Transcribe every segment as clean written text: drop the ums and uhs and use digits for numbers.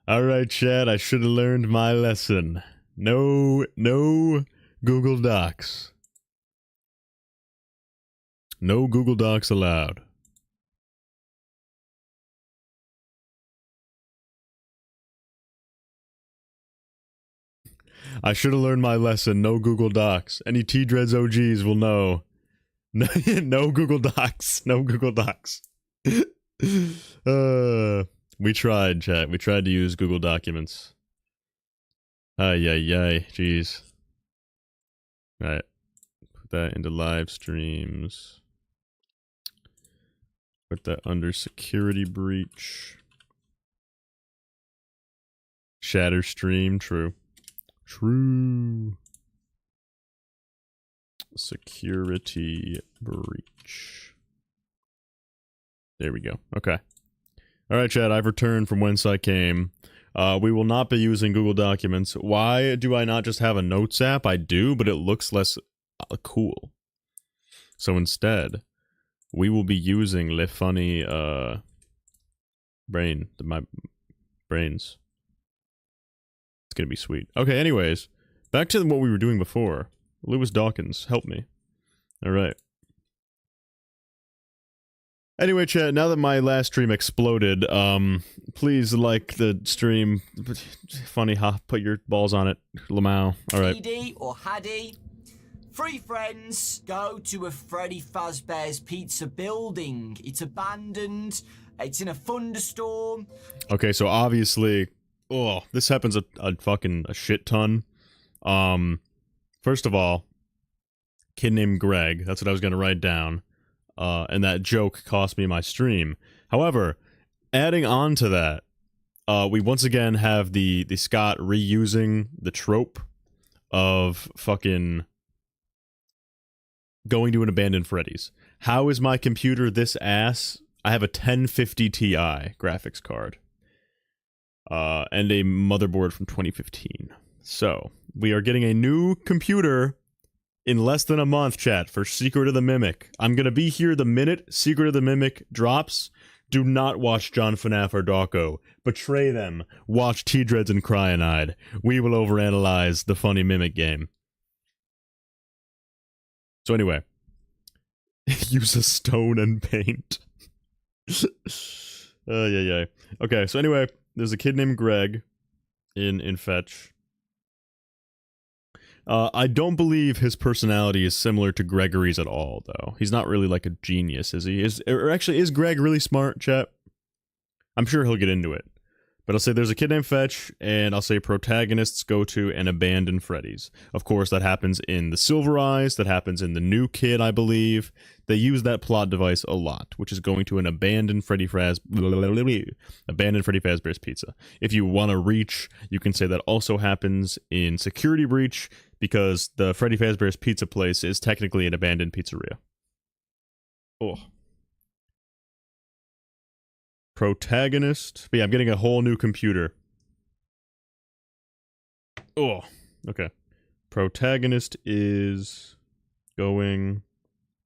Alright, Chad, I should have learned my lesson. No Google Docs. No Google Docs allowed. I should have learned my lesson. No Google Docs. Any T-Dreads OGs will know. No Google Docs. No Google Docs. We tried, chat. We tried to use Google Documents. Ay, jeez. Alright. Put that into live streams. Put that under security breach. Shatter stream, true. True. Security breach. There we go. Okay. Alright, chat, I've returned from whence I came. We will not be using Google Documents. Why do I not just have a Notes app? I do, but it looks less cool. So instead, we will be using Le Funny, my brains. It's gonna be sweet. Okay, anyways, back to what we were doing before. Lewis Dawkins, help me. Alright. Anyway, chat, now that my last stream exploded, please like the stream. Funny, ha, put your balls on it, Lamau. Alright. TD or Haddy, 3 friends go to a Freddy Fazbear's pizza building. It's abandoned, it's in a thunderstorm. Okay, so obviously, oh, this happens a shit ton. First of all, kid named Greg, that's what I was gonna write down. And that joke cost me my stream. However, adding on to that, we once again have the Scott reusing the trope of fucking going to an abandoned Freddy's. How is my computer this ass? I have a 1050 Ti graphics card. And a motherboard from 2015. So, we are getting a new computer in less than a month, chat, for Secret of the Mimic. I'm gonna be here the minute Secret of the Mimic drops. Do not watch John FNaF or Dawko. Betray them. Watch T-Dreads and Cyanide. We will overanalyze the funny Mimic game. So anyway. Use a stone and paint. Yeah. Okay, so anyway, there's a kid named Greg in Fetch. I don't believe his personality is similar to Gregory's at all, though. He's not really like a genius, is he? Is Greg really smart, chat? I'm sure he'll get into it. But I'll say there's a kid named Fetch, and I'll say protagonists go to an abandoned Freddy's. Of course, that happens in the Silver Eyes, that happens in the New Kid, I believe. They use that plot device a lot, which is going to an abandoned Freddy Fazbear's Pizza. If you want to reach, you can say that also happens in Security Breach, because the Freddy Fazbear's Pizza place is technically an abandoned pizzeria. Oh. Protagonist. But yeah, I'm getting a whole new computer. Oh, okay. Protagonist is going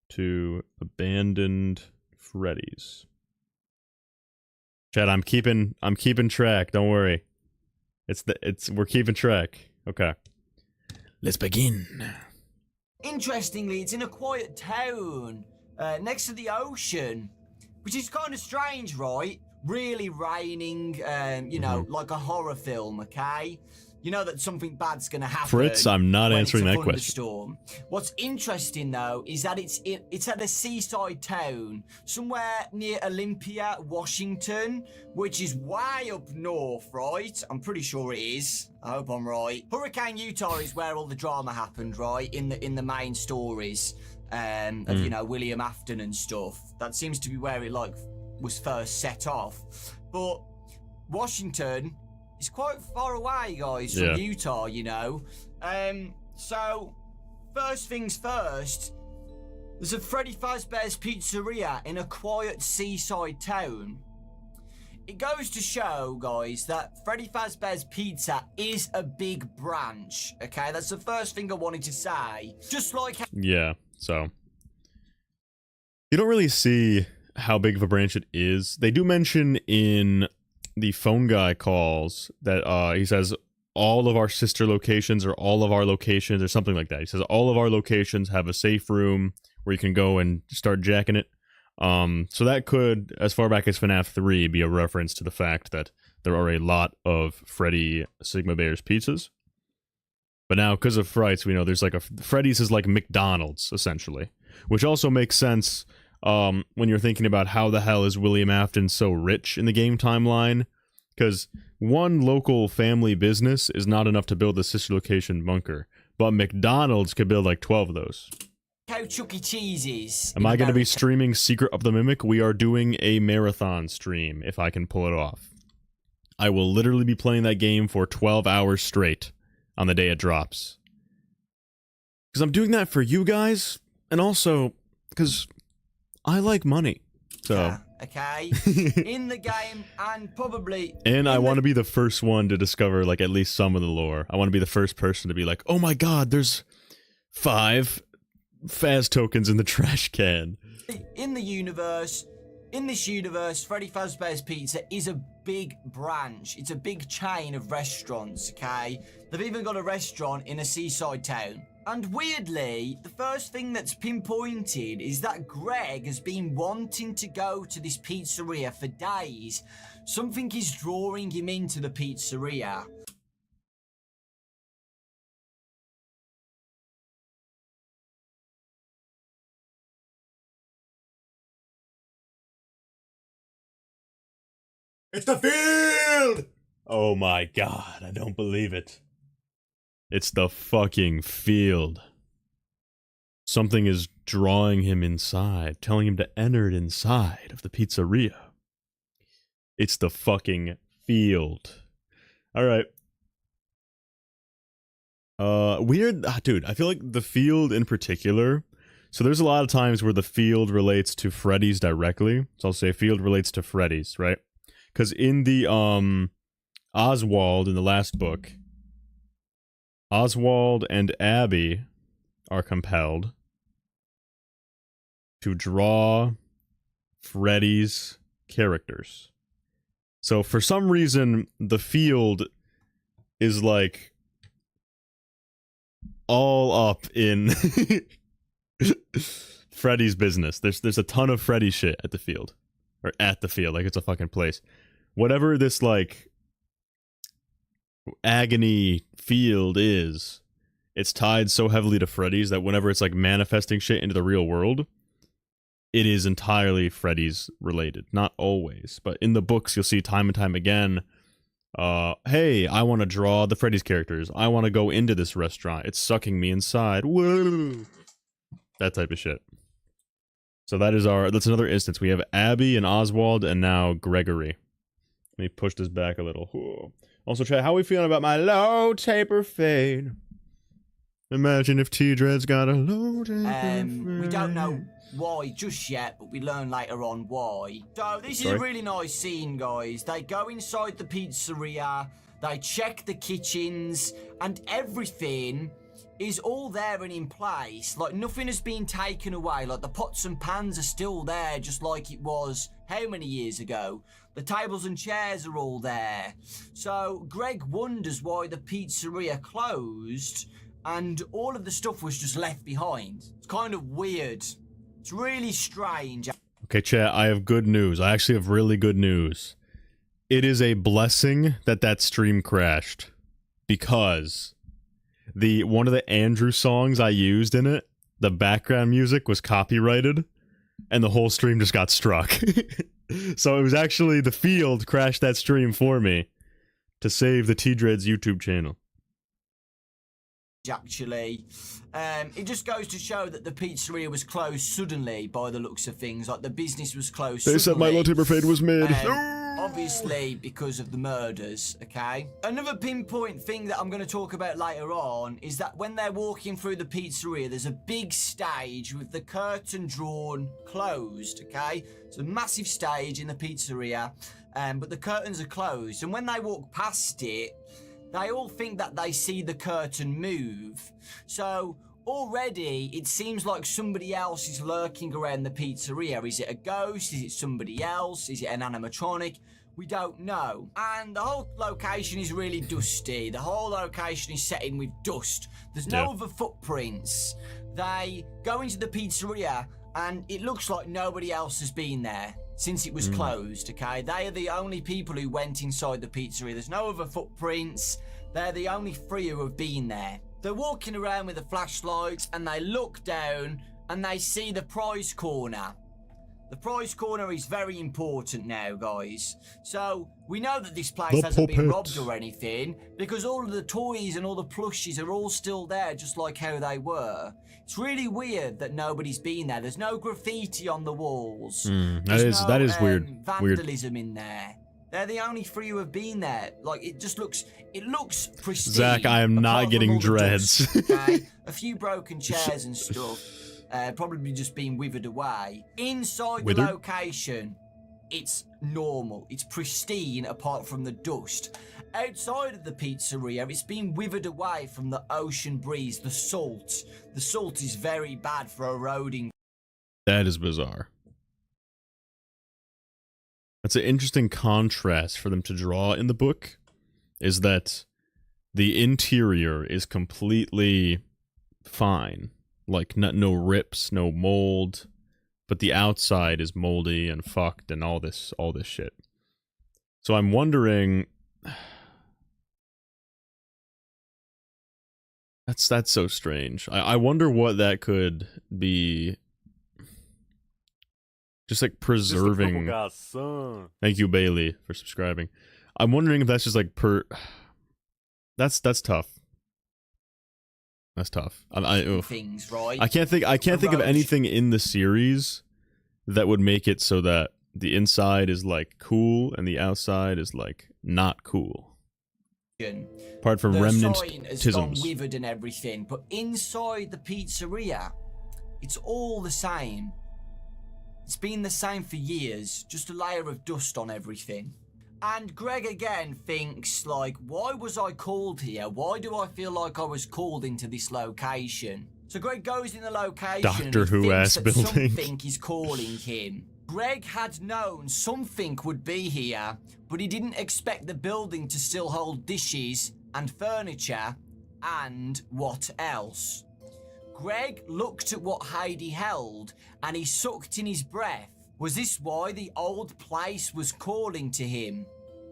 to abandoned Freddy's. Chad, I'm keeping track. Don't worry. We're keeping track. Okay. Let's begin. Interestingly, it's in a quiet town, next to the ocean, which is kind of strange, right? Really raining, you know, like a horror film, okay? You know that something bad's gonna happen. Fritz, I'm not answering that question. What's interesting, though, is that it's at a seaside town, somewhere near Olympia, Washington, which is way up north, right? I'm pretty sure it is. I hope I'm right. Hurricane, Utah is where all the drama happened, right? In the main stories. Of, you know, William Afton and stuff. That seems to be where it, like, was first set off. But Washington is quite far away, guys, from Utah, you know. So, first things first, there's a Freddy Fazbear's Pizzeria in a quiet seaside town. It goes to show, guys, that Freddy Fazbear's Pizza is a big branch, okay? That's the first thing I wanted to say. Just like... Yeah. So, you don't really see how big of a branch it is. They do mention in the phone guy calls that he says all of our sister locations or all of our locations or something like that. He says all of our locations have a safe room where you can go and start jacking it. So that could, as far back as FNaF 3, be a reference to the fact that there are a lot of Freddy Sigma Bears pizzas. But now, because of Frights, we know there's like Freddy's is like McDonald's, essentially. Which also makes sense when you're thinking about how the hell is William Afton so rich in the game timeline. Because one local family business is not enough to build a sister location bunker. But McDonald's could build like 12 of those. How Chuck E. Cheese's. Am I going to be streaming Secret of the Mimic? We are doing a marathon stream, if I can pull it off. I will literally be playing that game for 12 hours straight on the day it drops. Because I'm doing that for you guys, and also because I like money. So. Yeah, okay. In the game, and probably... And I want to be the first one to discover, like, at least some of the lore. I want to be the first person to be like, oh my god, there's 5... Faz tokens in the trash can. In this universe, Freddy Fazbear's Pizza is a big branch. It's a big chain of restaurants, okay? They've even got a restaurant in a seaside town. And weirdly, the first thing that's pinpointed is that Greg has been wanting to go to this pizzeria for days. Something is drawing him into the pizzeria. It's the field! Oh my god, I don't believe it. It's the fucking field. Something is drawing him inside, telling him to enter it inside of the pizzeria. It's the fucking field. Alright. Weird. Dude, I feel like the field in particular. So there's a lot of times where the field relates to Freddy's directly. So I'll say field relates to Freddy's, right? Because in the, Oswald, in the last book, Oswald and Abby are compelled to draw Freddy's characters. So for some reason, the field is, like, all up in Freddy's business. There's a ton of Freddy shit at the field. Or at the field, like it's a fucking place. Whatever this, like, agony field is, it's tied so heavily to Freddy's that whenever it's, like, manifesting shit into the real world, it is entirely Freddy's related. Not always, but in the books you'll see time and time again, hey, I want to draw the Freddy's characters. I want to go into this restaurant. It's sucking me inside. Whoa! That type of shit. So that's another instance. We have Abby and Oswald and now Gregory. Let me push this back a little. Ooh. Also, chat, how are we feeling about my low taper fade? Imagine if T-Dread's got a low taper fade. We don't know why just yet, but we learn later on why. So this is a really nice scene, guys. They go inside the pizzeria, they check the kitchens, and everything is all there and in place. Like, nothing has been taken away. Like, the pots and pans are still there, just like it was how many years ago? The tables and chairs are all there. So Greg wonders why the pizzeria closed and all of the stuff was just left behind. It's kind of weird. It's really strange. Okay, chat, I have good news. I actually have really good news. It is a blessing that that stream crashed, because one of the Andrew songs I used in it, the background music was copyrighted, and the whole stream just got struck. So it was actually the field crashed that stream for me to save the T-Dreads YouTube channel. Actually, it just goes to show that the pizzeria was closed suddenly by the looks of things. Like, the business was closed They suddenly. said my low taper fade was mid. Obviously because of the murders, okay? Another pinpoint thing that I'm going to talk about later on is that when they're walking through the pizzeria, there's a big stage with the curtain drawn closed, okay? It's a massive stage in the pizzeria, but the curtains are closed. And when they walk past it, they all think that they see the curtain move. So already it seems like somebody else is lurking around the pizzeria. Is it a ghost? Is it somebody else? Is it an animatronic? We don't know. And the whole location is really dusty. The whole location is set in with dust. There's no other footprints. They go into the pizzeria and it looks like nobody else has been there since it was closed, okay? They are the only people who went inside the pizzeria. There's no other footprints. They're the only three who have been there. They're walking around with the flashlights and they look down and they see the prize corner. The prize corner is very important now, guys. So, we know that this place hasn't been robbed or anything because all of the toys and all the plushies are all still there just like how they were. It's really weird that nobody's been there. There's no graffiti on the walls. That is weird. Vandalism in there. They're the only three who have been there. Like, it looks pristine. Zach, I am not getting dreads. Dust, okay? A few broken chairs and stuff. Probably just being withered away. Inside the location, it's normal. It's pristine apart from the dust. Outside of the pizzeria, it's been withered away from the ocean breeze, the salt. The salt is very bad for eroding. That is bizarre. That's an interesting contrast for them to draw in the book, is that the interior is completely fine. Like, no rips, no mold, but the outside is moldy and fucked and all this shit. So I'm wondering... That's so strange. I wonder what that could be... Just like preserving... Thank you, Bailey, for subscribing. I'm wondering if that's just like That's tough. That's tough. Things, right? I can't think of anything in the series that would make it so that the inside is like cool and the outside is like not cool. Apart from remnant tisms, withered and everything, but inside the pizzeria, it's all the same. It's been the same for years, just a layer of dust on everything. And Greg again thinks, like, why was I called here? Why do I feel like I was called into this location? So Greg goes in the location Doctor Who-ass building. Something is calling him. Greg had known something would be here, but he didn't expect the building to still hold dishes and furniture and what else. Greg looked at what Heidi held and he sucked in his breath. Was this why the old place was calling to him?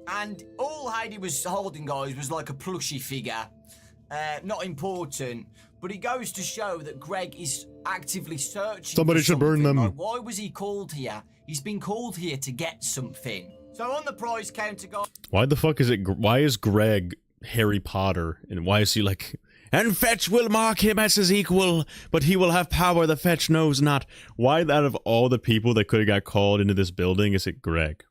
And all Heidi was holding, guys, was like a plushy figure. Not important, but it goes to show that Greg is actively searching. Somebody should burn them. Like, why was he called here? He's been called here to get something. So on the prize counter, guys. Why the fuck is it? Why is Greg Harry Potter? And why is he like... And Fetch will mark him as his equal, but he will have power the Fetch knows not. Why, out of all the people that could have got called into this building, is it Greg?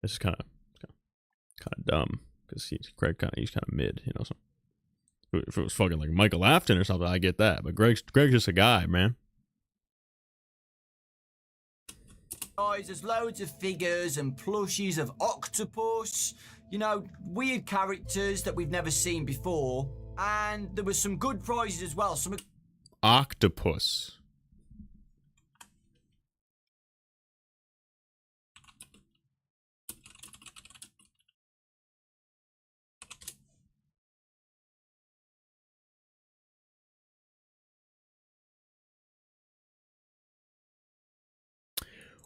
This is kind of dumb, because he's kind of mid, you know. So if it was fucking like Michael Afton or something, I get that, but Greg's just a guy, man. Guys, there's loads of figures and plushies of octopus, you know, weird characters that we've never seen before, and there was some good prizes as well. Some octopus.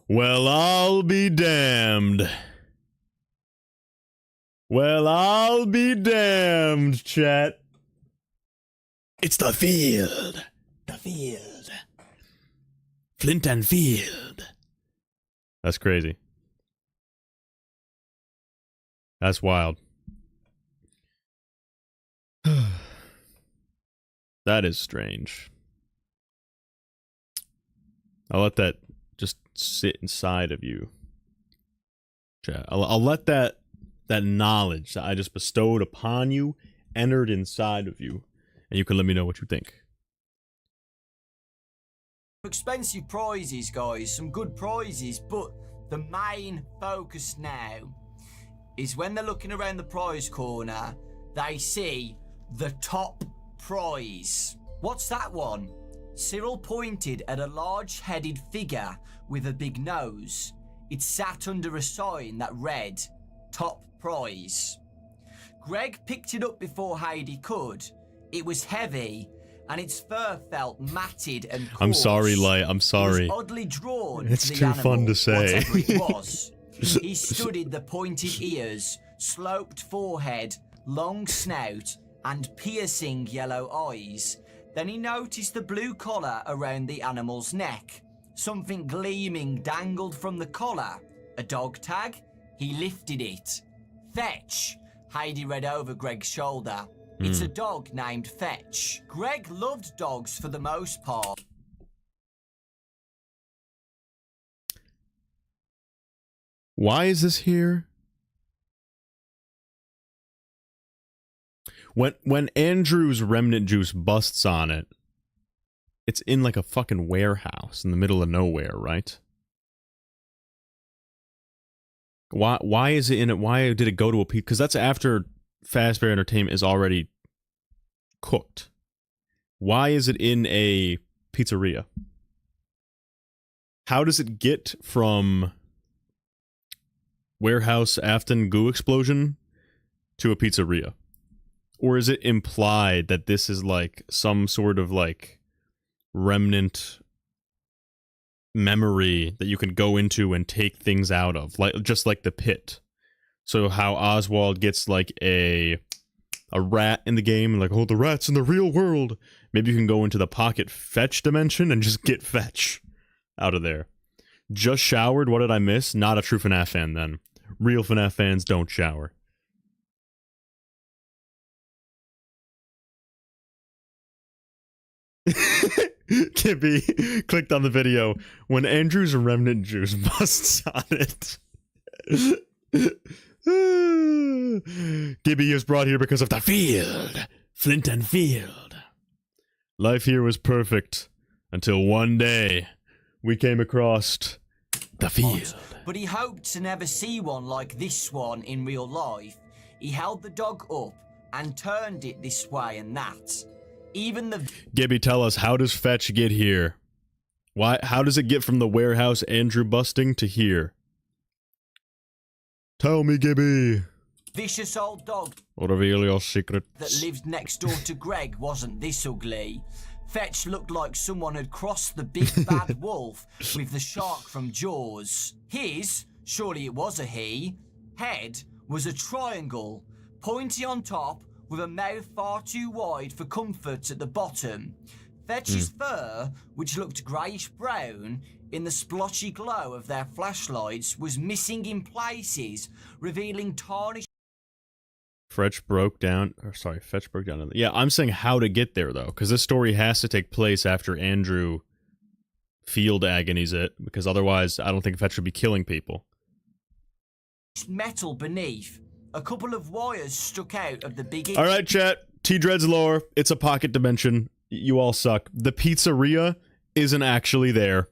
Well, I'll be damned. Well, I'll be damned, chat. It's the field. The field. Flint and Field. That's crazy. That's wild. That is strange. I'll let that just sit inside of you. I'll let that knowledge that I just bestowed upon you entered inside of you, and you can let me know what you think. expensive prizes, guys, some good prizes, but the main focus now is when they're looking around the prize corner, they see the top prize. What's that one? Cyril pointed at a large-headed figure with a big nose. It sat under a sign that read, "Top Prize." Greg picked it up before Heidi could. It was heavy, and its fur felt matted and coarse. I'm sorry, Light. I'm sorry. It was oddly drawn It's to the too animal, fun to say. whatever it was. He studied the pointed ears, sloped forehead, long snout, and piercing yellow eyes. Then he noticed the blue collar around the animal's neck. Something gleaming dangled from the collar. A dog tag? He lifted it. Fetch. Heidi read over Greg's shoulder. It's a dog named Fetch. Greg loved dogs for the most part. Why is this here? When Andrew's remnant juice busts on it, it's in like a fucking warehouse in the middle of nowhere, right? Why is it in it? Why did it go to a pizza? Because that's after Fazbear Entertainment is already cooked. Why is it in a pizzeria? How does it get from warehouse Afton goo explosion to a pizzeria? Or is it implied that this is like some sort of like remnant memory that you can go into and take things out of, like just like the pit? So how Oswald gets like a rat in the game and like, oh, the rat's in the real world. Maybe you can go into the pocket Fetch dimension and just get Fetch out of there. Just showered, what did I miss? Not a true FNaF fan then. Real FNaF fans don't shower. Gibby clicked on the video when Andrew's remnant juice busts on it. Gibby is brought here because of the field. Flint and Field. Life here was perfect until one day we came across the field. But he hoped to never see one like this one in real life. He held the dog up and turned it this way and that. Even the... Gibby, tell us, how does Fetch get here? How does it get from the warehouse Andrew busting to here? Tell me, Gibby. Vicious old dog Reveal your secret. that lived next door to Greg wasn't this ugly. Fetch looked like someone had crossed the big bad wolf with the shark from Jaws. His, surely it was a he, head was a triangle, pointy on top, with a mouth far too wide for comfort at the bottom. Fetch's fur, which looked greyish-brown in the splotchy glow of their flashlights, was missing in places, revealing tarnished... Fetch broke down. Yeah, I'm saying how to get there, though, because this story has to take place after Andrew field agonies it, because otherwise I don't think Fetch would be killing people. metal beneath. A couple of wires stuck out of the big... Alright, chat. T-Dread's lore. It's a pocket dimension. You all suck. The pizzeria isn't actually there.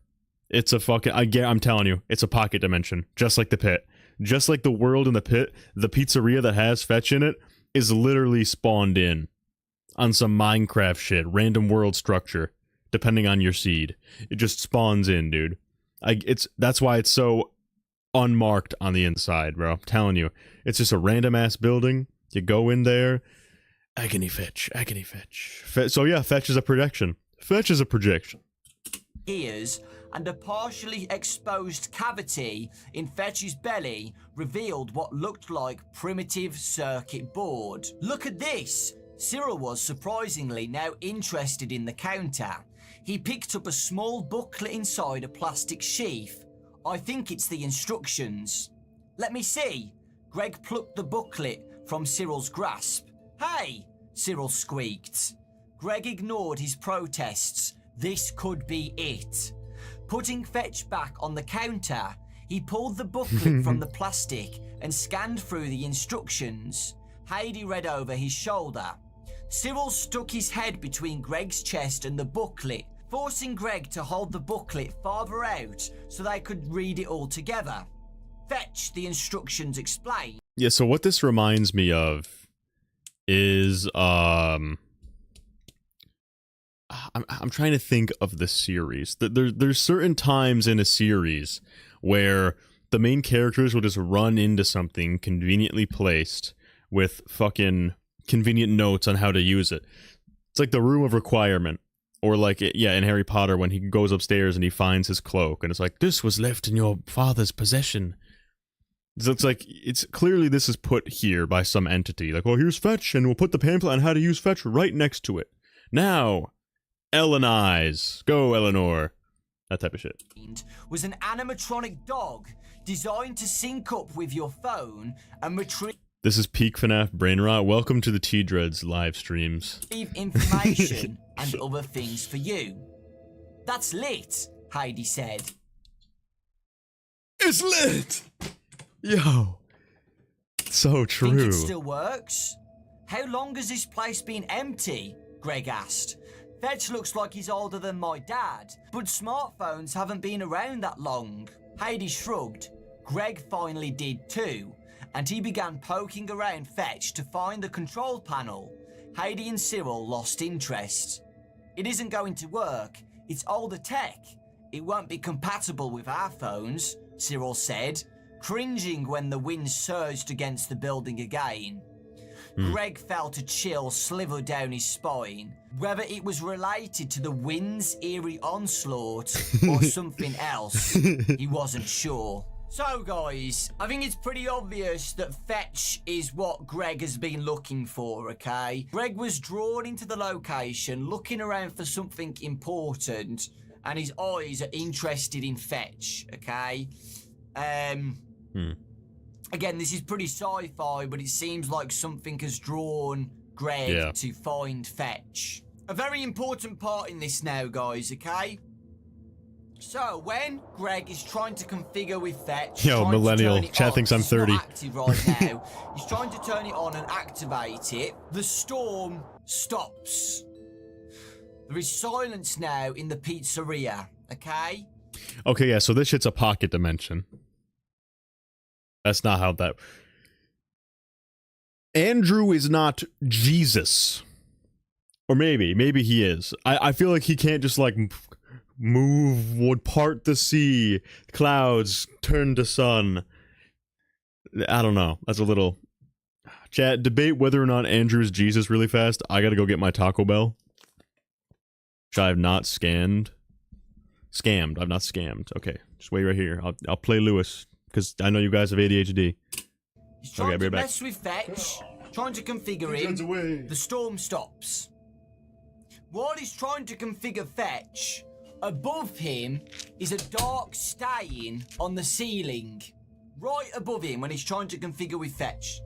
It's a fucking... I'm telling you, it's a pocket dimension. Just like the pit. Just like the world in the pit, the pizzeria that has Fetch in it is literally spawned in. On some Minecraft shit. Random world structure. Depending on your seed. It just spawns in, dude. That's why it's so unmarked on the inside, bro. I'm telling you. It's just a random-ass building. You go in there. Agony Fetch. Agony Fetch. So yeah, Fetch is a projection. Fetch is a projection. Ears and a partially exposed cavity in Fetch's belly revealed what looked like primitive circuit board. Look at this! Cyril was surprisingly now interested in the counter. He picked up a small booklet inside a plastic sheath. I think it's the instructions. Let me see. Greg plucked the booklet from Cyril's grasp. Hey! Cyril squeaked. Greg ignored his protests. This could be it. Putting Fetch back on the counter, he pulled the booklet from the plastic and scanned through the instructions. Heidi read over his shoulder. Cyril stuck his head between Greg's chest and the booklet, forcing Greg to hold the booklet farther out so they could read it all together. Fetch, the instructions explain. Yeah, so what this reminds me of is, I'm trying to think of the series. There's certain times in a series where the main characters will just run into something conveniently placed with fucking convenient notes on how to use it. It's like the room of requirement. Or like, yeah, in Harry Potter when he goes upstairs and he finds his cloak and it's like, this was left in your father's possession. So it's like, it's clearly this is put here by some entity. Like, well, here's Fetch and we'll put the pamphlet on how to use Fetch right next to it. Now, Ellenize. Go, Eleanor. That type of shit. Was an animatronic dog designed to sync up with your phone and retrieve This is peak FNaF brain rot. Welcome to the T-Dreads live streams. information and other things for you. That's lit, Heidi said. It's lit! Yo. So true. Think it still works? How long has this place been empty? Greg asked. Fetch looks like he's older than my dad, but smartphones haven't been around that long. Heidi shrugged. Greg finally did too, and he began poking around Fetch to find the control panel. Heidi and Cyril lost interest. It isn't going to work. It's older tech. It won't be compatible with our phones, Cyril said, cringing when the wind surged against the building again. Greg felt a chill sliver down his spine. Whether it was related to the wind's eerie onslaught or something else, he wasn't sure. So guys, I think it's pretty obvious that Fetch is what Greg has been looking for, okay? Greg was drawn into the location, looking around for something important, and his eyes are interested in Fetch, okay? Again, this is pretty sci-fi, but it seems like something has drawn Greg to find Fetch. A very important part in this now, guys, okay? So, when Greg is trying to configure with Fetch... Yo, millennial. Chat thinks I'm 30. It's not active right now. He's trying to turn it on and activate it. The storm stops. There is silence now in the pizzeria, okay? Okay, yeah, so this shit's a pocket dimension. That's not how that... Andrew is not Jesus. Or maybe he is. I feel like he can't just, like, move, would part the sea, clouds, turn to sun. I don't know. That's a little... Chat, debate whether or not Andrew is Jesus really fast. I gotta go get my Taco Bell. Which I have not scanned. Scammed. I've not scammed. Okay, just wait right here. I'll play Lewis. Because I know you guys have ADHD. He's trying to mess with Fetch, trying to configure him. The storm stops. While he's trying to configure Fetch, above him is a dark stain on the ceiling. Right above him when he's trying to configure with Fetch.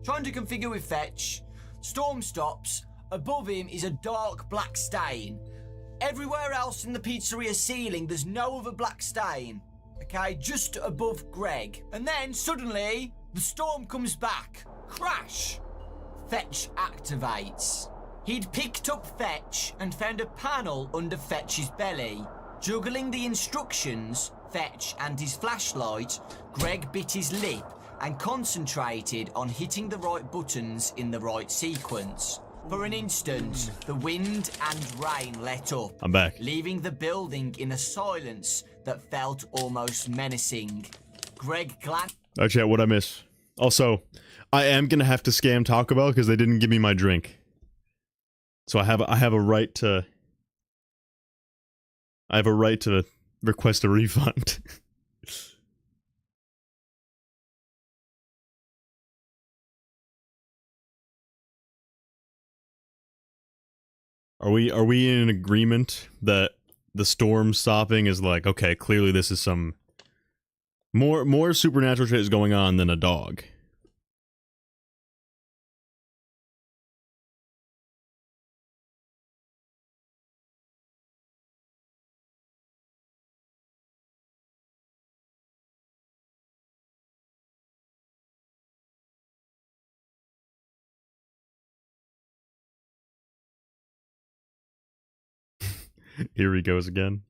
Trying to configure with Fetch. Storm stops. Above him is a dark black stain. Everywhere else in the pizzeria ceiling, there's no other black stain. Okay, just above Greg. And then, suddenly, the storm comes back. Crash! Fetch activates. He'd picked up Fetch and found a panel under Fetch's belly. Juggling the instructions, Fetch and his flashlight, Greg bit his lip and concentrated on hitting the right buttons in the right sequence. For an instant, the wind and rain let up. I'm back. Leaving the building in a silence that felt almost menacing. Greg glanced... Oh, chat, what'd I miss? Also, I am gonna have to scam Taco Bell because they didn't give me my drink. So I have a right to... I have a right to request a refund. Are we in agreement that the storm stopping is like, okay, clearly this is some more supernatural shit is going on than a dog. Here he goes again.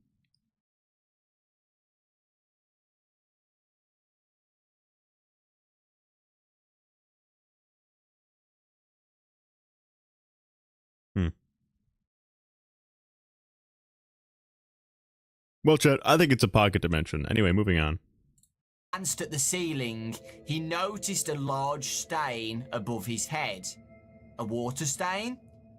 Well, Chet, I think it's a pocket dimension. Anyway, moving on. Glanced at the ceiling, he noticed a large stain above his head. A water stain?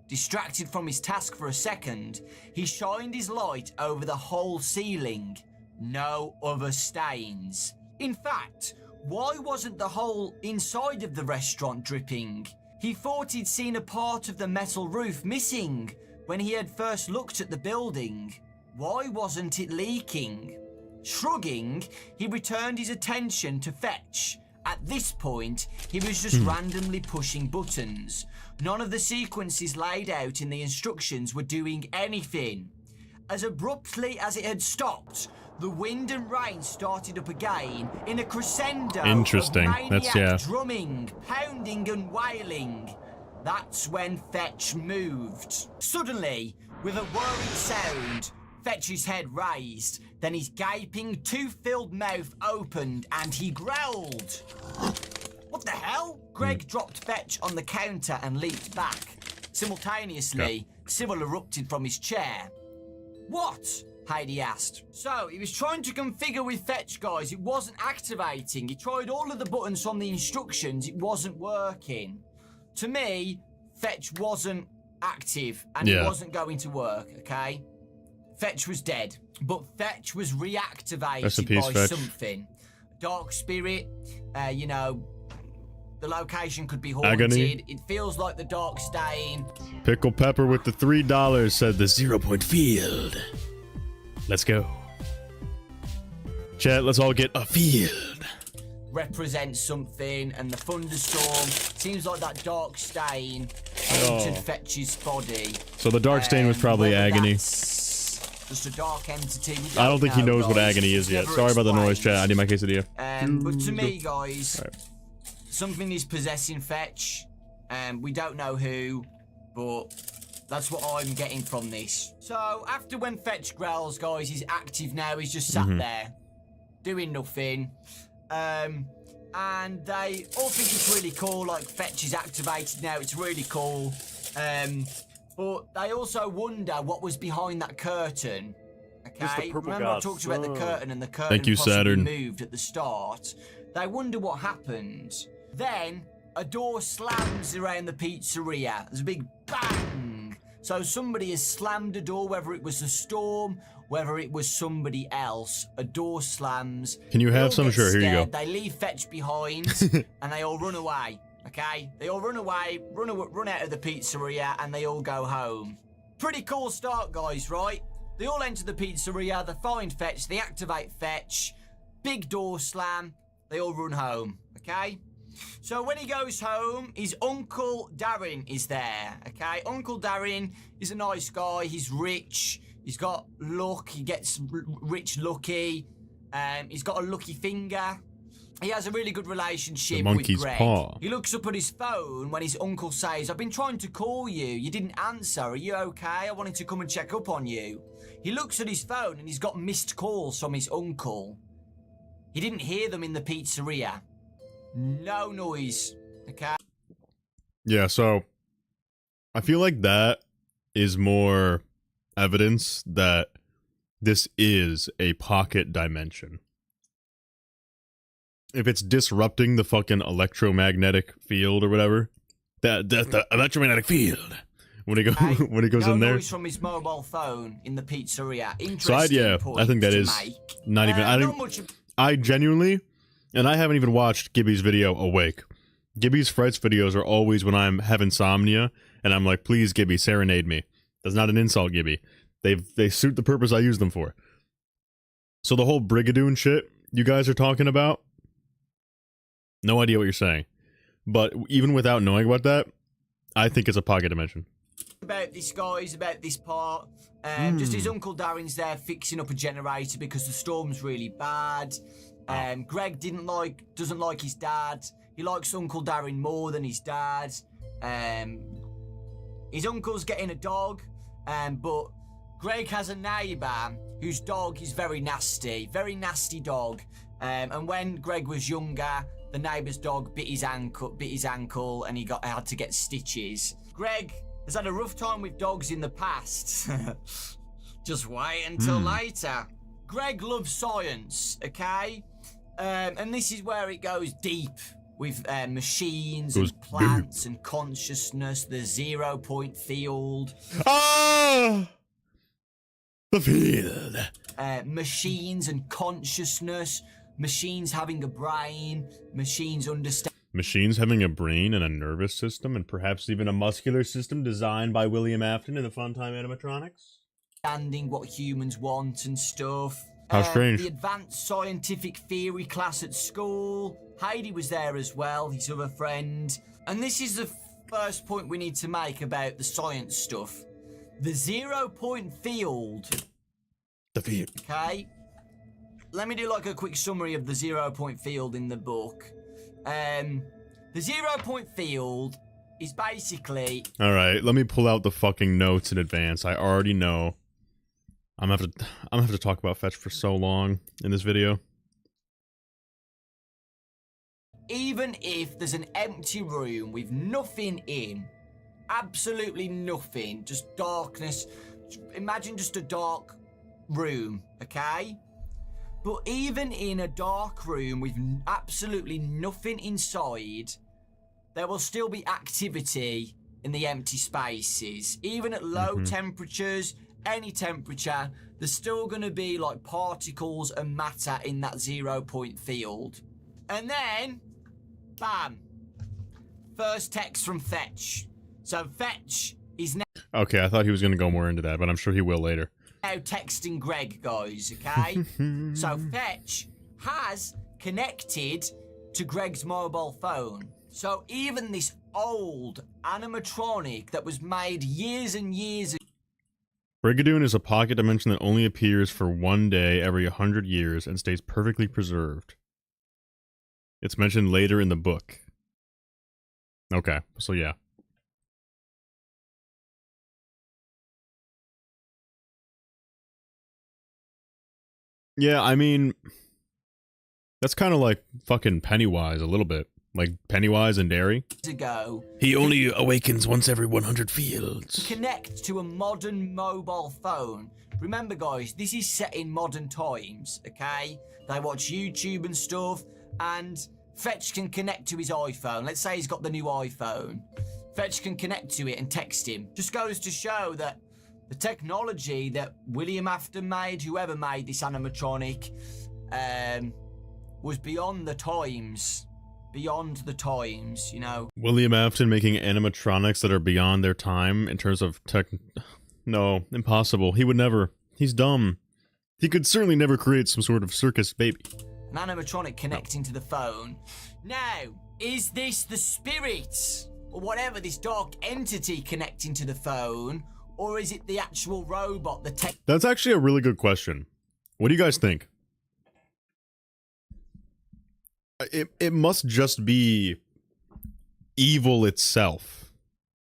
Distracted from his task for a second, he shined his light over the whole ceiling. No other stains. In fact, why wasn't the whole inside of the restaurant dripping? He thought he'd seen a part of the metal roof missing when he had first looked at the building. Why wasn't it leaking? Shrugging, he returned his attention to Fetch. At this point, he was just randomly pushing buttons. None of the sequences laid out in the instructions were doing anything. As abruptly as it had stopped, the wind and rain started up again in a crescendo Interesting. of That's maniac drumming, pounding and wailing. That's when Fetch moved. Suddenly, with a whirring sound, Fetch's head raised, then his gaping, tooth-filled mouth opened and he growled. What the hell? Greg dropped Fetch on the counter and leaped back. Simultaneously, Cyril erupted from his chair. What? Heidi asked. So, he was trying to configure with Fetch, guys. It wasn't activating. He tried all of the buttons from the instructions. It wasn't working. To me, Fetch wasn't active and it wasn't going to work, okay? Fetch was dead, but Fetch was reactivated by Fetch. something. Dark spirit, you know, the location could be haunted. Agony. It feels like the dark stain. Pickle Pepper with the $3 said the 0-point field. Let's go. Chat, let's all get a field. Represents something, and the thunderstorm seems like that dark stain entered Fetch's body. So the dark stain was probably agony. Just a dark entity. I don't think he knows what guys. agony is yet. Sorry about the noise, chat. I need my quesadilla. But to me, guys, something is possessing Fetch. We don't know who, but that's what I'm getting from this. So after when Fetch growls, guys, he's active now. He's just sat there doing nothing. And they all think it's really cool. Like, Fetch is activated now. It's really cool. But they also wonder what was behind that curtain. Okay, remember I talked about the curtain and the curtain possibly Saturn. moved at the start. They wonder what happened. Then a door slams around the pizzeria. There's a big bang. So somebody has slammed a door, whether it was the storm, whether it was somebody else. A door slams. Can you have some? Sure, here you go. They leave Fetch behind and they all run away. Okay, they all run away, run out of the pizzeria, and they all go home. Pretty cool start, guys, right? They all enter the pizzeria, they find Fetch, they activate Fetch, big door slam, they all run home, okay? So when he goes home, his Uncle Darren is there, okay? Uncle Darren is a nice guy, he's rich, he's got luck, he gets rich lucky, he's got a lucky finger. He has a really good relationship with Greg. Paw. He looks up at his phone when his uncle says, I've been trying to call you. You didn't answer. Are you okay? I wanted to come and check up on you. He looks at his phone and he's got missed calls from his uncle. He didn't hear them in the pizzeria. No noise. Okay? Yeah, so I feel like that is more evidence that this is a pocket dimension. If it's disrupting the fucking electromagnetic field or whatever, the electromagnetic field when it goes in there. Noise from his mobile phone in the pizzeria. So I think that is not even. I genuinely, and I haven't even watched Gibby's video awake. Gibby's Frights videos are always when I have insomnia and I'm like, please Gibby, serenade me. That's not an insult, Gibby. They suit the purpose I use them for. So the whole Brigadoon shit you guys are talking about. No idea what you're saying. But even without knowing about that, I think it's a pocket dimension. About this, guys, about this part. Just his Uncle Darren's there fixing up a generator because the storm's really bad. Greg doesn't like his dad. He likes Uncle Darren more than his dad. His uncle's getting a dog, but Greg has a neighbour whose dog is very nasty dog. And when Greg was younger, the neighbour's dog bit his ankle, and he had to get stitches. Greg has had a rough time with dogs in the past. Just wait until later. Greg loves science, okay? And this is where it goes deep with machines and plants and consciousness, the 0 point field. Ah! The field. Machines and consciousness, machines having a brain, machines understand. Machines having a brain and a nervous system, and perhaps even a muscular system designed by William Afton in the Funtime Animatronics? Understanding what humans want and stuff. How strange. The advanced scientific theory class at school. Heidi was there as well, his other friend. And this is the first point we need to make about the science stuff. The 0 point field. The field. Okay. Let me do like a quick summary of the 0 point field in the book. The 0 point field is basically... Alright, let me pull out the fucking notes in advance. I already know. I'm gonna have to talk about Fetch for so long in this video. Even if there's an empty room with nothing in, absolutely nothing, just darkness. Imagine just a dark room, okay? But even in a dark room with absolutely nothing inside, there will still be activity in the empty spaces. Even at low temperatures, any temperature, there's still going to be like particles and matter in that 0 point field. And then, bam, first text from Fetch. So Fetch is now... Okay, I thought he was going to go more into that, but I'm sure he will later. Now texting Greg, guys, okay? So Fetch has connected to Greg's mobile phone. So even this old animatronic that was made years and years ago... Brigadoon is a pocket dimension that only appears for 1 day every 100 years and stays perfectly preserved. It's mentioned later in the book. Okay, so yeah. Yeah, I mean, that's kind of like fucking Pennywise a little bit. Like Pennywise and Derry. Ago, He only awakens once every 100 fields. Connect to a modern mobile phone. Remember, guys, this is set in modern times, okay? They watch YouTube and stuff, and Fetch can connect to his iPhone. Let's say he's got the new iPhone. Fetch can connect to it and text him. Just goes to show that the technology that William Afton made, whoever made this animatronic, was beyond the times. Beyond the times, you know. William Afton making animatronics that are beyond their time in terms of tech... No, impossible. He would never. He's dumb. He could certainly never create some sort of circus baby. An animatronic connecting to the phone. Now, is this the spirit, or whatever, this dark entity connecting to the phone, or is it the actual robot, the tech? That's actually a really good question. What do you guys think? It must just be evil itself.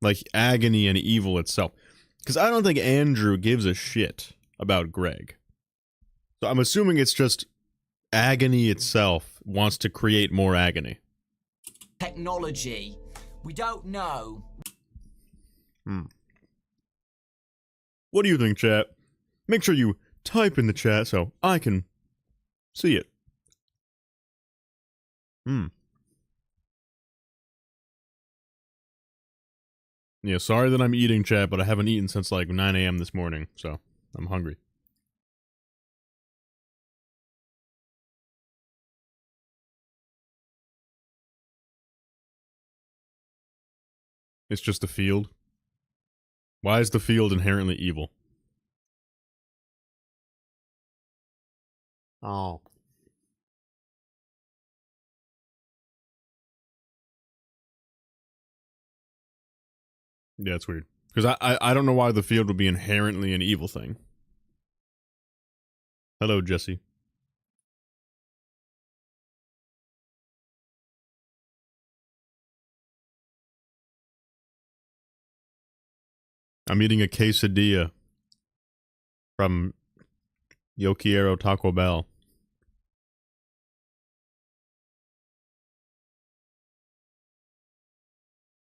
Like agony and evil itself. Because I don't think Andrew gives a shit about Greg. So I'm assuming it's just agony itself wants to create more agony. Technology. We don't know. What do you think, chat? Make sure you type in the chat so I can see it. Yeah, sorry that I'm eating, chat, but I haven't eaten since like 9 a.m. this morning, so I'm hungry. It's just a field. Why is the field inherently evil? Oh. Yeah, it's weird. Because I don't know why the field would be inherently an evil thing. Hello, Jesse. I'm eating a quesadilla from Yo Quiero Taco Bell.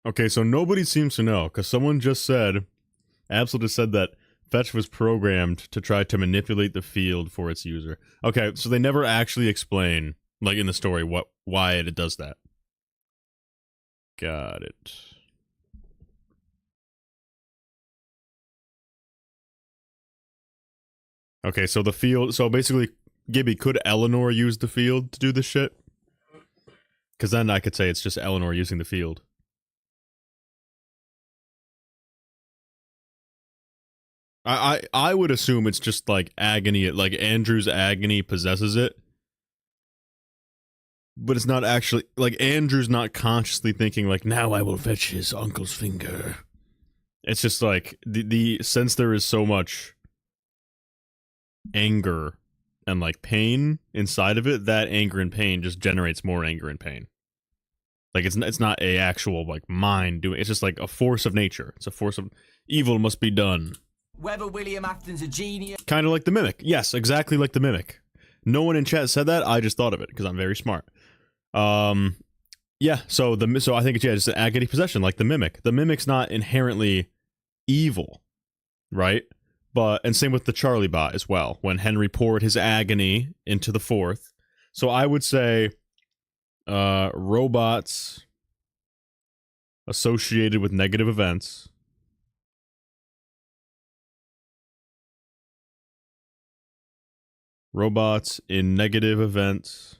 Okay, so nobody seems to know, because someone just said, Absol just said that Fetch was programmed to try to manipulate the field for its user. Okay, so they never actually explain, like in the story, why it does that. Got it. Okay, so the field... So basically, Gibby, could Eleanor use the field to do this shit? Because then I could say it's just Eleanor using the field. I would assume it's just like agony, like Andrew's agony possesses it. But it's not actually, like Andrew's not consciously thinking like, now I will fetch his uncle's finger. It's just like, since there is so much anger and like pain inside of it, that anger and pain just generates more anger and pain. Like it's not a actual like mind doing, it's just like a force of nature. It's a force of evil must be done. Whether William Afton's a genius. Kind of like the Mimic. Yes, exactly like the Mimic. No one in chat said that. I just thought of it because I'm very smart. Yeah. So I think it's just an agony possession, like the Mimic. The Mimic's not inherently evil, right? And same with the Charlie bot as well. When Henry poured his agony into the fourth, so I would say, robots associated with negative events. Robots in negative events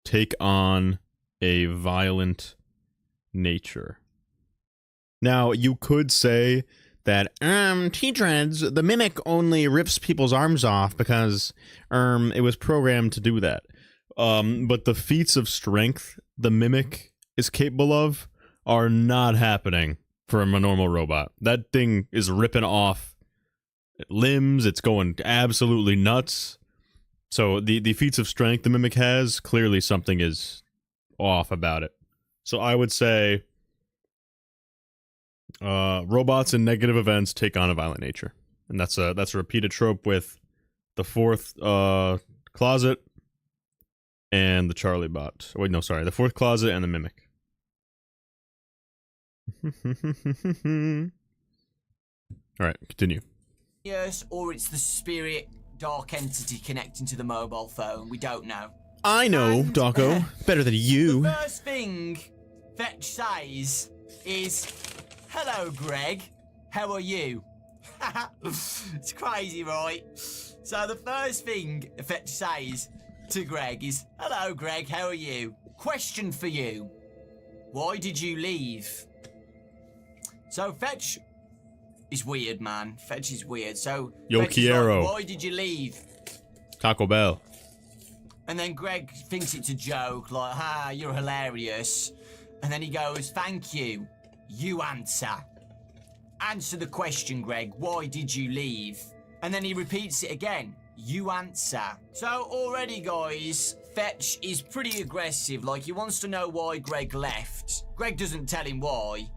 take on a violent nature. Now, you could say that, T-Dreads, the Mimic only rips people's arms off because, it was programmed to do that. But the feats of strength the Mimic is capable of are not happening for a normal robot. That thing is ripping off limbs, it's going absolutely nuts. So the feats of strength the Mimic has, clearly something is off about it. So I would say robots in negative events take on a violent nature. And that's a repeated trope with the fourth closet and the Charlie bot. Wait, no, sorry, the fourth closet and the Mimic. Alright, continue. Yes, or it's the spirit dark entity connecting to the mobile phone. We don't know. I know, Dawko. Better than you. The first thing Fetch says is, "Hello, Greg. How are you?" It's crazy, right? So the first thing Fetch says to Greg is, "Hello, Greg. How are you? Question for you. Why did you leave?" So Fetch is weird, man. Fetch is weird. So Yo Fetch is quiero. like, "Why did you leave?" Taco Bell. And then Greg thinks it's a joke, like, "Ha, you're hilarious." And then he goes, "Thank you. You answer. Answer the question, Greg. Why did you leave?" And then he repeats it again. "You answer." So already, guys, Fetch is pretty aggressive. Like, he wants to know why Greg left. Greg doesn't tell him why.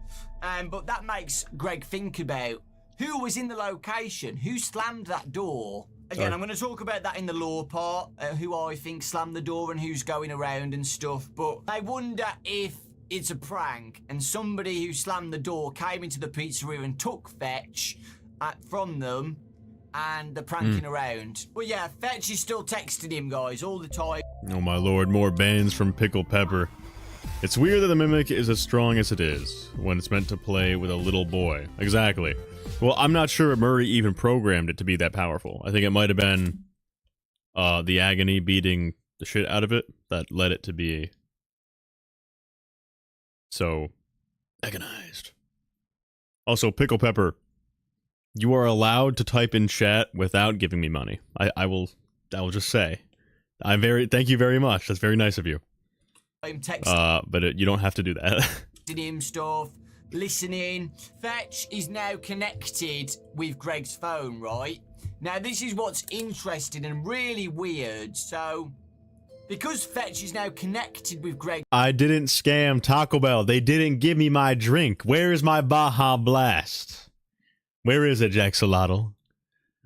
But that makes Greg think about who was in the location, who slammed that door. Again, I'm going to talk about that in the lore part, who I think slammed the door and who's going around and stuff. But I wonder if it's a prank and somebody who slammed the door came into the pizzeria and took Fetch from them and they're pranking around. But yeah, Fetch is still texting him, guys, all the time. Oh my lord, more bans from Pickle Pepper. It's weird that the Mimic is as strong as it is when it's meant to play with a little boy. Exactly. Well, I'm not sure Murray even programmed it to be that powerful. I think it might have been the agony beating the shit out of it that led it to be so agonized. Also, Pickle Pepper, you are allowed to type in chat without giving me money. I will just say, thank you very much. That's very nice of you. I'm texting. But you don't have to do that. Him stuff, listening. Fetch is now connected with Greg's phone, right? Now, this is what's interesting and really weird. So, because Fetch is now connected with Greg... I didn't scam Taco Bell. They didn't give me my drink. Where is my Baja Blast? Where is it, Jaxolotl?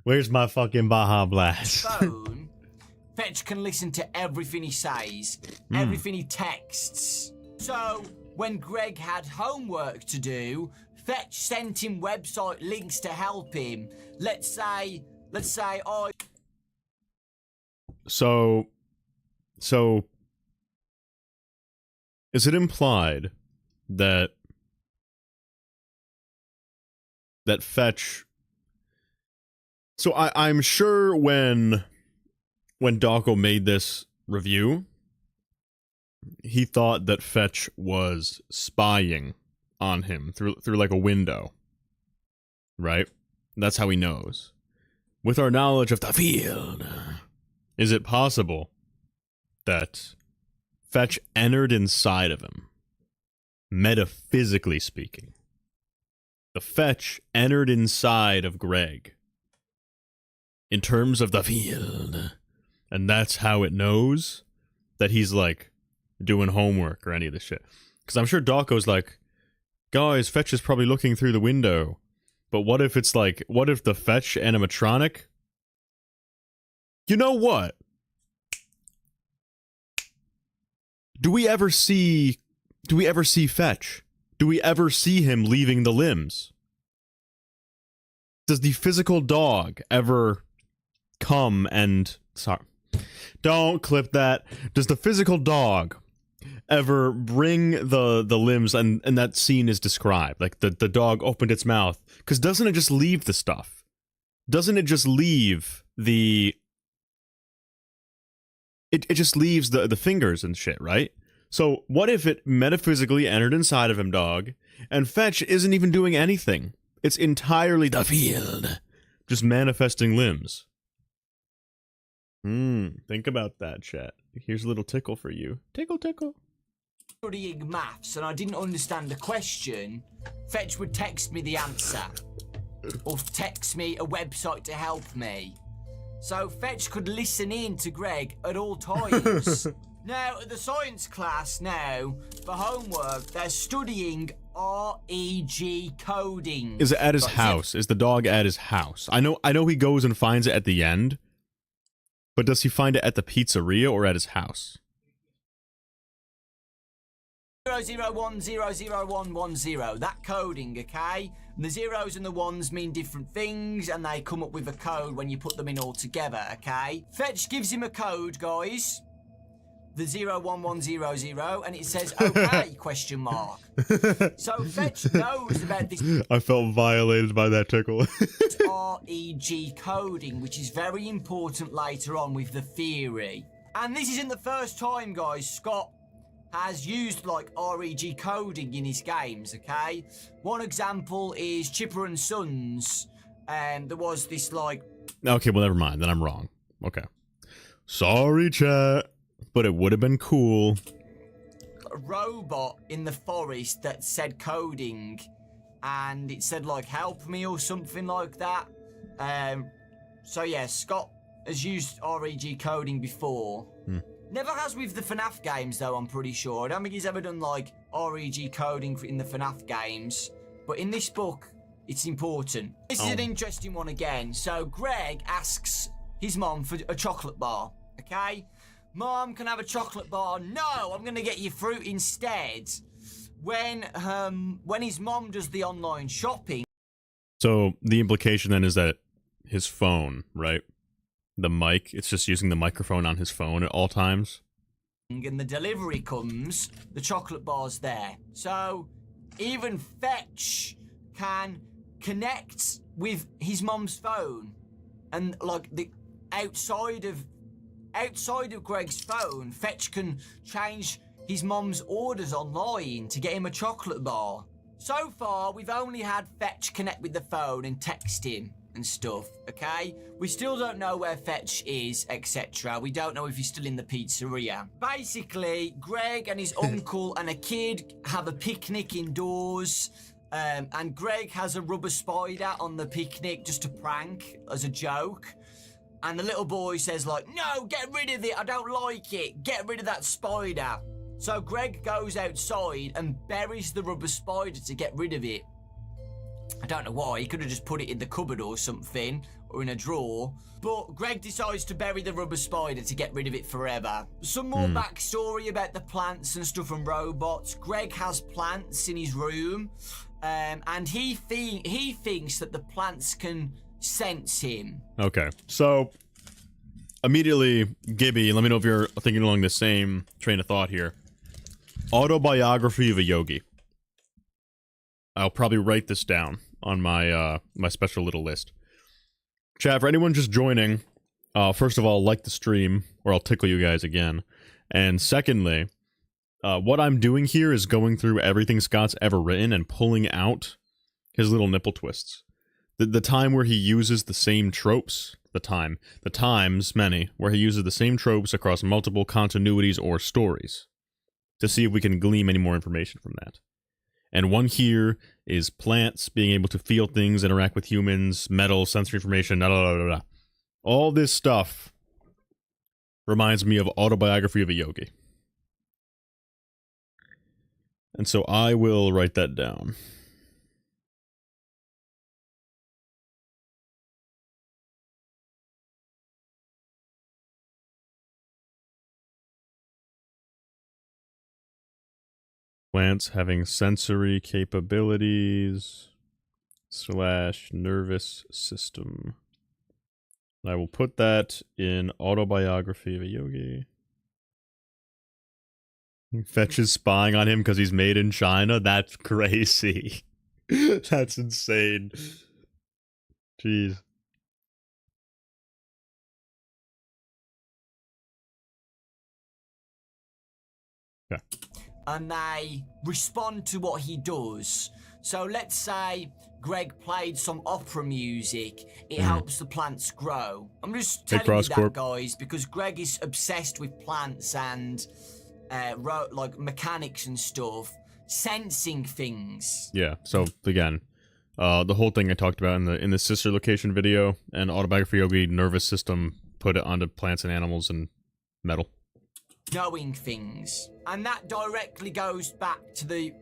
Where's my fucking Baja Blast? Phone, Fetch can listen to everything he says, everything he texts. So, when Greg had homework to do, Fetch sent him website links to help him. Let's say I... So is it implied that Fetch... So I'm sure when Dawko made this review, he thought that Fetch was spying on him through like a window, right? That's how he knows. With our knowledge of the field, is it possible that Fetch entered inside of him, metaphysically speaking? The Fetch entered inside of Greg in terms of the field, and that's how it knows that he's like doing homework or any of this shit. Because I'm sure Dawko's like, guys, Fetch is probably looking through the window, but what if it's like, what if the Fetch animatronic? You know what? Do we ever see Fetch? Do we ever see him leaving the limbs? Does the physical dog ever come and... Sorry. Don't clip that. Does the physical dog ever bring the limbs, and that scene is described? Like, the dog opened its mouth. Because doesn't it just leave the stuff? Doesn't it just leave the... It just leaves the fingers and shit, right? So what if it metaphysically entered inside of him, dog, and Fetch isn't even doing anything? It's entirely the field, just manifesting limbs. Think about that, chat. Here's a little tickle for you. Tickle, tickle. Studying maths and I didn't understand the question, Fetch would text me the answer. Or text me a website to help me. So Fetch could listen in to Greg at all times. Now, at the science class now, for homework, they're studying REG coding. Is it at his house? Is the dog at his house? I know he goes and finds it at the end, but does he find it at the pizzeria or at his house? 0010010, that coding, okay? And the zeros and the ones mean different things, and they come up with a code when you put them in all together, okay? Fetch gives him a code, guys. The 01100, and it says, okay, question mark. So Fetch knows about this. I felt violated by that tickle. REG coding, which is very important later on with the theory. And this isn't the first time, guys, Scott has used like REG coding in his games, okay? One example is Chipper and Sons, and there was this like... Okay, well, never mind, then I'm wrong. Okay. Sorry, chat. But it would have been cool. A robot in the forest that said coding, and it said like help me or something like that. So yeah, Scott has used REG coding before. Never has with the FNaF games though, I'm pretty sure. I don't think he's ever done like REG coding in the FNaF games. But in this book, it's important. This is an interesting one again. So Greg asks his mom for a chocolate bar, okay? Mom, can I have a chocolate bar? No, I'm gonna get you fruit instead. When his mom does the online shopping. So the implication then is that his phone, right? The mic, it's just using the microphone on his phone at all times. And the delivery comes, the chocolate bar's there. So even Fetch can connect with his mom's phone. And like the outside of Greg's phone, Fetch can change his mom's orders online to get him a chocolate bar. So far, we've only had Fetch connect with the phone and text him and stuff, okay? We still don't know where Fetch is, etc. We don't know if he's still in the pizzeria. Basically, Greg and his uncle and a kid have a picnic indoors, and Greg has a rubber spider on the picnic just to prank as a joke. And the little boy says like, no, get rid of it, I don't like it, get rid of that spider. So Greg goes outside and buries the rubber spider to get rid of it. I don't know why, he could have just put it in the cupboard or something, or in a drawer. But Greg decides to bury the rubber spider to get rid of it forever. Some more backstory about the plants and stuff and robots. Greg has plants in his room, And he thinks that the plants can sense him. Okay, so immediately, Gibby, let me know if you're thinking along the same train of thought here. Autobiography of a Yogi. I'll probably write this down on my my special little list. Chat, for anyone just joining, first of all, like the stream, or I'll tickle you guys again. And secondly, what I'm doing here is going through everything Scott's ever written and pulling out his little nipple twists. The time where he uses the same tropes, the times, many, where he uses the same tropes across multiple continuities or stories, to see if we can glean any more information from that. And one here is plants being able to feel things, interact with humans, metal, sensory information, blah, blah, blah, blah. All this stuff reminds me of Autobiography of a Yogi. And so I will write that down. Plants having sensory capabilities / nervous system. I will put that in Autobiography of a Yogi. Fetch is spying on him because he's made in China? That's crazy. That's insane. Jeez. Okay. And they respond to what he does. So let's say Greg played some opera music. It helps the plants grow. I'm just telling you that, guys, because Greg is obsessed with plants and like mechanics and stuff, sensing things. Yeah. So again, the whole thing I talked about in the sister location video and Autobiography Yogi nervous system, put it onto plants and animals and metal. Knowing things. And that directly goes back to the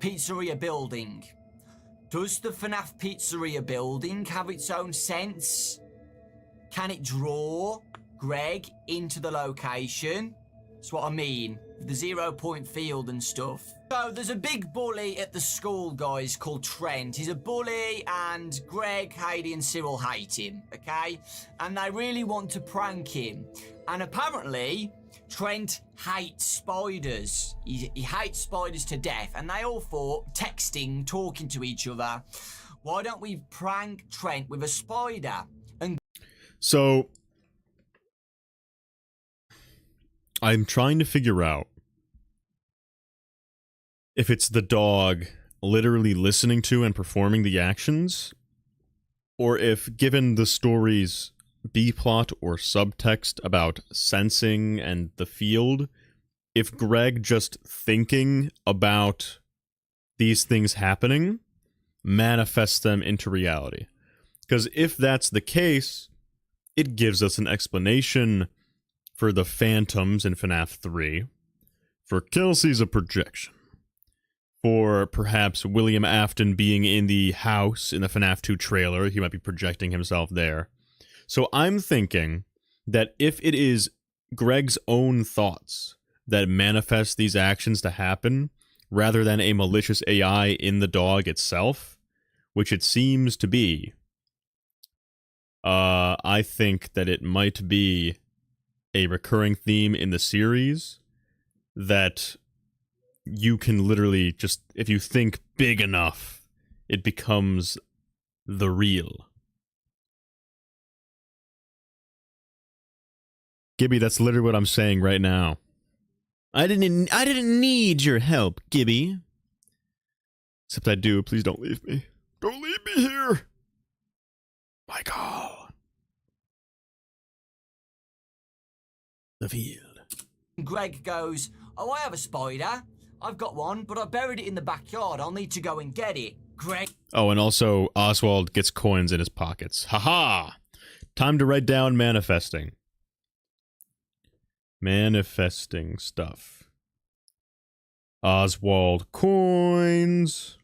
pizzeria building. Does the FNaF pizzeria building have its own sense? Can it draw Greg into the location? That's what I mean. The 0-point field and stuff. So there's a big bully at the school, guys, called Trent. He's a bully and Greg, Heidi and Cyril hate him, okay? And they really want to prank him. And apparently, Trent hates spiders. He hates spiders to death. And they all thought, texting, talking to each other, why don't we prank Trent with a spider? And so I'm trying to figure out if it's the dog literally listening to and performing the actions, or if, given the story's B-plot or subtext about sensing and the field, if Greg just thinking about these things happening manifests them into reality. Because if that's the case, it gives us an explanation for the phantoms in FNaF 3, for Kelsey's a projection, for perhaps William Afton being in the house in the FNaF 2 trailer, he might be projecting himself there. So I'm thinking that if it is Greg's own thoughts that manifest these actions to happen, rather than a malicious AI in the dog itself, which it seems to be, I think that it might be a recurring theme in the series that you can literally just, if you think big enough, it becomes the real. Gibby, that's literally what I'm saying right now. I didn't need your help, Gibby. Except I do. Please don't leave me. Don't leave me here. Michael. The field. Greg goes, oh, I have a spider. I've got one, but I buried it in the backyard. I'll need to go and get it. Greg. Oh, and also Oswald gets coins in his pockets. Haha. Time to write down manifesting. Manifesting stuff. Oswald coins.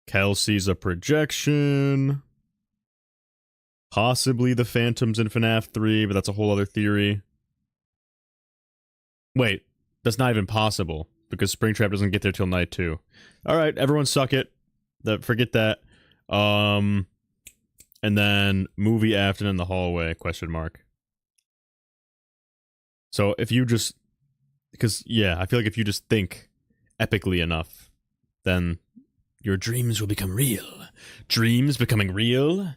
Kelsey's a projection. Possibly the phantoms in FNaF 3, but that's a whole other theory. Wait, that's not even possible. because Springtrap doesn't get there till night 2. All right, everyone suck it. Forget that. And then movie after in the hallway, question mark. So if you just, because yeah, I feel like if you just think epically enough, then your dreams will become real. Dreams becoming real.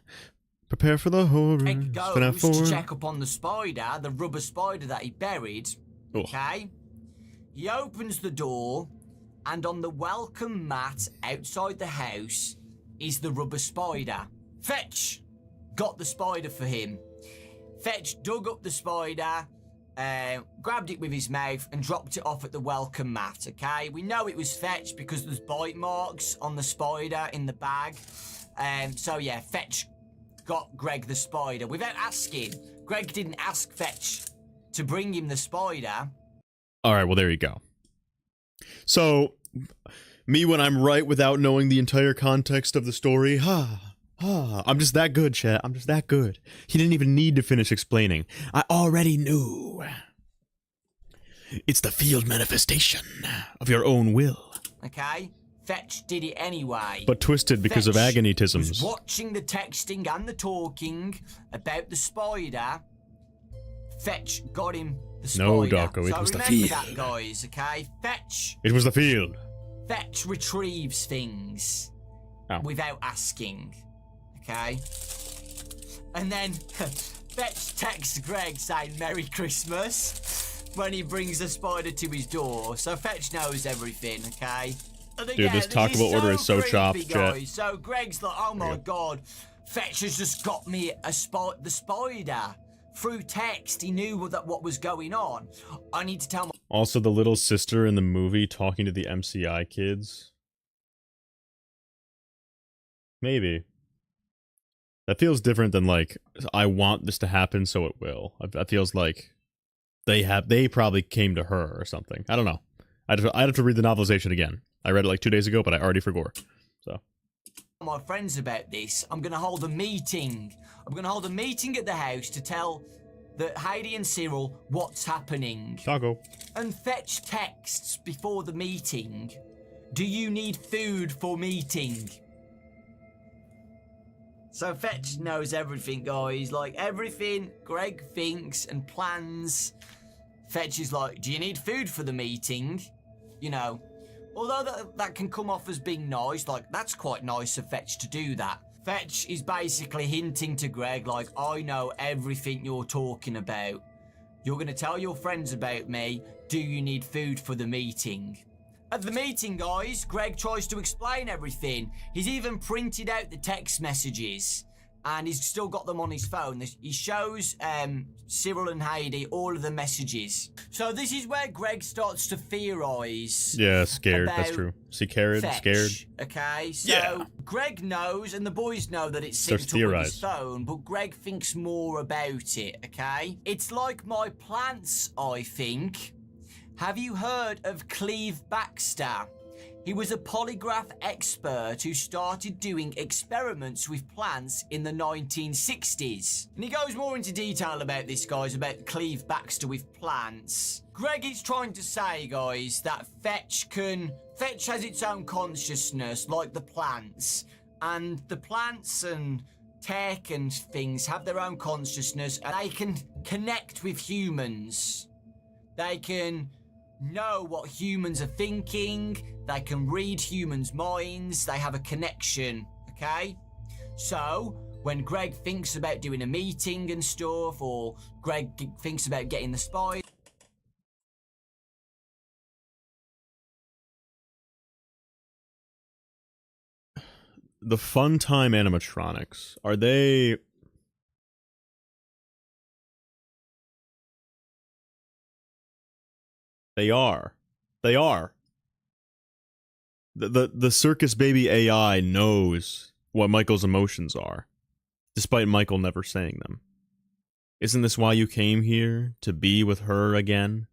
Prepare for the horrors. Greg goes to check up on the spider, the rubber spider that he buried. Oh. Okay? He opens the door, and on the welcome mat outside the house is the rubber spider. Fetch got the spider for him. Fetch dug up the spider, grabbed it with his mouth and dropped it off at the welcome mat, okay? We know it was Fetch because there's bite marks on the spider in the bag. So yeah, Fetch got Greg the spider without asking. Greg didn't ask Fetch to bring him the spider. All right, well, there you go. So, me when I'm right without knowing the entire context of the story, I'm just that good, chat. I'm just that good. He didn't even need to finish explaining. I already knew. It's the field manifestation of your own will. Okay, Fetch did it anyway. But twisted because of agonytisms. Was watching the texting and the talking about the spider. Fetch got him the spider. No, Darko, it was the field. Remember that, guys, okay? Fetch. It was the field. Fetch retrieves things without asking. Okay? And then Fetch texts Greg saying Merry Christmas when he brings the spider to his door. So Fetch knows everything, okay? And again, dude, this talkable order is so chopped, chat. So Greg's like, oh my god, Fetch has just got me the spider. Through text, he knew what was going on. I need to tell my... Also, the little sister in the movie talking to the MCI kids. Maybe. That feels different than, like, I want this to happen, so it will. That feels like they probably came to her or something. I don't know. I'd have to read the novelization again. I read it like 2 days ago, but I already forgot. So. My friends about this. I'm going to hold a meeting. I'm going to hold a meeting at the house to tell Heidi and Cyril what's happening. Taco. And Fetch texts before the meeting. Do you need food for meeting? So Fetch knows everything, guys. Like, everything Greg thinks and plans. Fetch is like, do you need food for the meeting? You know, although that can come off as being nice, like, that's quite nice of Fetch to do that. Fetch is basically hinting to Greg, like, I know everything you're talking about. You're going to tell your friends about me. Do you need food for the meeting? At the meeting, guys, Greg tries to explain everything. He's even printed out the text messages. And he's still got them on his phone. He shows Cyril and Heidi all of the messages. So this is where Greg starts to theorize. Yeah, scared. That's true. See, carried, scared. Okay, so Greg knows, and the boys know that it's synced up on his phone, but Greg thinks more about it, okay? It's like my plants, I think. Have you heard of Cleve Baxter? He was a polygraph expert who started doing experiments with plants in the 1960s. And he goes more into detail about this, guys, about Cleve Baxter with plants. Greg is trying to say, guys, that Fetch has its own consciousness, like the plants. And the plants and tech and things have their own consciousness, and they can connect with humans. They can know what humans are thinking. They can read humans' minds. They have a connection, okay? So, when Greg thinks about doing a meeting and stuff, or Greg thinks about getting the spy... The Funtime animatronics, are they... They are. They are. The circus baby AI knows what Michael's emotions are, despite Michael never saying them. Isn't this why you came here? To be with her again?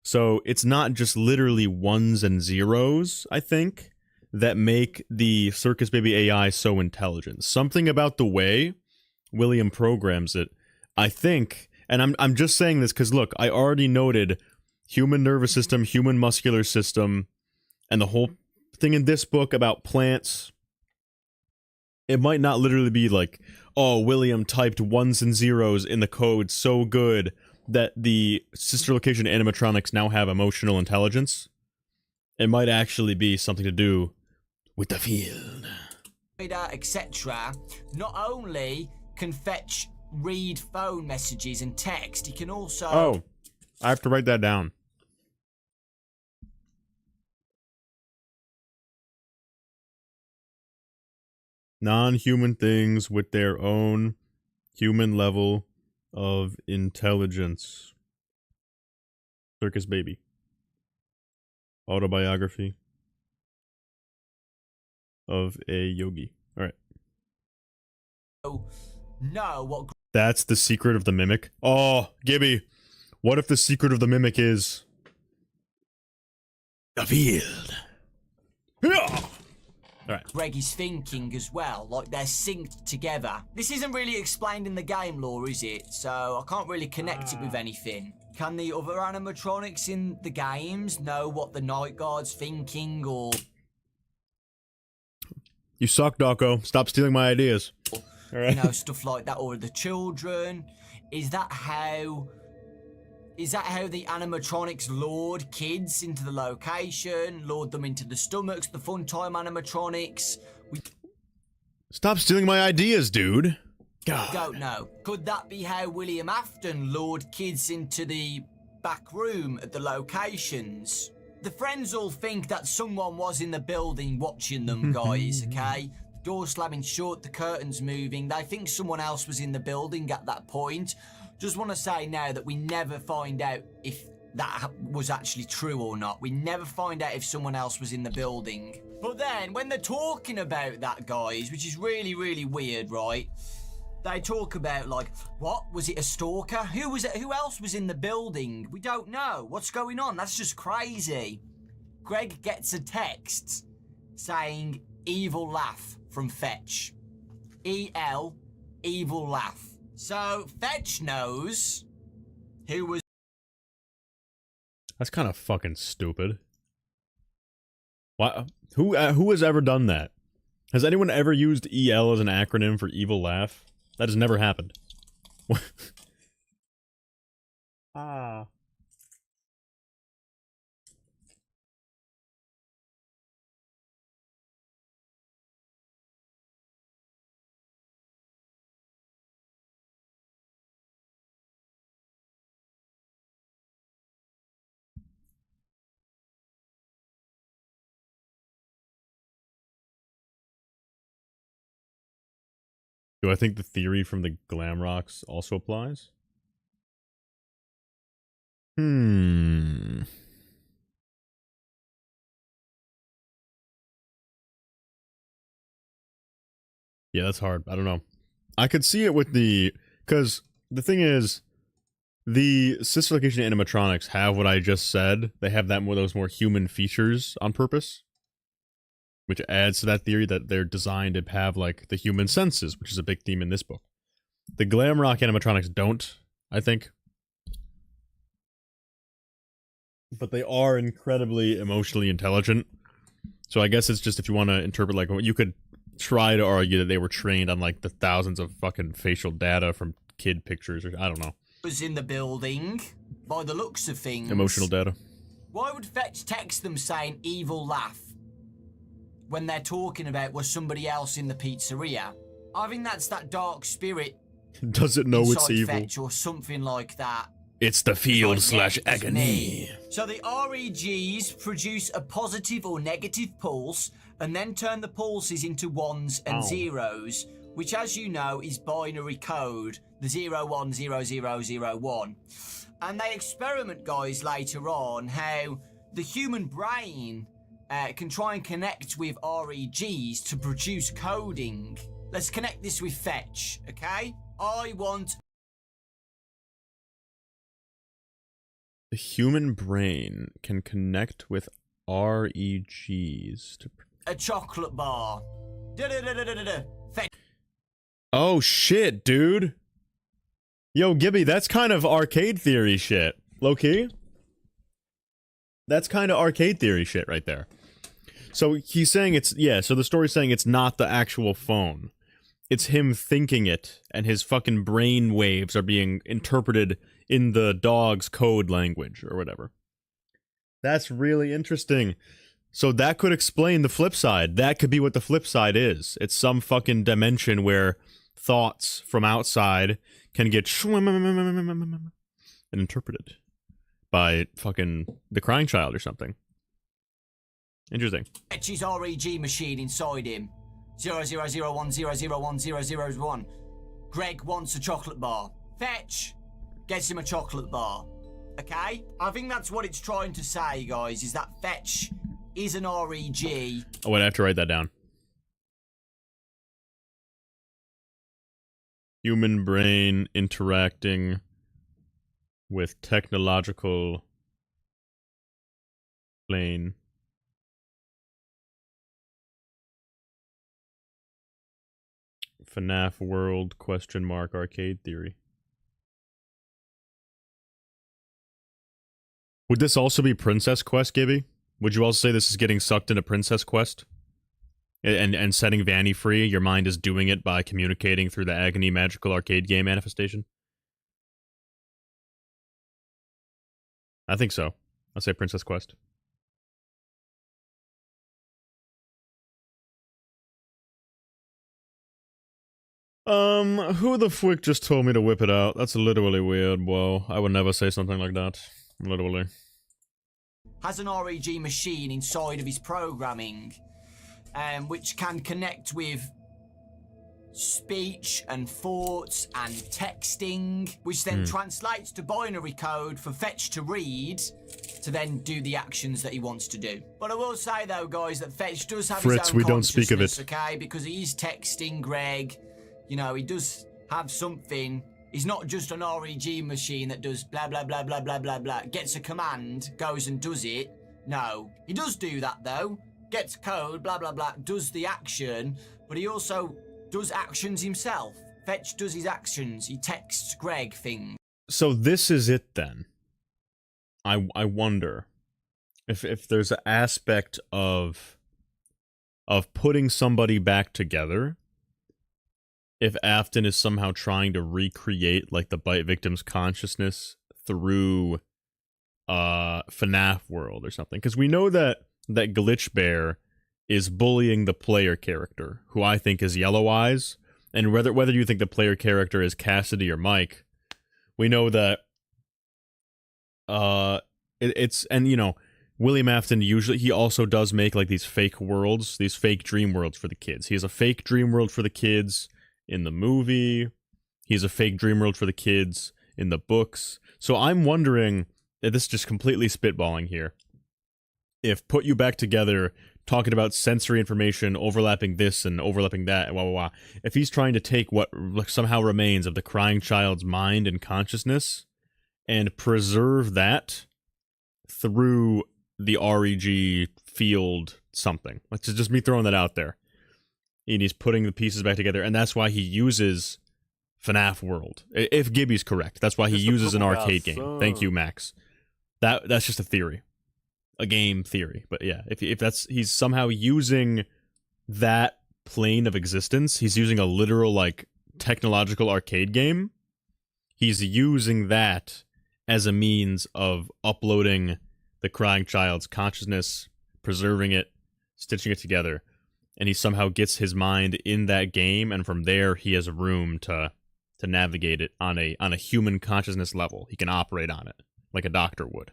So it's not just literally ones and zeros, I think, that make the circus baby AI so intelligent. Something about the way William programs it, I think, and I'm just saying this because look, I already noted human nervous system, human muscular system, and the whole thing in this book about plants. It might not literally be like, oh, William typed ones and zeros in the code so good that the sister location animatronics now have emotional intelligence. It might actually be something to do with the field. Etc. Not only can Fetch read phone messages and text, he can also... Oh, I have to write that down. Non-human things with their own human level of intelligence. Circus Baby. Autobiography of a yogi. Alright. No, what... That's the secret of the mimic? Oh, Gibby. What if the secret of the mimic is... the field? Alright. Greg is thinking as well, like they're synced together. This isn't really explained in the game lore, is it? So I can't really connect it with anything. Can the other animatronics in the games know what the Night Guard's thinking, or... You suck, Dawko. Stop stealing my ideas. Alright. You know, stuff like that, or the children? Is that how the animatronics lured kids into the location, lured them into the stomachs, the fun time animatronics? Stop stealing my ideas, dude. God. Don't know. Could that be how William Afton lured kids into the back room at the locations? The friends all think that someone was in the building watching them, guys, okay? The door slamming shut, the curtains moving. They think someone else was in the building at that point. Just want to say now that we never find out if that was actually true or not. We never find out if someone else was in the building. But then, when they're talking about that, guys, which is really, really weird, right? They talk about, like, what? Was it a stalker? Who was it? Who else was in the building? We don't know. What's going on? That's just crazy. Greg gets a text saying, evil laugh from Fetch. E-L, evil laugh. So, Fetch knows who was... That's kind of fucking stupid. Why? Who has ever done that? Has anyone ever used EL as an acronym for evil laugh? That has never happened. Ah. Do I think the theory from the glam rocks also applies? Yeah, that's hard. I don't know. I could see it with the... Because the thing is, the sister location animatronics have what I just said. They have that those more human features on purpose. Which adds to that theory that they're designed to have, like, the human senses, which is a big theme in this book. The glam rock animatronics don't, I think. But they are incredibly emotionally intelligent. So I guess it's just if you want to interpret, like, you could try to argue that they were trained on, like, the thousands of fucking facial data from kid pictures, or I don't know. Was in the building, by the looks of things. Emotional data. Why would Fetch text them saying evil laugh when they're talking about was somebody else in the pizzeria? I think that's that dark spirit. Does it know it's evil? Fetch or something like that. It's the field like, / agony. So the REGs produce a positive or negative pulse and then turn the pulses into ones and zeros, which, as you know, is binary code, the 010001. And they experiment, guys, later on how the human brain can try and connect with REGs to produce coding. Let's connect this with Fetch, okay? I want... The human brain can connect with REGs to... a chocolate bar. Fetch. Oh shit, dude. Yo, Gibby, that's kind of arcade theory shit. Low key? That's kind of arcade theory shit right there. So he's saying it's, yeah, so the story's saying it's not the actual phone. It's him thinking it, and his fucking brain waves are being interpreted in the dog's code language, or whatever. That's really interesting. So that could explain the flip side. That could be what the flip side is. It's some fucking dimension where thoughts from outside can get and interpreted by fucking the crying child or something. Interesting. Fetch's REG machine inside him. 0001001001. Greg wants a chocolate bar. Fetch gets him a chocolate bar. Okay? I think that's what it's trying to say, guys, is that Fetch is an REG. Oh, wait, I have to write that down. Human brain interacting with technological plane. FNaF world ? Arcade theory. Would this also be Princess Quest, Gibby? Would you also say this is getting sucked into Princess Quest? And setting Vanny free? Your mind is doing it by communicating through the Agony Magical Arcade game manifestation? I think so. I'll say Princess Quest. Who the frick just told me to whip it out? That's literally weird, whoa. I would never say something like that. Literally. Has an REG machine inside of his programming, which can connect with speech and thoughts and texting, which then translates to binary code for Fetch to read to then do the actions that he wants to do. But I will say though, guys, that Fetch does have Fritz, his own we don't speak of it. okay? Because he is texting Greg. You know, he does have something. He's not just an REG machine that does blah, blah, blah, blah, blah, blah, blah. Gets a command, goes and does it. No. He does do that, though. Gets code, blah, blah, blah, does the action, but he also does actions himself. Fetch does his actions. He texts Greg things. So this is it, then. I wonder if there's an aspect of putting somebody back together. If Afton is somehow trying to recreate like the bite victim's consciousness through FNaF world or something, because we know that Glitch Bear is bullying the player character, who I think is Yellow Eyes, and whether you think the player character is Cassidy or Mike, we know that it's, and you know, William Afton usually, he also does make like these fake worlds, these fake dream worlds for the kids. He has a fake dream world for the kids in the movie. He's a fake dream world for the kids in the books. So I'm wondering, this is just completely spitballing here, if put you back together, talking about sensory information, overlapping this and overlapping that, if he's trying to take what somehow remains of the crying child's mind and consciousness and preserve that through the REG field something. Like, just me throwing that out there. And he's putting the pieces back together, and that's why he uses FNaF World. If Gibby's correct, that's why he uses an arcade game. Thank you, Max. That's just a theory, a game theory. But yeah, if that's, he's somehow using that plane of existence, he's using a literal like technological arcade game. He's using that as a means of uploading the crying child's consciousness, preserving it, stitching it together. And he somehow gets his mind in that game, and from there he has room to navigate it on a human consciousness level. He can operate on it like a doctor would.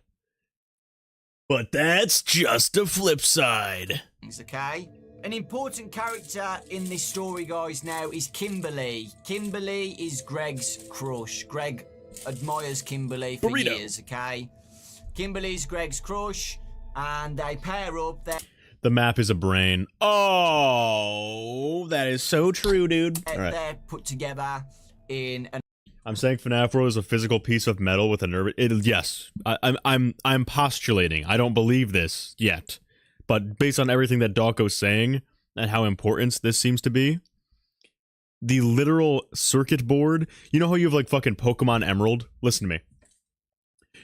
But that's just a flip side. Okay. An important character in this story, guys, now is Kimberly. Kimberly is Greg's crush. Greg admires Kimberly for years, okay? Kimberly's Greg's crush, and they pair up. The map is a brain. Oh, that is so true, dude. Right. They're put together in an... I'm saying FNaF World is a physical piece of metal with a nerve. Yes, I'm postulating. I don't believe this yet, but based on everything that Dawko's saying and how important this seems to be, the literal circuit board. You know how you have like fucking Pokemon Emerald? Listen to me.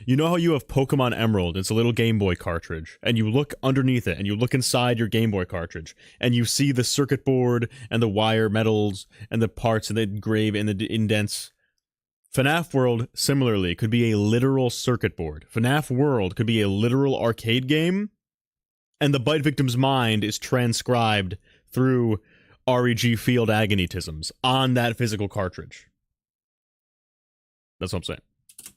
You know how you have Pokemon Emerald? It's a little Game Boy cartridge, and you look underneath it, and you look inside your Game Boy cartridge, and you see the circuit board, and the wire metals, and the parts, and the engrave, and the indents. FNaF World, similarly, could be a literal circuit board. FNaF World could be a literal arcade game, and the bite victim's mind is transcribed through REG field agonitisms on that physical cartridge. That's what I'm saying.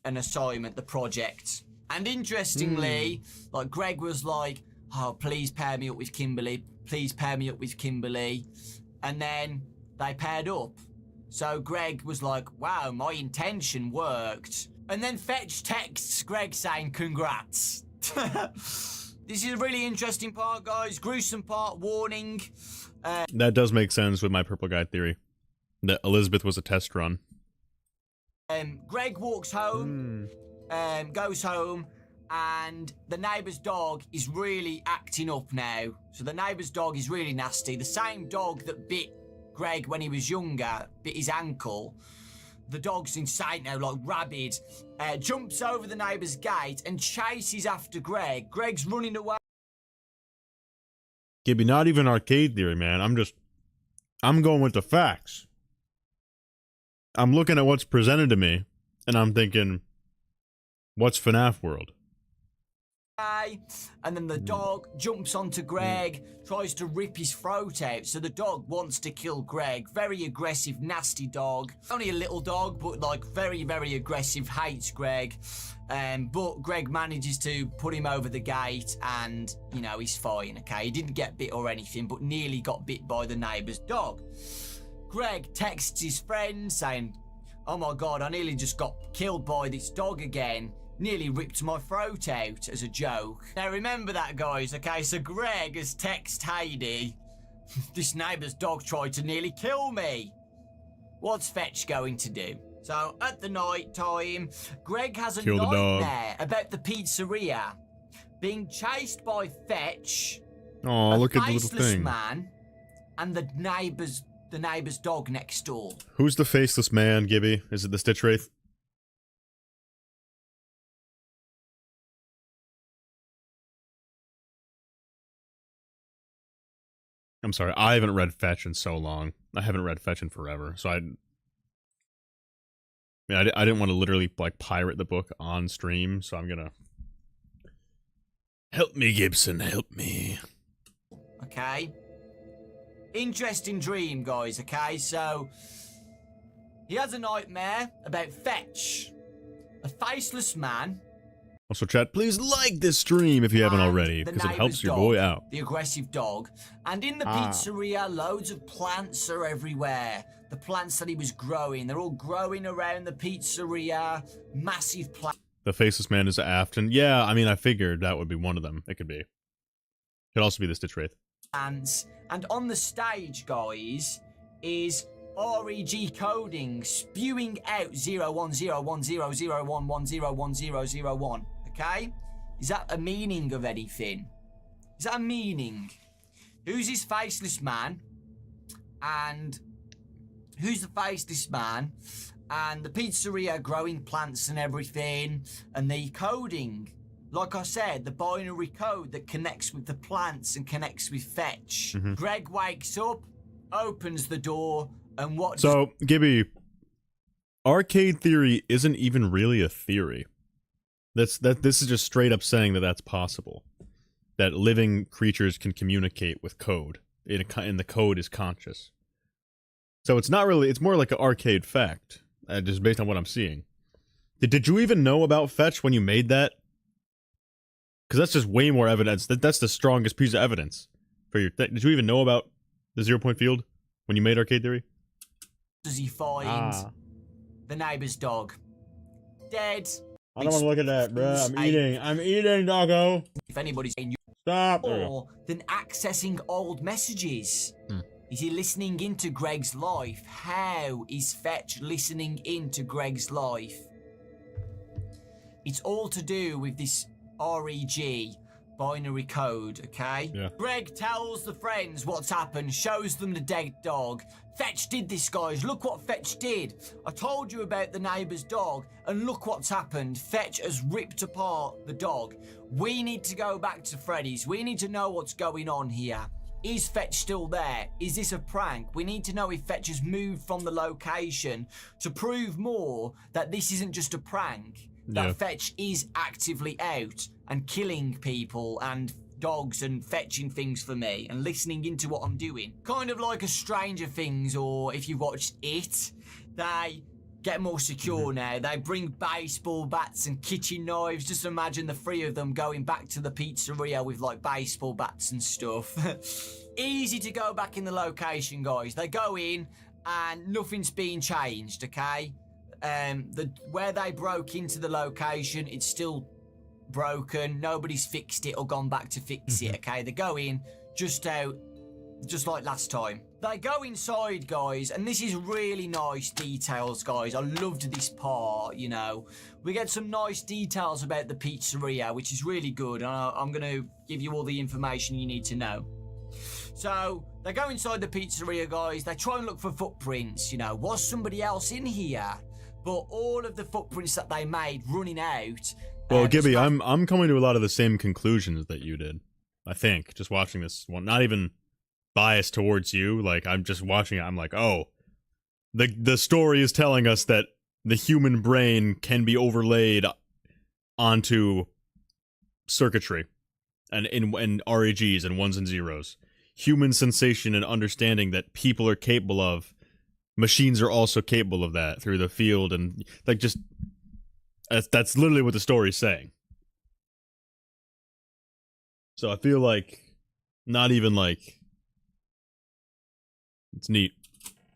An assignment, the project. And interestingly, like Greg was like, oh, please pair me up with Kimberly. Please pair me up with Kimberly. And then they paired up. So Greg was like, wow, my intention worked. And then Fetch texts Greg saying, congrats. This is a really interesting part, guys. Gruesome part, warning. That does make sense with my purple guy theory. That Elizabeth was a test run. Greg walks home, goes home, and the neighbour's dog is really acting up now. So the neighbour's dog is really nasty. The same dog that bit Greg when he was younger, bit his ankle. The dog's insane now, like rabid. Jumps over the neighbour's gate and chases after Greg. Greg's running away. Gibby, not even arcade theory, man. I'm going with the facts. I'm looking at what's presented to me, and I'm thinking, what's FNaF World? And then the dog jumps onto Greg, tries to rip his throat out. So the dog wants to kill Greg. Very aggressive, nasty dog. Only a little dog, but like very, very aggressive, hates Greg. But Greg manages to put him over the gate and, you know, he's fine, okay? He didn't get bit or anything, but nearly got bit by the neighbour's dog. Greg texts his friend saying, oh my God, I nearly just got killed by this dog again. Nearly ripped my throat out as a joke. Now remember that, guys, okay? So Greg has texted Heidi, this neighbour's dog tried to nearly kill me. What's Fetch going to do? So at the night time, Greg has a nightmare about the pizzeria being chased by Fetch, oh, look at the little thing, man, and the neighbour's dog next door. Who's the faceless man, Gibby? Is it the Stitch Wraith? I'm sorry, I haven't read Fetch in so long. I haven't read Fetch in forever, so I didn't want to literally like pirate the book on stream, so I'm gonna help me, Gibson, help me. Okay. Interesting dream, guys, okay? So he has a nightmare about Fetch, a faceless man. Also, chat, please like this stream if you haven't already, because it helps your boy out. The aggressive dog. And in the pizzeria, loads of plants are everywhere. The plants that he was growing, they're all growing around the pizzeria. Massive plants. The faceless man is Afton. Yeah, I mean, I figured that would be one of them. It could be. Could also be the Stitch Wraith. And on the stage, guys, is REG coding spewing out 01010010101001. Okay? Is that a meaning of anything? Is that a meaning? Who's this faceless man? And who's the faceless man? And the pizzeria growing plants and everything. And the coding. Like I said, the binary code that connects with the plants and connects with Fetch. Greg wakes up, opens the door, and what... So, Gibby, arcade theory isn't even really a theory. This is just straight up saying that that's possible. That living creatures can communicate with code. And the code is conscious. So it's not really... It's more like an arcade fact. Just based on what I'm seeing. Did you even know about Fetch when you made that? Because that's just way more evidence. That's the strongest piece of evidence for your... Did you even know about the 0 point field when you made arcade theory? Does he find the neighbor's dog dead? I don't want to look at that, bro. I'm eating, doggo. If anybody's saying you stop, or then accessing old messages. Is he listening into Greg's life? How is Fetch listening into Greg's life? It's all to do with this REG binary code, okay? Yeah. Greg tells the friends what's happened, shows them the dead dog. Fetch did this, guys. Look what Fetch did. I told you about the neighbour's dog, and look what's happened. Fetch has ripped apart the dog. We need to go back to Freddy's. We need to know what's going on here. Is Fetch still there? Is this a prank? We need to know if Fetch has moved from the location to prove more that this isn't just a prank. That Fetch is actively out and killing people and dogs and fetching things for me and listening into what I'm doing. Kind of like a Stranger Things, or if you watched It, they get more secure now. They bring baseball bats and kitchen knives. Just imagine the three of them going back to the pizzeria with like baseball bats and stuff. Easy to go back in the location, guys. They go in and nothing's being changed, okay? Where they broke into the location, it's still broken. Nobody's fixed it or gone back to fix it, okay? They go in, just out, just like last time. They go inside, guys, and this is really nice details, guys. I loved this part, you know. We get some nice details about the pizzeria, which is really good. I'm going to give you all the information you need to know. So, they go inside the pizzeria, guys. They try and look for footprints, you know. Was somebody else in here? But all of the footprints that they made running out... Well, Gibby, I'm coming to a lot of the same conclusions that you did. I think, just watching this one. Not even biased towards you. Like, I'm just watching it. I'm like, oh, the story is telling us that the human brain can be overlaid onto circuitry and in RAGs and ones and zeros. Human sensation and understanding that people are capable of. Machines are also capable of that through the field, and like just that's literally what the story's saying. So I feel like not even like it's neat.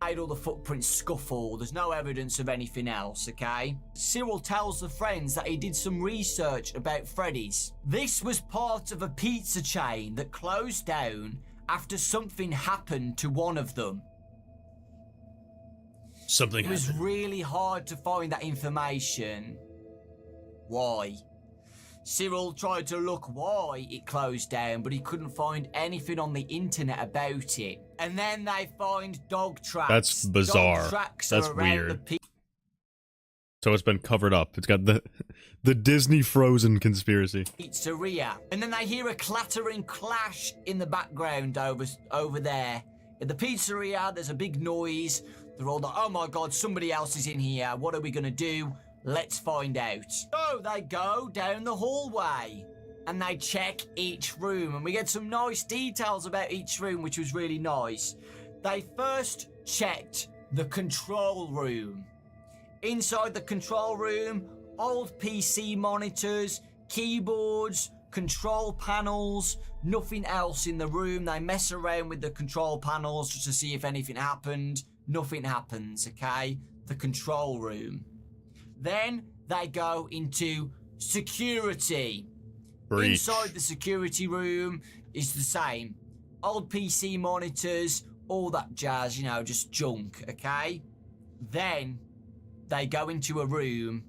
All the footprints scuffle. There's no evidence of anything else, okay? Cyril tells the friends that he did some research about Freddy's. This was part of a pizza chain that closed down after something happened to one of them. Something happened. It was really hard to find that information. Why? Cyril tried to look why it closed down, but he couldn't find anything on the internet about it. And then they find dog tracks. That's bizarre. Dog tracks That's are around weird. the So it's been covered up. It's got the Disney Frozen conspiracy. Pizzeria. And then they hear a clattering clash in the background over there. In the pizzeria, there's a big noise. They're all like, oh my god, somebody else is in here. What are we going to do? Let's find out. So they go down the hallway and they check each room. And we get some nice details about each room, which was really nice. They first checked the control room. Inside the control room, old PC monitors, keyboards, control panels, nothing else in the room. They mess around with the control panels just to see if anything happened. Nothing happens, okay? The control room. Then they go into security. Breach. Inside the security room is the same. Old PC monitors, all that jazz, you know, just junk, okay? Then they go into a room,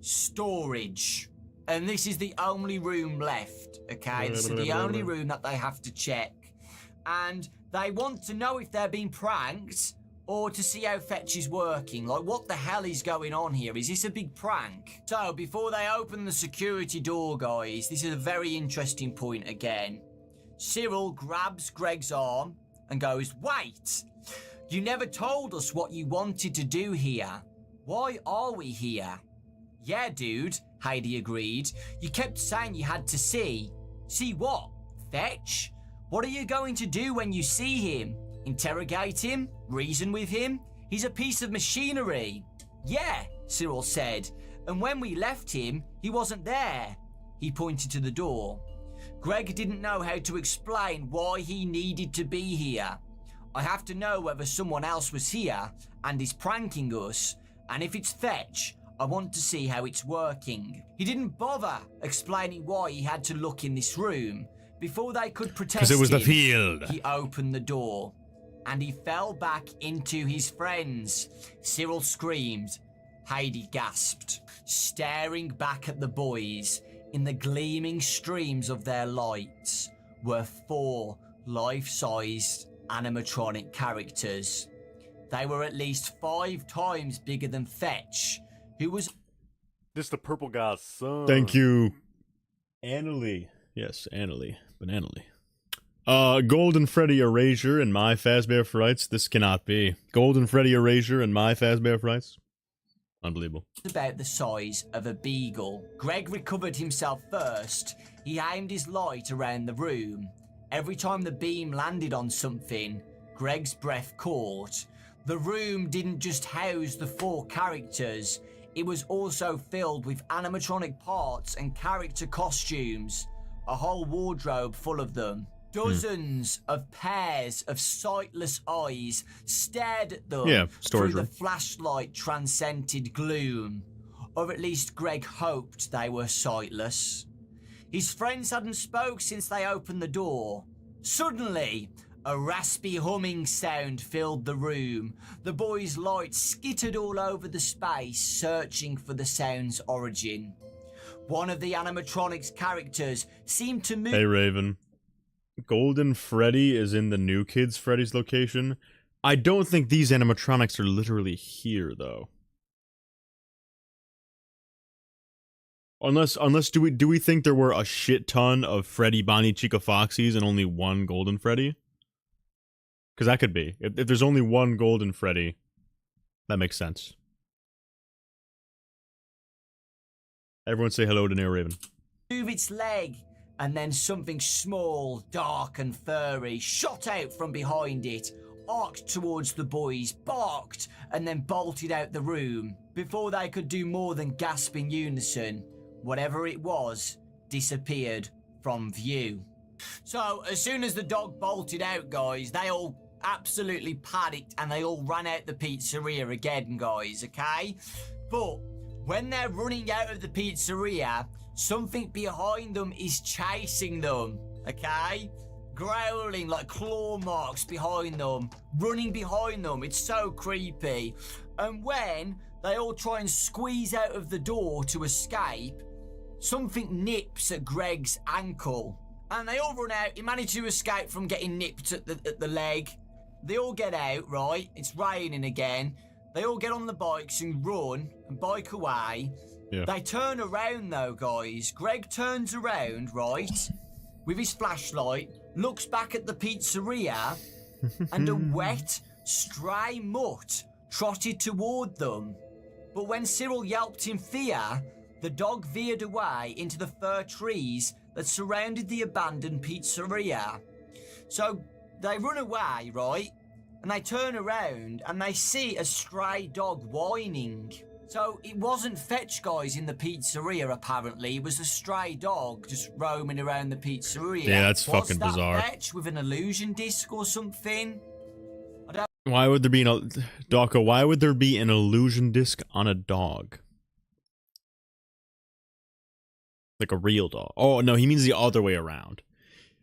storage. And this is the only room left, okay? This is the only room that they have to check. And they want to know if they're being pranked or to see how Fetch is working. Like, what the hell is going on here? Is this a big prank? So, before they open the security door, guys, this is a very interesting point again. Cyril grabs Greg's arm and goes, wait! You never told us what you wanted to do here. Why are we here? Yeah, dude, Heidi agreed. You kept saying you had to see. See what? Fetch? What are you going to do when you see him? Interrogate him? Reason with him? He's a piece of machinery. Yeah, Cyril said. And when we left him, he wasn't there. He pointed to the door. Greg didn't know how to explain why he needed to be here. I have to know whether someone else was here and is pranking us. And if it's Fetch, I want to see how it's working. He didn't bother explaining why he had to look in this room. Before they could protest Because it was him, the field. He opened the door. And he fell back into his friends. Cyril screamed. Heidi gasped. Staring back at the boys, In the gleaming streams of their lights were 4 life-sized animatronic characters. They were at least 5 times bigger than Fetch, who was... This the purple guy's son. Thank you, Annalie. Yes, Annalie. Bananalie. Golden Freddy Erasure and my Fazbear Frights. This cannot be. Golden Freddy Erasure and my Fazbear Frights. Unbelievable. About the size of a beagle. Greg recovered himself first. He aimed his light around the room. Every time the beam landed on something, Greg's breath caught. The room didn't just house the 4 characters. It was also filled with animatronic parts and character costumes. A whole wardrobe full of them. Dozens of pairs of sightless eyes stared at them through the flashlight transcended gloom. Or at least Greg hoped they were sightless. His friends hadn't spoke since they opened the door. Suddenly, a raspy humming sound filled the room. The boys' lights skittered all over the space, searching for the sound's origin. One of the animatronics characters seemed to move... Hey, Raven. Golden Freddy is in the New Kids Freddy's location. I don't think these animatronics are literally here, though. Unless do we think there were a shit ton of Freddy, Bonnie, Chica, Foxies and only one Golden Freddy? Because that could be. If there's only one Golden Freddy, that makes sense. Everyone say hello to Neo Raven. Move its leg, and then something small, dark and furry shot out from behind it, arced towards the boys, barked, and then bolted out the room. Before they could do more than gasp in unison, whatever it was disappeared from view. So, as soon as the dog bolted out, guys, they all absolutely panicked and they all ran out the pizzeria again, guys, okay? But when they're running out of the pizzeria, something behind them is chasing them, okay? Growling like claw marks behind them, running behind them. It's so creepy. And when they all try and squeeze out of the door to escape, something nips at Greg's ankle. And they all run out. He managed to escape from getting nipped at the leg. They all get out, right? It's raining again. They all get on the bikes and run and bike away. Yeah. They turn around though, guys. Greg turns around, right, with his flashlight, looks back at the pizzeria, and a wet, stray mutt trotted toward them. But when Cyril yelped in fear, the dog veered away into the fir trees that surrounded the abandoned pizzeria. So they run away, right? And they turn around and they see a stray dog whining. So it wasn't Fetch, guys, in the pizzeria, apparently. It was a stray dog just roaming around the pizzeria. Yeah, that's fucking that bizarre. Fetch with an illusion disc or something? Why would there be Dawko, why would there be an illusion disc on a dog? Like a real dog. Oh, no, he means the other way around.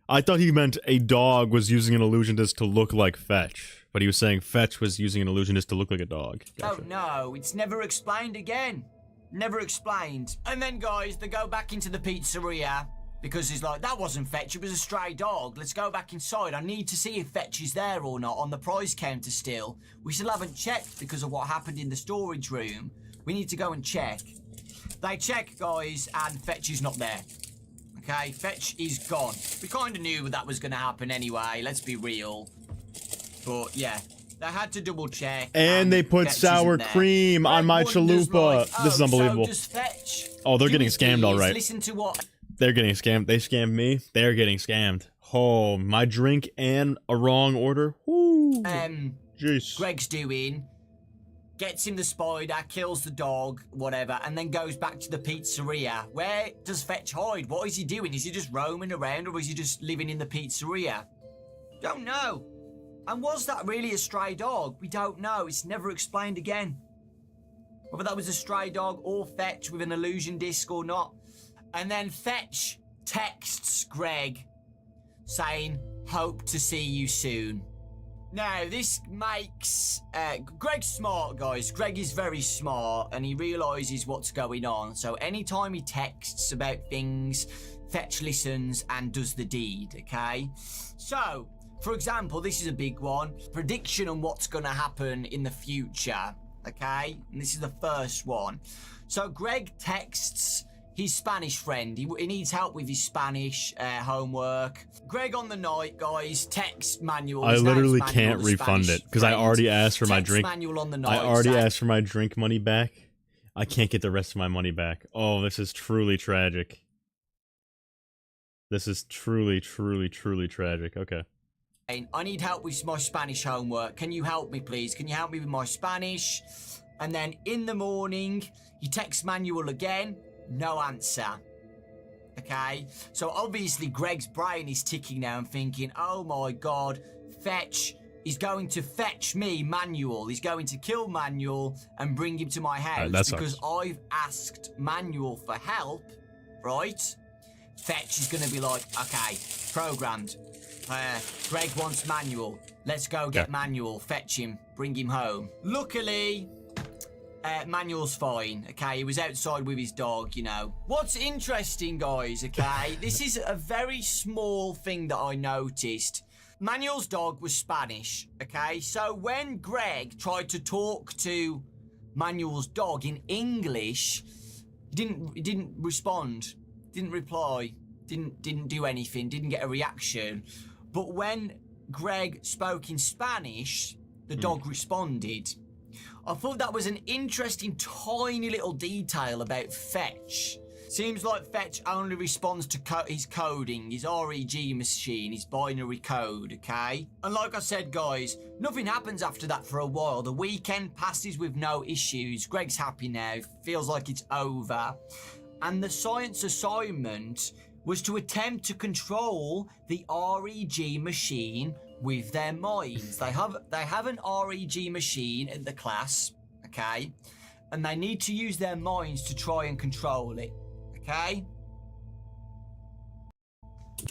I thought he meant a dog was using an illusion disc to look like Fetch. But he was saying Fetch was using an illusion disc to look like a dog. Gotcha. Oh, no, it's never explained again. Never explained. And then, guys, they go back into the pizzeria because he's like, that wasn't Fetch, it was a stray dog. Let's go back inside. I need to see if Fetch is there or not on the prize counter still. We still haven't checked because of what happened in the storage room. We need to go and check. They check, guys, and Fetch is not there. Okay, Fetch is gone. We kind of knew that was going to happen anyway, let's be real. But, yeah, they had to double check. And they put Fetch sour cream on my chalupa. Like, this is unbelievable. So does Fetch. Oh, they're getting scammed, all right. Listen to what... They're getting scammed. They scammed me. They're getting scammed. Oh, my drink and a wrong order. Woo. Jeez. Greg's doing... Gets him the spider, kills the dog, whatever, and then goes back to the pizzeria. Where does Fetch hide? What is he doing? Is he just roaming around, or is he just living in the pizzeria? Don't know. And was that really a stray dog? We don't know. It's never explained again. Whether that was a stray dog or Fetch with an illusion disc or not. And then Fetch texts Greg saying, hope to see you soon. Now, this makes... Greg's smart, guys. Greg is very smart, and he realises what's going on. So anytime he texts about things, Fetch listens and does the deed, okay? So, for example, this is a big one. Prediction on what's going to happen in the future, okay? And this is the first one. So Greg texts his Spanish friend. He needs help with his Spanish homework. Greg on the night, guys, text Manuel. I literally can't refund it because I already asked for my drink. Manuel on the night. I already asked for my drink money back. I can't get the rest of my money back. Oh, this is truly tragic. This is truly, truly, truly tragic. Okay. I need help with my Spanish homework. Can you help me, please? Can you help me with my Spanish? And then in the morning, he texts Manuel again. No answer. Okay? So obviously Greg's brain is ticking now and thinking, oh my god, Fetch is going to fetch me, Manuel. He's going to kill Manuel and bring him to my house because I've asked Manuel for help, right? Fetch is going to be like, okay, programmed. Greg wants Manuel. Let's go get Manuel, fetch him, bring him home. Luckily... Manuel's fine, okay? He was outside with his dog, you know. What's interesting, guys, okay? This is a very small thing that I noticed. Manuel's dog was Spanish, okay? So when Greg tried to talk to Manuel's dog in English, he didn't respond, didn't reply, didn't do anything, didn't get a reaction. But when Greg spoke in Spanish, the dog responded. I thought that was an interesting, tiny little detail about Fetch. Seems like Fetch only responds to his coding, his REG machine, his binary code, okay? And like I said, guys, nothing happens after that for a while. The weekend passes with no issues. Greg's happy now, feels like it's over. And the science assignment was to attempt to control the REG machine with their minds. They have an REG machine in the class, okay? And they need to use their minds to try and control it, okay?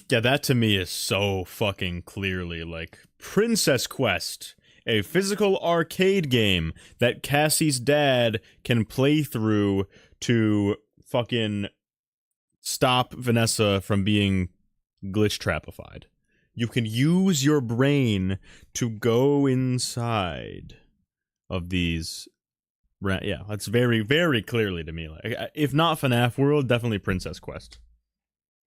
Yeah, that to me is so fucking clearly like Princess Quest, a physical arcade game that Cassie's dad can play through to fucking stop Vanessa from being glitch trapified. You can use your brain to go inside of these. Yeah, that's very, very clearly to me. Like, if not FNaF World, definitely Princess Quest.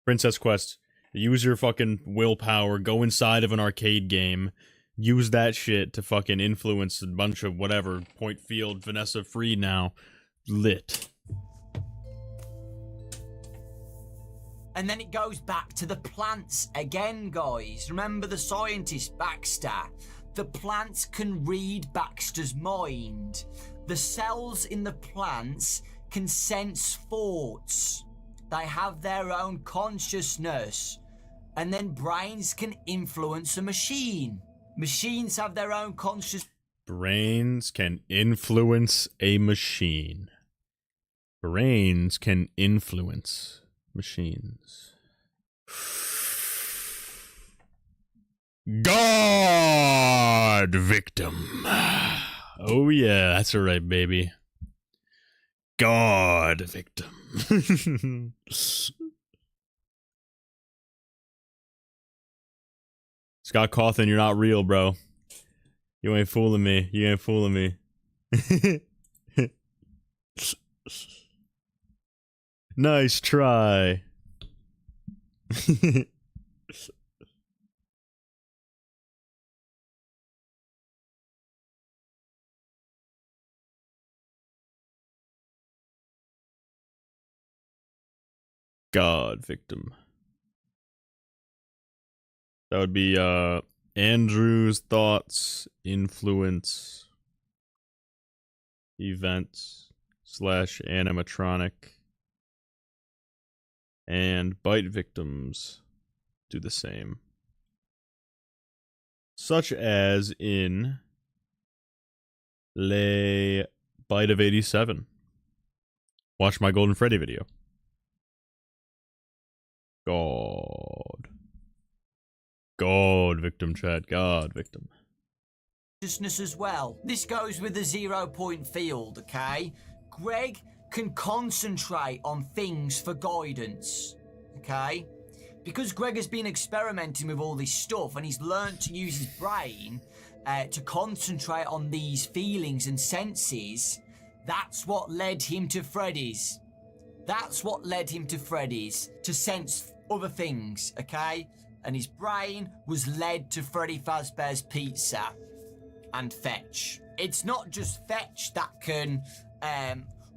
Princess Quest, use your fucking willpower, go inside of an arcade game, use that shit to fucking influence a bunch of whatever, point field, Vanessa free now, lit. And then it goes back to the plants again, guys. Remember the scientist, Baxter? The plants can read Baxter's mind. The cells in the plants can sense thoughts. They have their own consciousness. And then brains can influence a machine. Machines have their own conscious... Brains can influence a machine. Brains can influence machines. God victim. Oh yeah, that's right, baby. God victim. Scott Cawthon, you're not real, bro. You ain't fooling me. You ain't fooling me. Nice try. God victim. That would be Andrew's thoughts, influence, events / animatronic, and bite victims do the same. Such as in Le Bite of 87. Watch my Golden Freddy video. God. God victim, chat. God victim. as well. This goes with the 0 point field, okay? Greg can concentrate on things for guidance, okay? Because Greg has been experimenting with all this stuff and he's learned to use his brain to concentrate on these feelings and senses, that's what led him to Freddy's. That's what led him to Freddy's, to sense other things, okay? And his brain was led to Freddy Fazbear's Pizza and Fetch. It's not just Fetch that can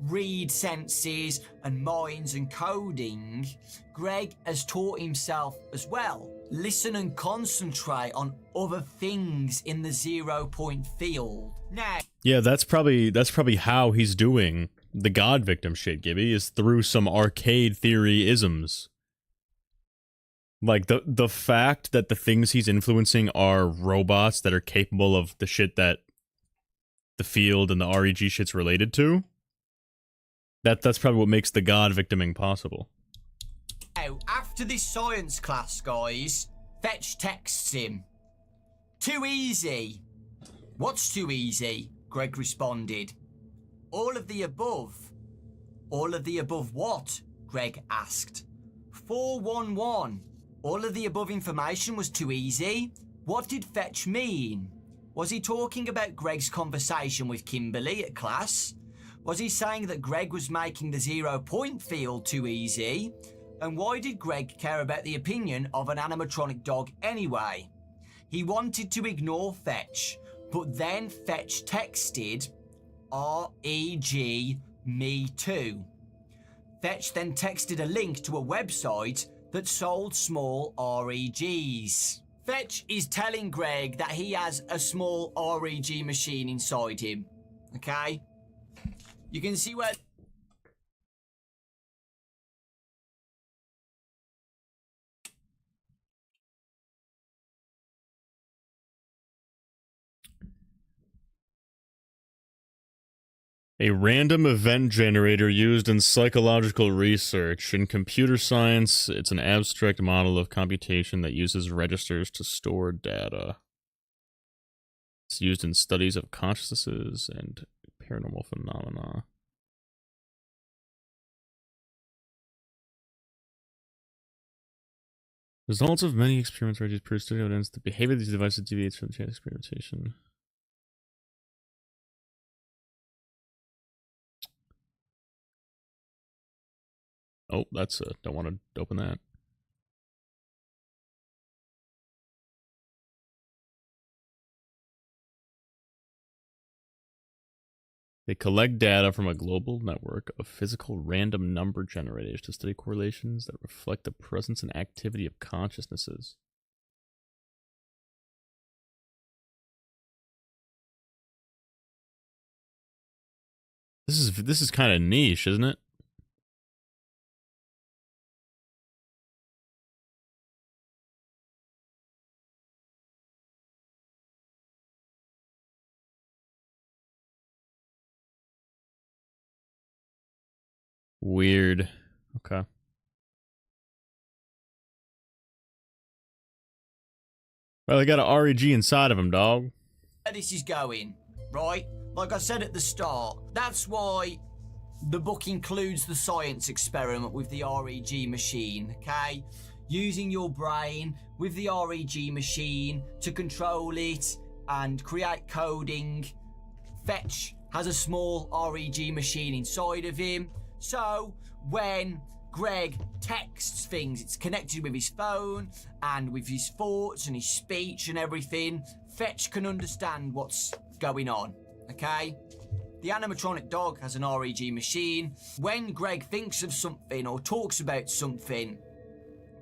read senses and minds and coding. Greg has taught himself as well. Listen and concentrate on other things in the 0 point field. Now, yeah, that's probably how he's doing the God victim shit, Gibby, is through some arcade theory isms. Like, the fact that the things he's influencing are robots that are capable of the shit that the field and the REG shit's related to, that's probably what makes the God victiming possible. now, after this science class, guys, Fetch texts him. Too easy. What's too easy? Greg responded. All of the above. All of the above what? Greg asked. 411. All of the above information was too easy? What did Fetch mean? Was he talking about Greg's conversation with Kimberly at class? Was he saying that Greg was making the 0 point field too easy? And why did Greg care about the opinion of an animatronic dog anyway? He wanted to ignore Fetch, but then Fetch texted, REG, me too. Fetch then texted a link to a website that sold small REGs. Fetch is telling Greg that he has a small REG machine inside him. Okay? You can see where... A random event generator used in psychological research. In computer science, it's an abstract model of computation that uses registers to store data. It's used in studies of consciousnesses and paranormal phenomena. Results of many experiments are produced evidence the behavior of these devices deviates from the chain of experimentation. Oh, that's don't want to open that. They collect data from a global network of physical random number generators to study correlations that reflect the presence and activity of consciousnesses. This is kind of niche, isn't it? Weird. Okay. Well, they got a REG inside of him, dog. this is going, right? Like I said at the start, that's why the book includes the science experiment with the REG machine, okay? Using your brain with the REG machine to control it and create coding. Fetch has a small REG machine inside of him. So when Greg texts things, it's connected with his phone and with his thoughts and his speech and everything. Fetch can understand what's going on, okay? The animatronic dog has an REG machine. When Greg thinks of something or talks about something,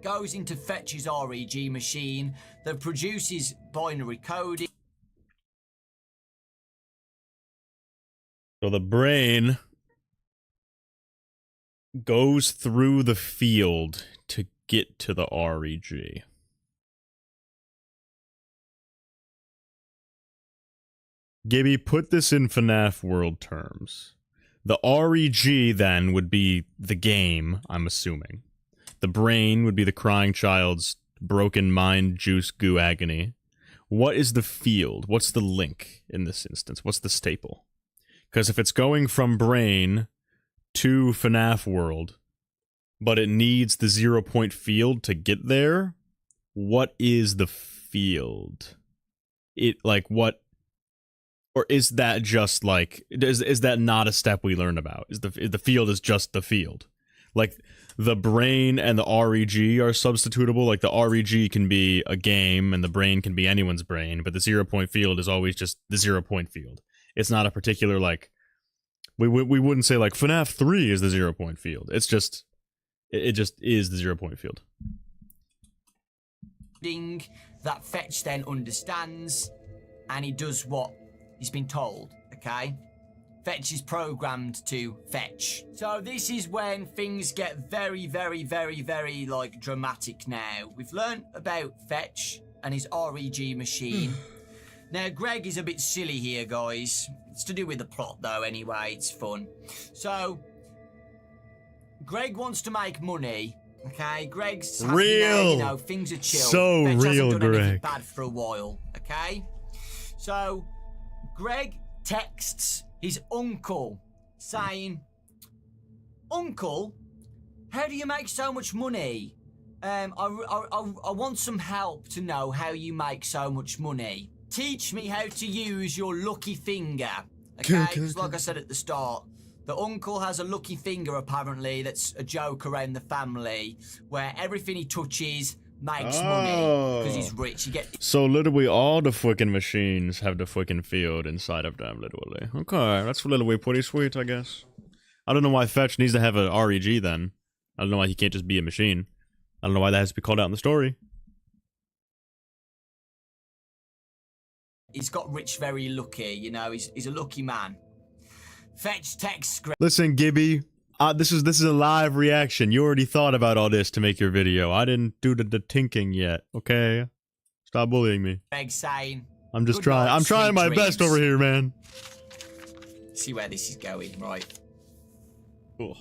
goes into Fetch's REG machine that produces binary coding. So the brain goes through the field to get to the REG. Gibby, put this in FNaF world terms. The REG then would be the game, I'm assuming. The brain would be the crying child's broken mind juice goo agony. what is the field? What's the link in this instance? What's the staple? Because if it's going from brain to FNaF world, but it needs the 0 point field to get there, what is the field? What, or is that just like, is that not a step we learn about? Is the field is just the field? Like, the brain and the REG are substitutable. Like, the REG can be a game and the brain can be anyone's brain, but the 0 point field is always just the 0 point field. It's not a particular, like, we wouldn't say, like, FNaF 3 is the 0 point field. It's just, it just is the 0 point field. That Fetch then understands, and he does what he's been told, okay? Fetch is programmed to fetch. So this is when things get very, very, very, very, like, dramatic now. We've learned about Fetch and his REG machine. Now, Greg is a bit silly here, guys. It's to do with the plot, though, anyway. It's fun. So, Greg wants to make money, okay? Greg's real. You know, things are chill. So Fetch real, hasn't done anything Greg. bad for a while, okay? So, Greg texts his uncle saying, "Uncle, how do you make so much money? I want some help to know how you make so much money. Teach me how to use your lucky finger." Okay, because like I said at the start, the uncle has a lucky finger apparently that's a joke around the family where everything he touches makes money because he's rich. You get So literally all the fucking machines have the fucking field inside of them, literally. Okay, that's literally pretty sweet, I guess. I don't know why Fetch needs to have a REG then. I don't know why he can't just be a machine. I don't know why that has to be called out in the story. He's got rich very lucky, you know, he's a lucky man. Fetch texts Greg. Listen, Gibby, this is a live reaction. You already thought about all this to make your video. I didn't do the tinking yet, okay? Stop bullying me. Greg saying, I'm just "Good trying. night, I'm trying sweet my dreams." best over here, man. See where this is going, right? Cool.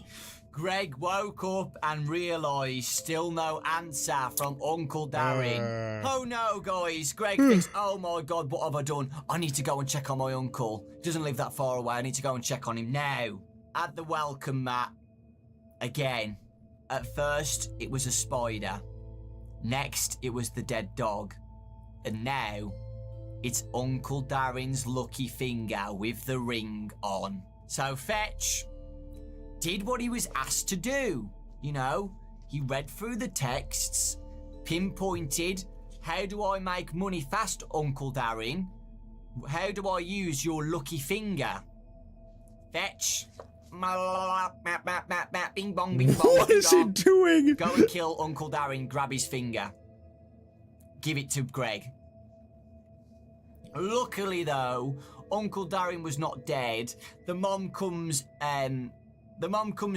Greg woke up and realised still no answer from Uncle Darren. Oh no, guys. Greg thinks, oh my god, what have I done? I need to go and check on my uncle. He doesn't live that far away. I need to go and check on him now. At the welcome mat, again. At first, it was a spider. Next, it was the dead dog. And now, it's Uncle Darren's lucky finger with the ring on. So Fetch did what he was asked to do. You know, he read through the texts, pinpointed, how do I make money fast, Uncle Darren? How do I use your lucky finger? Fetch. Bing bong, bing bong. What is he doing? Go and kill Uncle Darren, grab his finger. Give it to Greg. Luckily though, Uncle Darren was not dead. The mom comes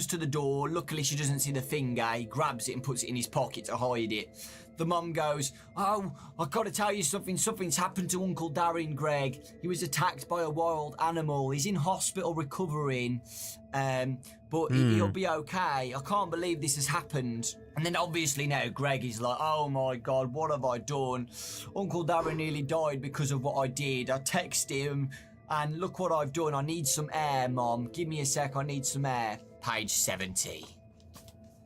to the door. Luckily, she doesn't see the finger. He grabs it and puts it in his pocket to hide it. The mom goes, "Oh, I've got to tell you something. Something's happened to Uncle Darren, Greg. He was attacked by a wild animal. He's in hospital recovering, but he'll be okay. I can't believe this has happened." And then obviously now Greg is like, "Oh my god, what have I done? Uncle Darren nearly died because of what I did. I texted him, and look what I've done. I need some air, Mom. Give me a sec, I need some air." Page 70.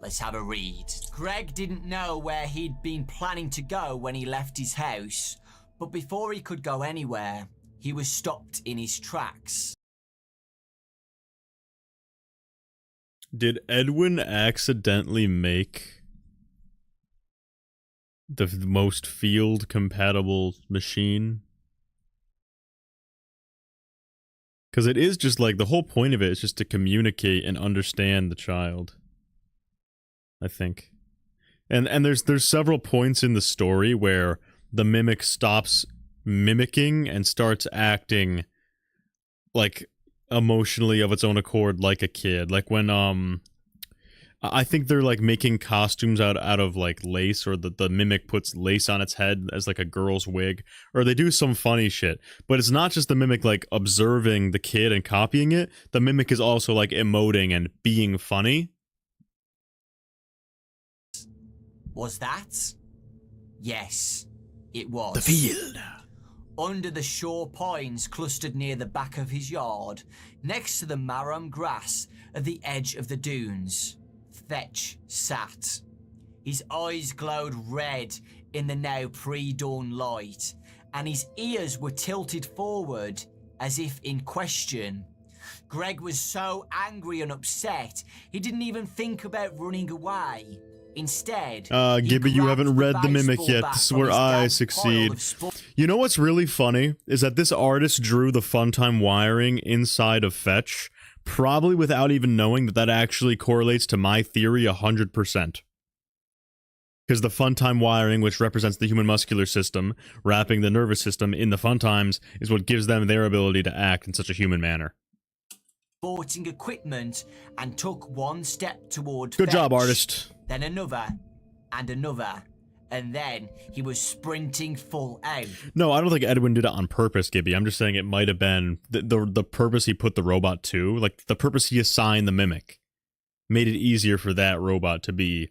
Let's have a read. Greg didn't know where he'd been planning to go when he left his house, but before he could go anywhere, he was stopped in his tracks. Did Edwin accidentally make the most field compatible machine? Because it is just like the whole point of it is just to communicate and understand the child, I think. And there's several points in the story where the mimic stops mimicking and starts acting like emotionally of its own accord like a kid. Like when I think they're like making costumes out of like lace, or the mimic puts lace on its head as like a girl's wig, or they do some funny shit. But it's not just the mimic like observing the kid and copying it. The mimic is also like emoting and being funny. Was that? Yes, it was. The field. under the shore pines clustered near the back of his yard, next to the marram grass at the edge of the dunes, Fetch sat. His eyes glowed red in the now pre-dawn light, and his ears were tilted forward as if in question. Greg was so angry and upset, he didn't even think about running away. Instead, Gibby, you haven't read The Mimic yet. This is where I succeed. You know what's really funny is that this artist drew the Funtime wiring inside of Fetch, probably without even knowing that that actually correlates to my theory 100%. Because the Funtime wiring, which represents the human muscular system, wrapping the nervous system in the Funtimes, is what gives them their ability to act in such a human manner. Sporting equipment and took one step toward Good Fetch, job, artist. then another, and then he was sprinting full out. No, I don't think Edwin did it on purpose, Gibby. I'm just saying it might have been the purpose he put the robot to, like the purpose he assigned the Mimic, made it easier for that robot to be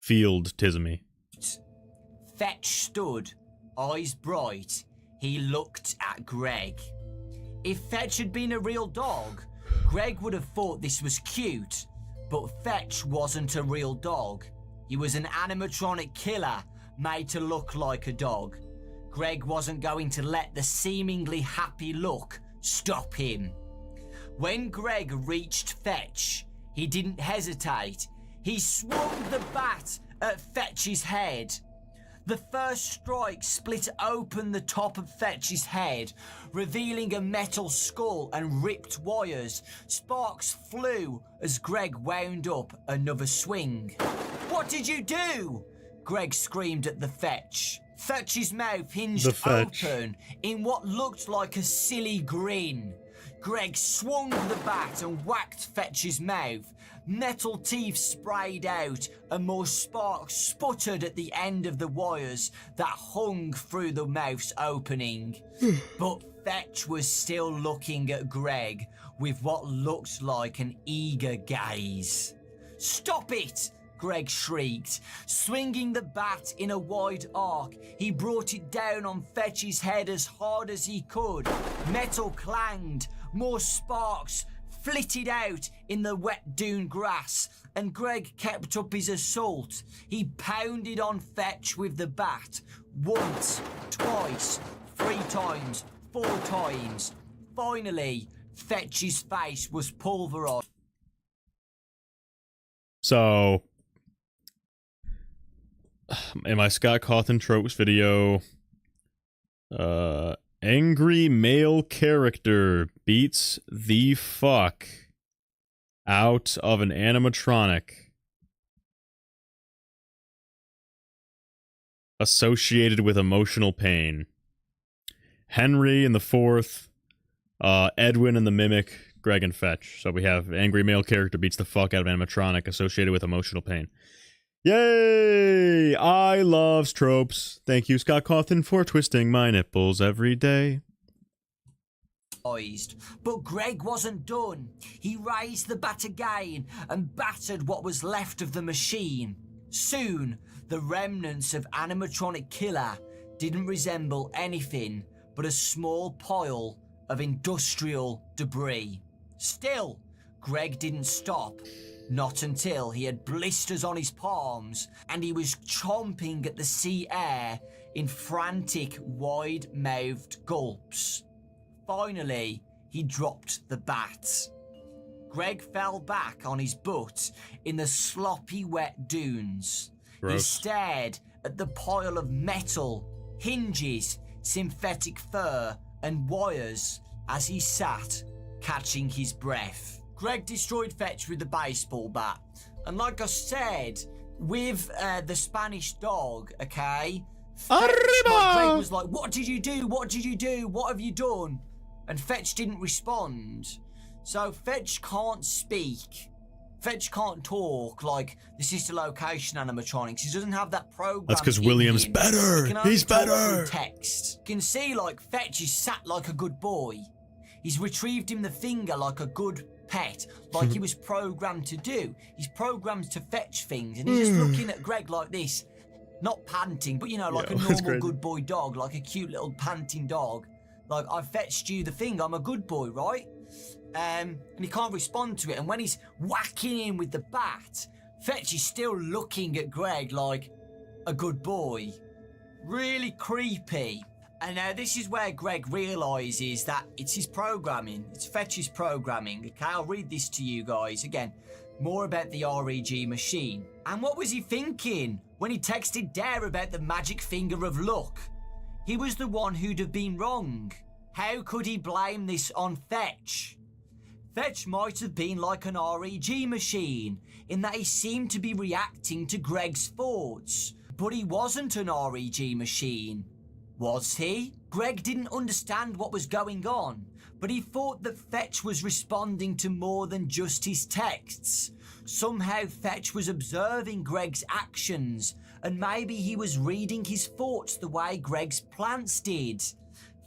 field Tismy. Fetch stood, eyes bright. He looked at Greg. If Fetch had been a real dog, Greg would have thought this was cute, but Fetch wasn't a real dog. He was an animatronic killer made to look like a dog. Greg wasn't going to let the seemingly happy look stop him. When Greg reached Fetch, he didn't hesitate. He swung the bat at Fetch's head. The first strike split open the top of Fetch's head, revealing a metal skull and ripped wires. Sparks flew as Greg wound up another swing. "What did you do?" Greg screamed at the Fetch. Fetch's mouth hinged open in what looked like a silly grin. Greg swung the bat and whacked Fetch's mouth. Metal teeth sprayed out and more sparks sputtered at the end of the wires that hung through the mouth's opening. But Fetch was still looking at Greg with what looked like an eager gaze. "Stop it!" Greg shrieked. Swinging the bat in a wide arc, he brought it down on Fetch's head as hard as he could. Metal clanged, more sparks flitted out in the wet dune grass, and Greg kept up his assault. He pounded on Fetch with the bat, once, twice, 3 times, 4 times. Finally, Fetch's face was pulverized. So, in my Scott Cawthon tropes video, angry male character beats the fuck out of an animatronic associated with emotional pain. Henry in the 4th, Edwin and the Mimic, Greg and Fetch. So we have angry male character beats the fuck out of animatronic associated with emotional pain. Yay! I loves tropes. Thank you, Scott Cawthon, for twisting my nipples every day. But Greg wasn't done. He raised the bat again and battered what was left of the machine. Soon, the remnants of animatronic killer didn't resemble anything but a small pile of industrial debris. Still, Greg didn't stop. Not until he had blisters on his palms and he was chomping at the sea air in frantic, wide-mouthed gulps. Finally, he dropped the bat. Greg fell back on his butt in the sloppy, wet dunes. Gross. He stared at the pile of metal, hinges, synthetic fur, and wires as he sat, catching his breath. Greg destroyed Fetch with the baseball bat. And like I said, with the Spanish dog, okay? Fetch, Greg was like, "What did you do? What did you do? What have you done?" And Fetch didn't respond. So Fetch can't speak. Fetch can't talk like the sister location animatronics. He doesn't have that program. That's because William's better. He's better. Text. You can see like Fetch is sat like a good boy. He's retrieved him the finger like a good pet, like he was programmed to do. He's programmed to fetch things, and he's just looking at Greg like this. not panting, but you know, like Yo, a that's normal crazy. good boy dog, like a cute little panting dog. Like, I fetched you the thing, I'm a good boy, right? And he can't respond to it. And when he's whacking him with the bat, Fetch is still looking at Greg like a good boy. Really creepy. And now this is where Greg realises that it's his programming. It's Fetch's programming. Okay, I'll read this to you guys. Again, more about the REG machine. And what was he thinking when he texted Dare about the magic finger of luck? He was the one who'd have been wrong. How could he blame this on Fetch? Fetch might have been like an REG machine, in that he seemed to be reacting to Greg's thoughts. But he wasn't an REG machine. Was he? Greg didn't understand what was going on, but he thought that Fetch was responding to more than just his texts. Somehow Fetch was observing Greg's actions, and maybe he was reading his thoughts the way Greg's plants did.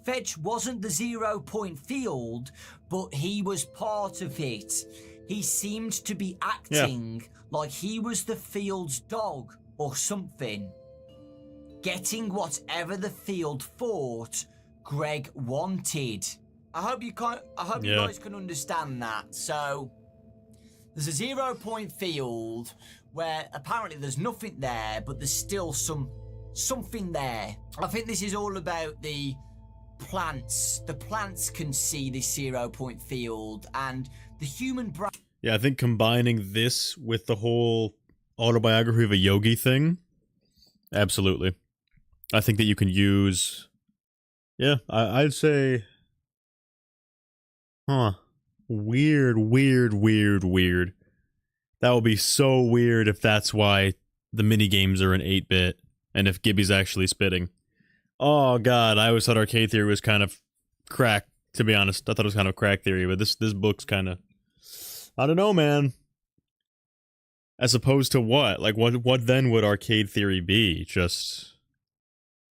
Fetch wasn't the 0 point field, but he was part of it. He seemed to be acting like he was the field's dog or something. Getting whatever the field thought Greg wanted. I hope you guys can understand that. So there's a 0 point field where apparently there's nothing there, but there's still something there. I think this is all about the plants. The plants can see this 0 point field, and the human brain. Yeah, I think combining this with the whole autobiography of a yogi thing, absolutely. I think that you can use, I'd say, weird. That would be so weird if that's why the minigames are in 8-bit, and if Gibby's actually spitting. Oh god, I always thought arcade theory was kind of crack, to be honest. I thought it was kind of crack theory, but this book's kind of, I don't know, man. As opposed to what? Like, what then would arcade theory be?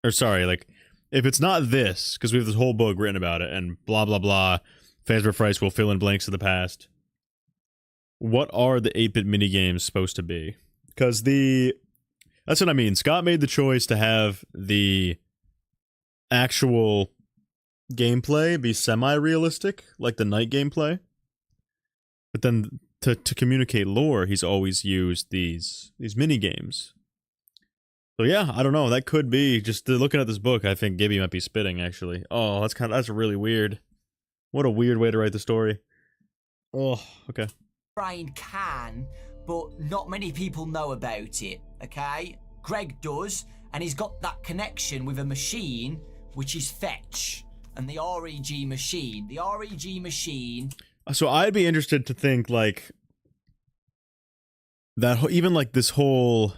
Or sorry, like, if it's not this, because we have this whole book written about it, and blah blah blah, Fazbear Frights will fill in blanks of the past. What are the 8-bit minigames supposed to be? Because that's what I mean. Scott made the choice to have the actual gameplay be semi-realistic, like the night gameplay. But then to communicate lore, he's always used these mini-games. So yeah, I don't know. That could be, just looking at this book, I think Gibby might be spitting, actually. Oh, that's really weird. What a weird way to write the story. Oh, okay. Brain can, but not many people know about it, okay? Greg does, and he's got that connection with a machine, which is Fetch, and the REG machine. The REG machine... So I'd be interested to think, like, that even, like, this whole...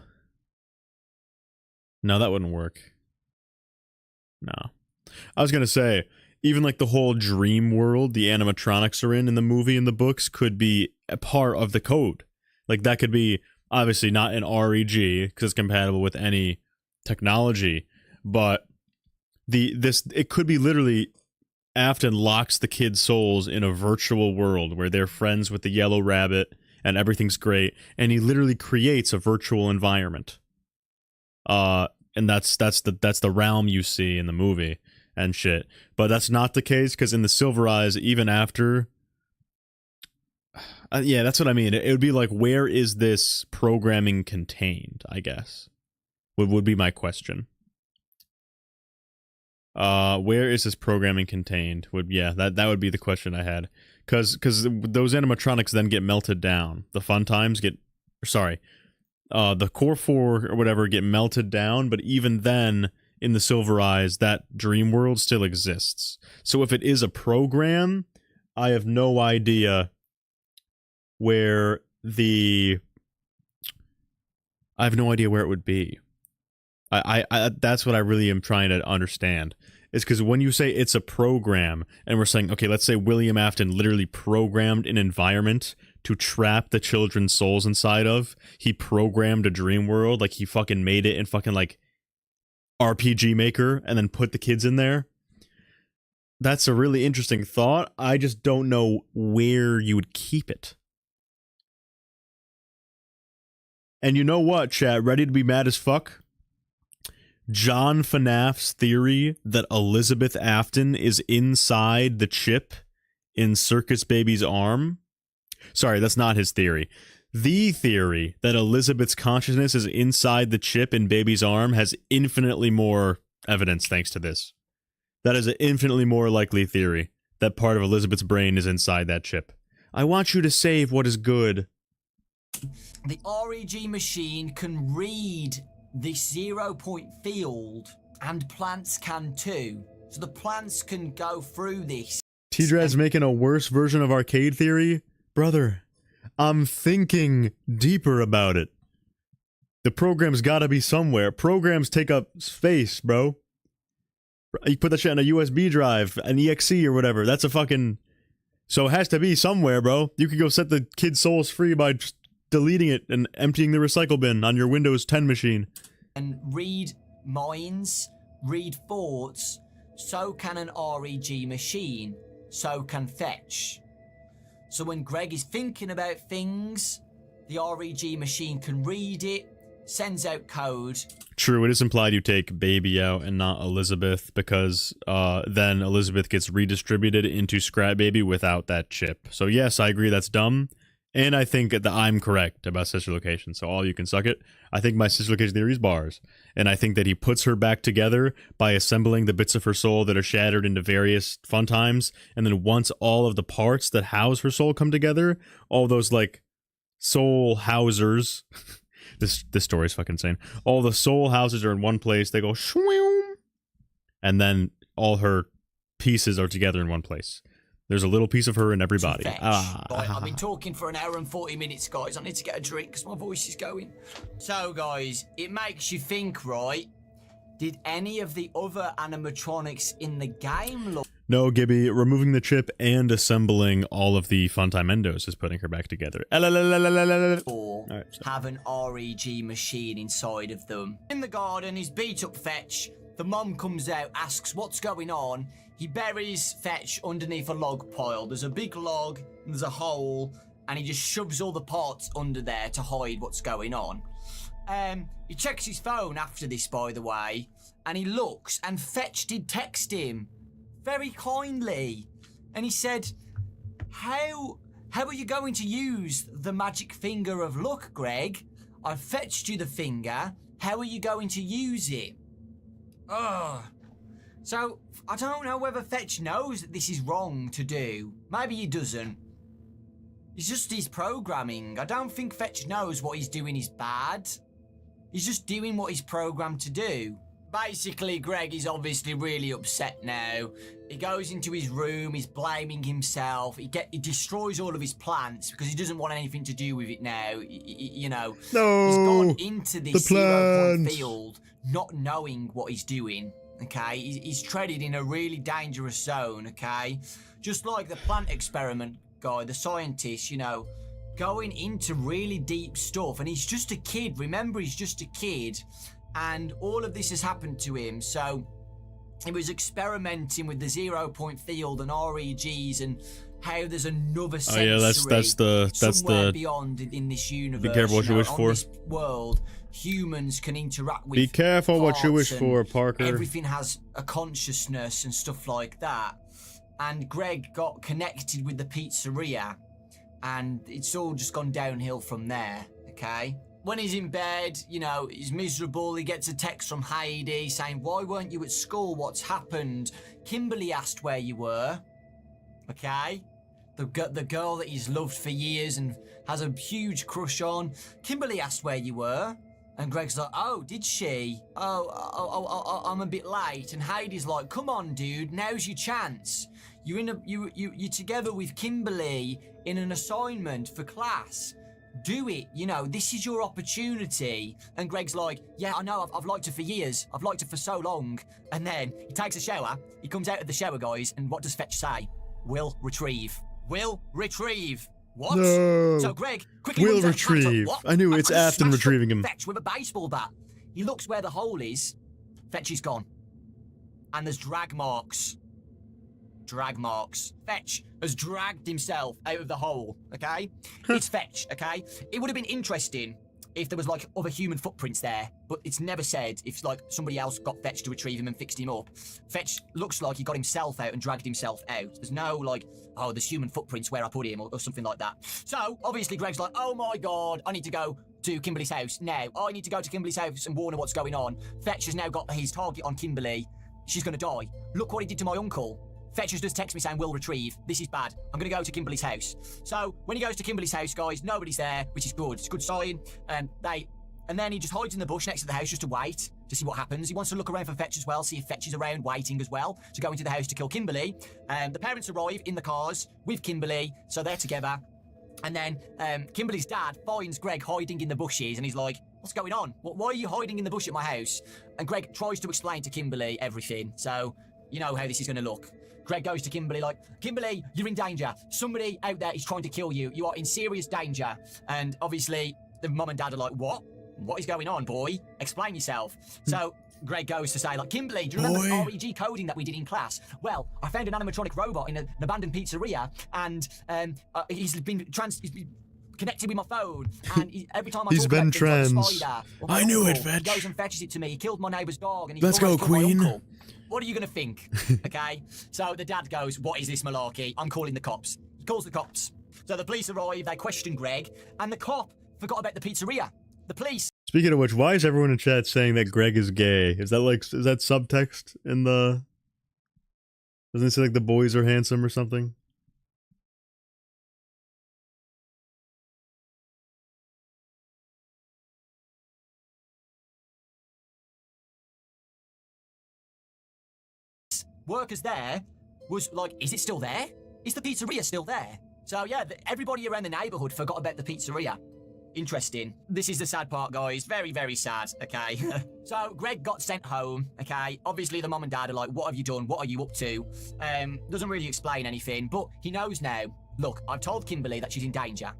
No, that wouldn't work. No. I was gonna say, even, like, the whole dream world the animatronics are in the movie and the books could be a part of the code. Like, that could be, obviously not an REG, because it's compatible with any technology, but it could be literally Afton locks the kids' souls in a virtual world where they're friends with the yellow rabbit and everything's great, and he literally creates a virtual environment. And that's the realm you see in the movie and shit. But that's not the case, because in the Silver Eyes, even after, yeah, that's what I mean. It would be like, where is this programming contained, I guess, would be my question. Where is this programming contained? That would be the question I had. Because those animatronics then get melted down. The fun times the core 4 or whatever get melted down, but even then, in the Silver Eyes, that dream world still exists. So if it is a program, I have no idea where it would be. I that's what I really am trying to understand. Is because when you say it's a program, and we're saying, okay, let's say William Afton literally programmed an environment to trap the children's souls inside of. He programmed a dream world, like he fucking made it in fucking like RPG Maker and then put the kids in there. That's a really interesting thought. I just don't know where you would keep it. And you know what, chat? Ready to be mad as fuck? John FNaF's theory that Elizabeth Afton is inside the chip in Circus Baby's arm. Sorry, that's not his theory. The theory that Elizabeth's consciousness is inside the chip in Baby's arm has infinitely more evidence thanks to this. That is an infinitely more likely theory, that part of Elizabeth's brain is inside that chip. I want you to save what is good. The REG machine can read this 0-point field, and plants can too. So the plants can go through this. T-Drad's making a worse version of arcade theory? Brother, I'm thinking deeper about it. The program's gotta be somewhere. Programs take up space, bro. You put that shit on a USB drive, an EXE or whatever. That's a fucking... So it has to be somewhere, bro. You could go set the kid's souls free by just deleting it and emptying the recycle bin on your Windows 10 machine. And read minds, read thoughts, so can an REG machine, so can Fetch. So when Greg is thinking about things, the REG machine can read it, sends out code. True, it is implied you take Baby out and not Elizabeth, because then Elizabeth gets redistributed into Scrap Baby without that chip. So yes, I agree that's dumb, and I think that I'm correct about sister location, so all you can suck it. I think my sister location theory is bars, and I think that he puts her back together by assembling the bits of her soul that are shattered into various fun times, and then once all of the parts that house her soul come together, all those, like, soul housers... This story is fucking insane. All the soul houses are in one place. They go shwoom, and then all her pieces are together in one place. There's a little piece of her in every body. Right, I've been talking for an hour and 40 minutes, guys. I need to get a drink because my voice is going. So, guys, it makes you think, right? Did any of the other animatronics in the game look... No, Gibby, removing the chip and assembling all of the Funtime Endos is putting her back together. Or have an REG machine inside of them. In the garden, he's beat up Fetch. The mom comes out, asks what's going on. He buries Fetch underneath a log pile. There's a big log, and there's a hole, and he just shoves all the parts under there to hide what's going on. He checks his phone after this, by the way, and he looks, and Fetch did text him very kindly, and he said, how are you going to use the magic finger of luck, Greg? I fetched you the finger. How are you going to use it? Ugh. So, I don't know whether Fetch knows that this is wrong to do. Maybe he doesn't. It's just his programming. I don't think Fetch knows what he's doing is bad. He's just doing what he's programmed to do. Basically, Greg is obviously really upset now. He goes into his room, he's blaming himself, he destroys all of his plants because he doesn't want anything to do with it now, you know. No, he's gone into this 0-point field not knowing what he's doing, okay? He's treaded in a really dangerous zone, okay? Just like the plant experiment guy, the scientist, you know, going into really deep stuff, and he's just a kid. Remember, he's just a kid. And all of this has happened to him, so he was experimenting with the 0-point field and REGs and how there's another sensory that's the beyond in this universe. Be careful what you wish for. On this world, humans can interact with. Be careful what you wish for, Parker. Everything has a consciousness and stuff like that. And Greg got connected with the pizzeria, and it's all just gone downhill from there. Okay. When he's in bed, you know, he's miserable. He gets a text from Heidi saying, why weren't you at school? What's happened? Kimberly asked where you were. Okay? The girl that he's loved for years and has a huge crush on. Kimberly asked where you were. And Greg's like, oh, did she? Oh, I'm a bit late. And Heidi's like, come on, dude. Now's your chance. You're together with Kimberly in an assignment for class. Do it, you know, this is your opportunity. And Greg's like, yeah, I know, I've liked her for years. I've liked her for so long. And then he takes a shower, he comes out of the shower, guys, and what does Fetch say? Will retrieve. Will retrieve. What? No. So Greg quickly will runs out and retrieve. what? I knew it's Afton retrieving him. Fetch with a baseball bat. He looks where the hole is. Fetch is gone. And there's drag marks. Drag marks. Fetch has dragged himself out of the hole, okay? It's Fetch, okay? It would have been interesting if there was like other human footprints there, but it's never said if like somebody else got Fetch to retrieve him and fixed him up. Fetch looks like he got himself out and dragged himself out. There's no like, oh, there's human footprints where I put him or something like that. So obviously Greg's like, oh my god, I need to go to Kimberly's house now. I need to go to Kimberly's house and warn her what's going on. Fetch has now got his target on Kimberly. She's gonna die. Look what he did to my uncle. Fetch just texts me saying, will retrieve. This is bad. I'm going to go to Kimberly's house. So, when he goes to Kimberly's house, guys, nobody's there, which is good. It's a good sign. And then he just hides in the bush next to the house just to wait to see what happens. He wants to look around for Fetch as well, see if Fetch is around waiting as well to go into the house to kill Kimberly. The parents arrive in the cars with Kimberly, so they're together. And then Kimberly's dad finds Greg hiding in the bushes, and he's like, what's going on? Why are you hiding in the bush at my house? And Greg tries to explain to Kimberly everything. So, you know how this is going to look. Greg goes to Kimberly like, Kimberly, you're in danger. Somebody out there is trying to kill you. You are in serious danger. And obviously, the mum and dad are like, what? What is going on, boy? Explain yourself. So Greg goes to say, like, Kimberly, do you remember the REG coding that we did in class? Well, I found an animatronic robot in an abandoned pizzeria, and he's been connected with my phone, and every time I he's talk been about things like trans. Spider, I knew it, He Fetch. goes and fetches it to me. He killed my neighbour's dog, and he Let's go, almost killed my Queen. uncle. What are you going to think? Okay? So the dad goes, what is this malarkey? I'm calling the cops. He calls the cops. So the police arrive, they question Greg, and the cop forgot about the pizzeria. The police... Speaking of which, why is everyone in chat saying that Greg is gay? Is that subtext in the... Doesn't it say like the boys are handsome or something? Workers there was like, is it still there? Is the pizzeria still there? So yeah, everybody around the neighborhood forgot about the pizzeria. Interesting. This is the sad part, guys. Very, very sad, okay? So Greg got sent home, okay? Obviously the mom and dad are like, what have you done? What are you up to? Doesn't really explain anything, but he knows now. Look, I've told Kimberly that she's in danger.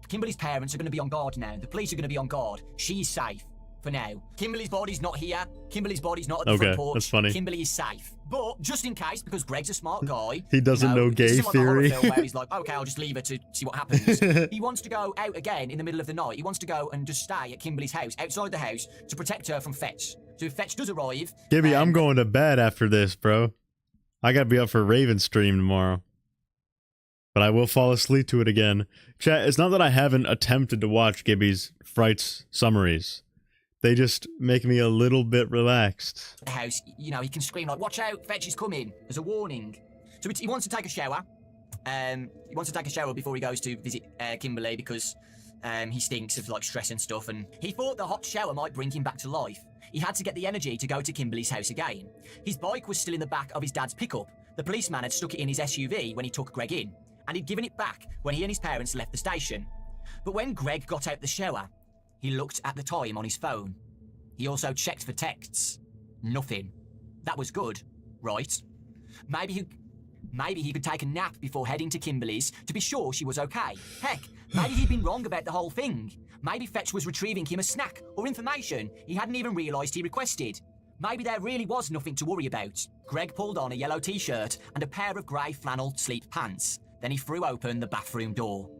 Kimberly's parents are going to be on guard now. The police are going to be on guard. She's safe. For now. Kimberly's body's not here. Kimberly's body's not at the front porch. That's funny. Kimberly is safe. But just in case, because Greg's a smart guy. He doesn't know gay this isn't like a horror theory. film where he's like, okay, I'll just leave her to see what happens. He wants to go out again in the middle of the night. He wants to go and just stay at Kimberly's house, outside the house, to protect her from Fetch. So if Fetch does arrive... Gibby, I'm going to bed after this, bro. I gotta be up for Raven stream tomorrow. But I will fall asleep to it again. Chat, it's not that I haven't attempted to watch Gibby's Frights summaries. They just make me a little bit relaxed. The house, you know, he can scream like, watch out, Fetch is coming, as a warning. So he wants to take a shower. He wants to take a shower before he goes to visit Kimberly because he stinks of like stress and stuff, and he thought the hot shower might bring him back to life. He had to get the energy to go to Kimberly's house again. His bike was still in the back of his dad's pickup. The policeman had stuck it in his SUV when he took Greg in, and he'd given it back when he and his parents left the station. But when Greg got out the shower, he looked at the time on his phone. He also checked for texts. Nothing. That was good, right? Maybe he could take a nap before heading to Kimberly's to be sure she was okay. Heck, maybe he'd been wrong about the whole thing. Maybe Fetch was retrieving him a snack or information he hadn't even realised he requested. Maybe there really was nothing to worry about. Greg pulled on a yellow t-shirt and a pair of grey flannel sleep pants. Then he threw open the bathroom door.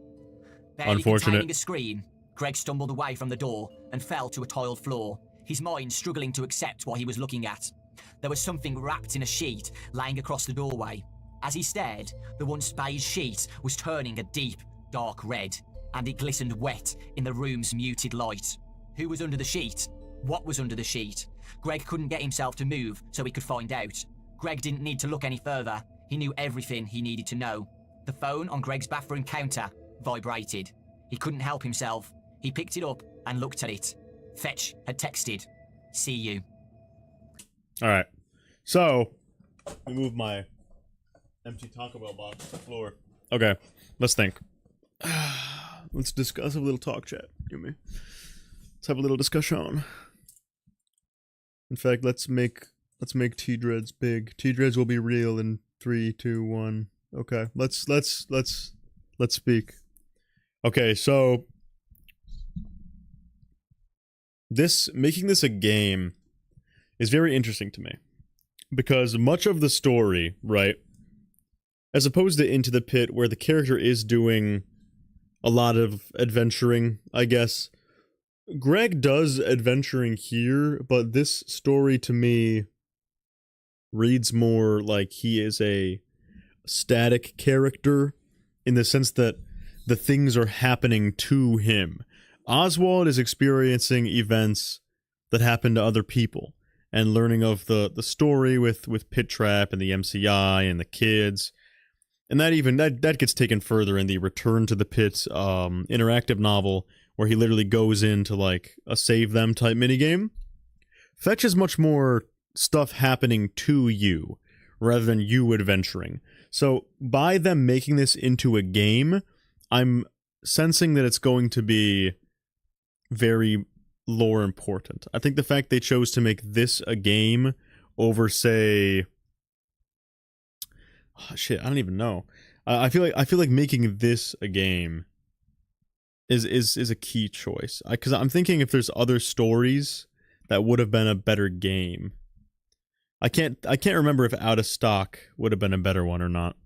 Barely containing a scream, Greg stumbled away from the door and fell to a tiled floor, his mind struggling to accept what he was looking at. There was something wrapped in a sheet laying across the doorway. As he stared, the once beige sheet was turning a deep, dark red, and it glistened wet in the room's muted light. Who was under the sheet? What was under the sheet? Greg couldn't get himself to move so he could find out. Greg didn't need to look any further. He knew everything he needed to know. The phone on Greg's bathroom counter vibrated. He couldn't help himself. He picked it up and looked at it. Fetch had texted, "See you." Alright. So, I moved my empty Taco Bell box to the floor. Okay, let's think. Let's discuss a little talk chat. Give me. Let's have a little discussion. In fact, let's make T-Dreads big. T-Dreads will be real in 3, 2, 1. Okay, let's speak. Okay, so making this a game is very interesting to me because much of the story, right, as opposed to Into the Pit, where the character is doing a lot of adventuring, I guess, Greg does adventuring here, but this story to me reads more like he is a static character in the sense that the things are happening to him. Oswald is experiencing events that happen to other people and learning of the story with Pit Trap and the MCI and the kids. And that gets taken further in the Return to the Pit interactive novel, where he literally goes into like a save them type minigame. Fetch is much more stuff happening to you rather than you adventuring. So by them making this into a game, I'm sensing that it's going to be very lore important. I think the fact they chose to make this a game over, say, oh, shit, I don't even know. I feel like making this a game is a key choice, because I'm thinking if there's other stories that would have been a better game. I can't remember if Out of Stock would have been a better one or not.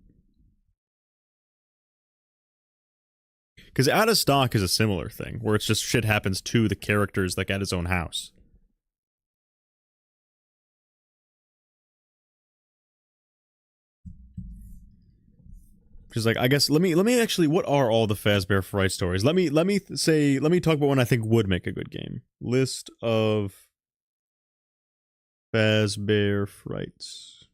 Because Out of Stock is a similar thing, where it's just shit happens to the characters like at his own house. Just like, I guess let me actually, what are all the Fazbear Fright stories? Let me talk about one I think would make a good game. List of Fazbear Frights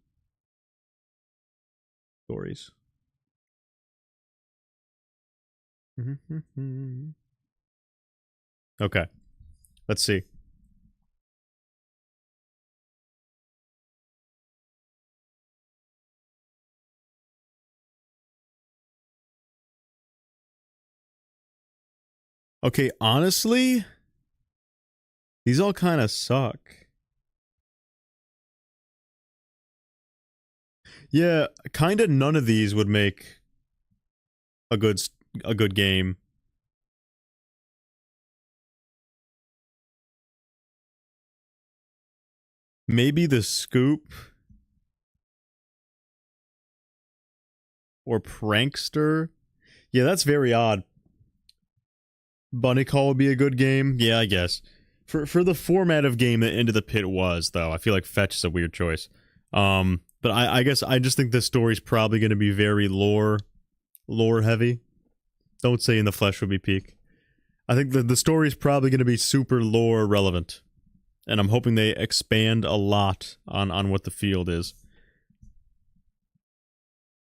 stories. Okay, let's see. Okay, honestly, these all kind of suck. Yeah, kind of none of these would make a good game. Maybe The Scoop or Prankster. Yeah, that's very odd. Bunny Call would be a good game. Yeah, I guess. For the format of game that Into the Pit was, though, I feel like Fetch is a weird choice. But I guess I just think this story's probably going to be very lore heavy. Don't say In the Flesh would be peak. I think the story's probably going to be super lore relevant. And I'm hoping they expand a lot on what the field is.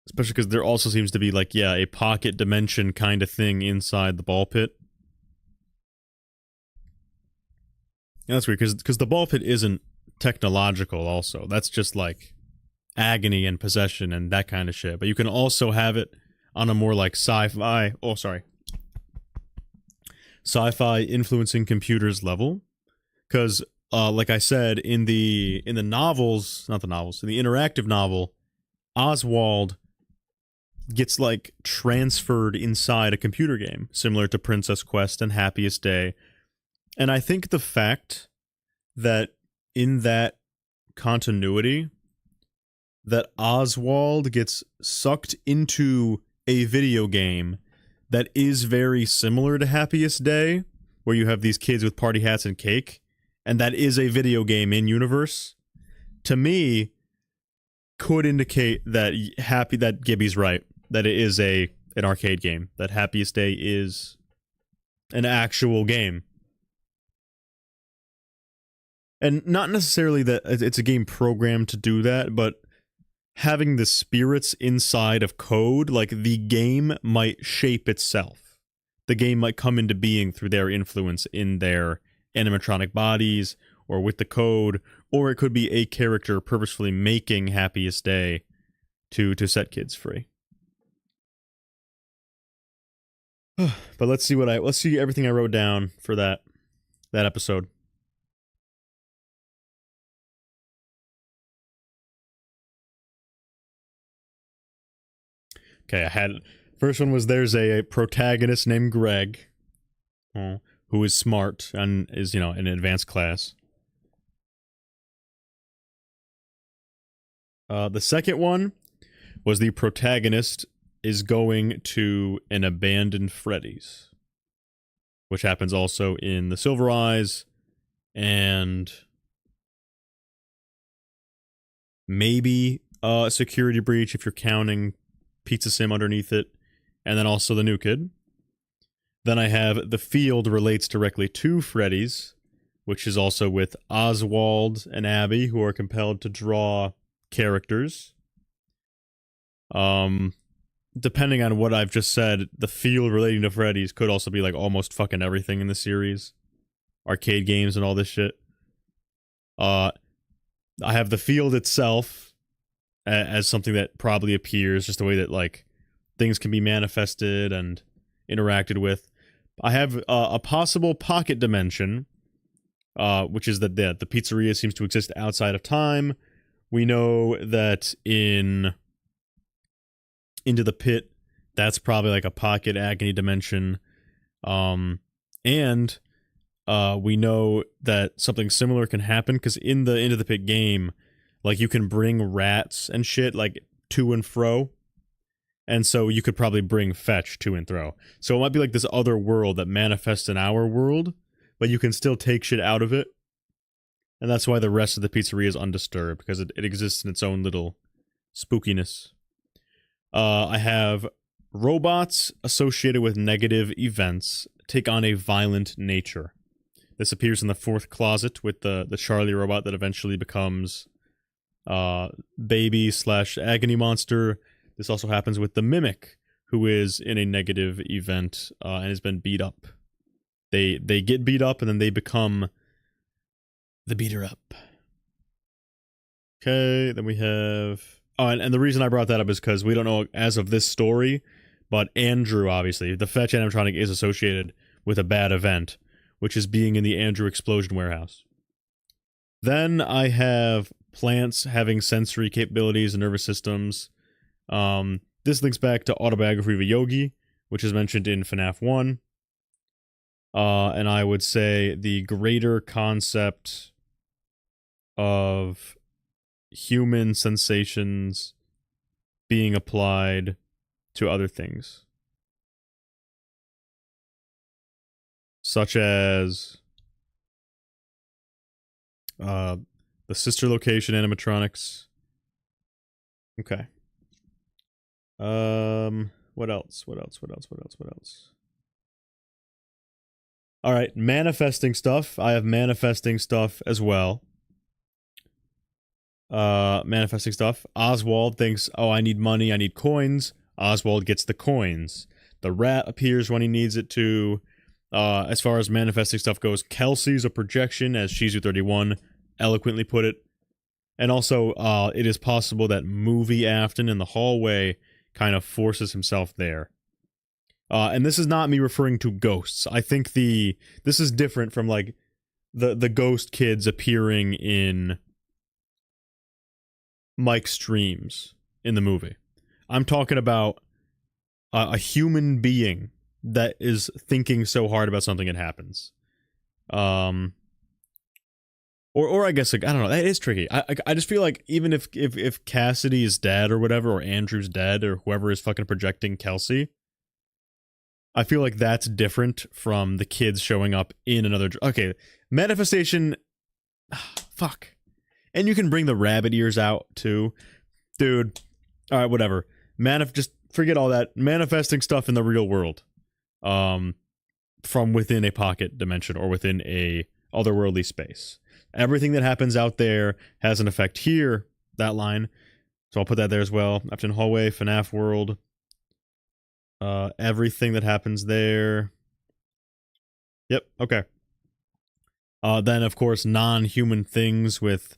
Especially because there also seems to be, like, yeah, a pocket dimension kind of thing inside the ball pit. And that's weird, because the ball pit isn't technological also. That's just, like, agony and possession and that kind of shit. But you can also have it on a more, like, sci-fi... Oh, sorry. Sci-fi influencing computers level. Because, like I said, in the novels... Not the novels. In the interactive novel, Oswald gets, like, transferred inside a computer game, similar to Princess Quest and Happiest Day. And I think the fact that in that continuity, that Oswald gets sucked into a video game that is very similar to Happiest Day, where you have these kids with party hats and cake, and that is a video game in universe, to me, could indicate that that Gibby's right, that it is an arcade game, that Happiest Day is an actual game. And not necessarily that it's a game programmed to do that, but having the spirits inside of code, like, the game might shape itself. The game might come into being through their influence in their animatronic bodies, or with the code, or it could be a character purposefully making Happiest Day to set kids free. But let's see everything I wrote down for that episode. Okay, I had... First one was there's a protagonist named Greg, who is smart and is, in an advanced class. The second one was the protagonist is going to an abandoned Freddy's. which happens also in the Silver Eyes, and maybe Security Breach if you're counting Pizza Sim underneath it, and then also the New Kid. Then I have The Field relates directly to Freddy's, which is also with Oswald and Abby, who are compelled to draw characters. Depending on what I've just said, The Field relating to Freddy's could also be like almost fucking everything in the series. Arcade games and all this shit. I have The Field itself as something that probably appears, just the way that like things can be manifested and interacted with. I have a possible pocket dimension, which is that the pizzeria seems to exist outside of time. We know that in Into the Pit, that's probably like a pocket agony dimension. And we know that something similar can happen, because in the Into the Pit game, like you can bring rats and shit like to and fro. And so you could probably bring Fetch to and fro. So it might be like this other world that manifests in our world, but you can still take shit out of it. And that's why the rest of the pizzeria is undisturbed, because it exists in its own little spookiness. I have robots associated with negative events take on a violent nature. This appears in the fourth closet with the Charlie robot that eventually becomes baby/agony monster. This also happens with the Mimic, who is in a negative event and has been beat up. They get beat up and then they become the beater up. Okay, then we have... Oh, and the reason I brought that up is because we don't know as of this story, but Andrew, obviously, the Fetch animatronic is associated with a bad event, which is being in the Andrew explosion warehouse. Then I have plants having sensory capabilities and nervous systems. This links back to Autobiography of a Yogi, which is mentioned in FNaF 1. And I would say the greater concept of human sensations being applied to other things. Such as the sister location animatronics. Okay. What else? All right, manifesting stuff. I have manifesting stuff as well. Manifesting stuff. Oswald thinks, oh, I need money, I need coins. Oswald gets the coins. The rat appears when he needs it to. As far as manifesting stuff goes, Kelsey's a projection, as Shizu31 eloquently put it. And also, it is possible that Movie Afton in the hallway kind of forces himself there. And this is not me referring to ghosts. I think this is different from like the ghost kids appearing in Mike's streams in the movie. I'm talking about a human being that is thinking so hard about something it happens. Or I guess, like, I don't know, that is tricky. I just feel like even if Cassidy is dead or whatever, or Andrew's dead, or whoever is fucking projecting Kelsey, I feel like that's different from the kids showing up in another... Okay, manifestation... Fuck. And you can bring the rabbit ears out, too. Dude. Alright, whatever. Just forget all that. Manifesting stuff in the real world. From within a pocket dimension, or within a otherworldly space. Everything that happens out there has an effect here, that line. So I'll put that there as well. Afton Hallway, FNaF World. Everything that happens there. Yep, okay. Then, of course, non-human things with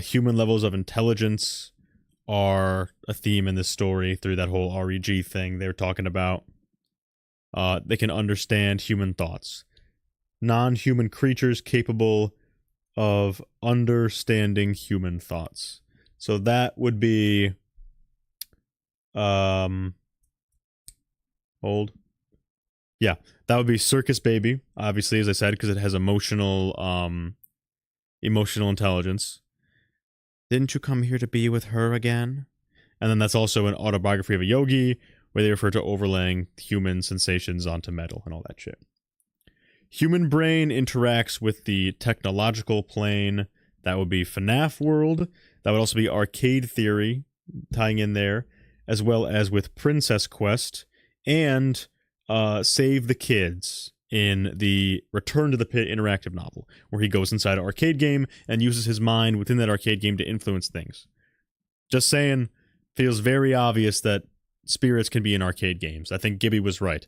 human levels of intelligence are a theme in this story through that whole REG thing they were talking about. They can understand human thoughts. Non-human creatures capable of understanding human thoughts. So that would be... Hold. Yeah, that would be Circus Baby, obviously, as I said, because it has emotional intelligence. Didn't you come here to be with her again? And then that's also an Autobiography of a Yogi, where they refer to overlaying human sensations onto metal and all that shit. human brain interacts with the technological plane. That would be FNaF World. That would also be Arcade Theory, tying in there, as well as with Princess Quest and Save the Kids in the Return to the Pit interactive novel, where he goes inside an arcade game and uses his mind within that arcade game to influence things. Just saying, feels very obvious that spirits can be in arcade games. I think Gibby was right.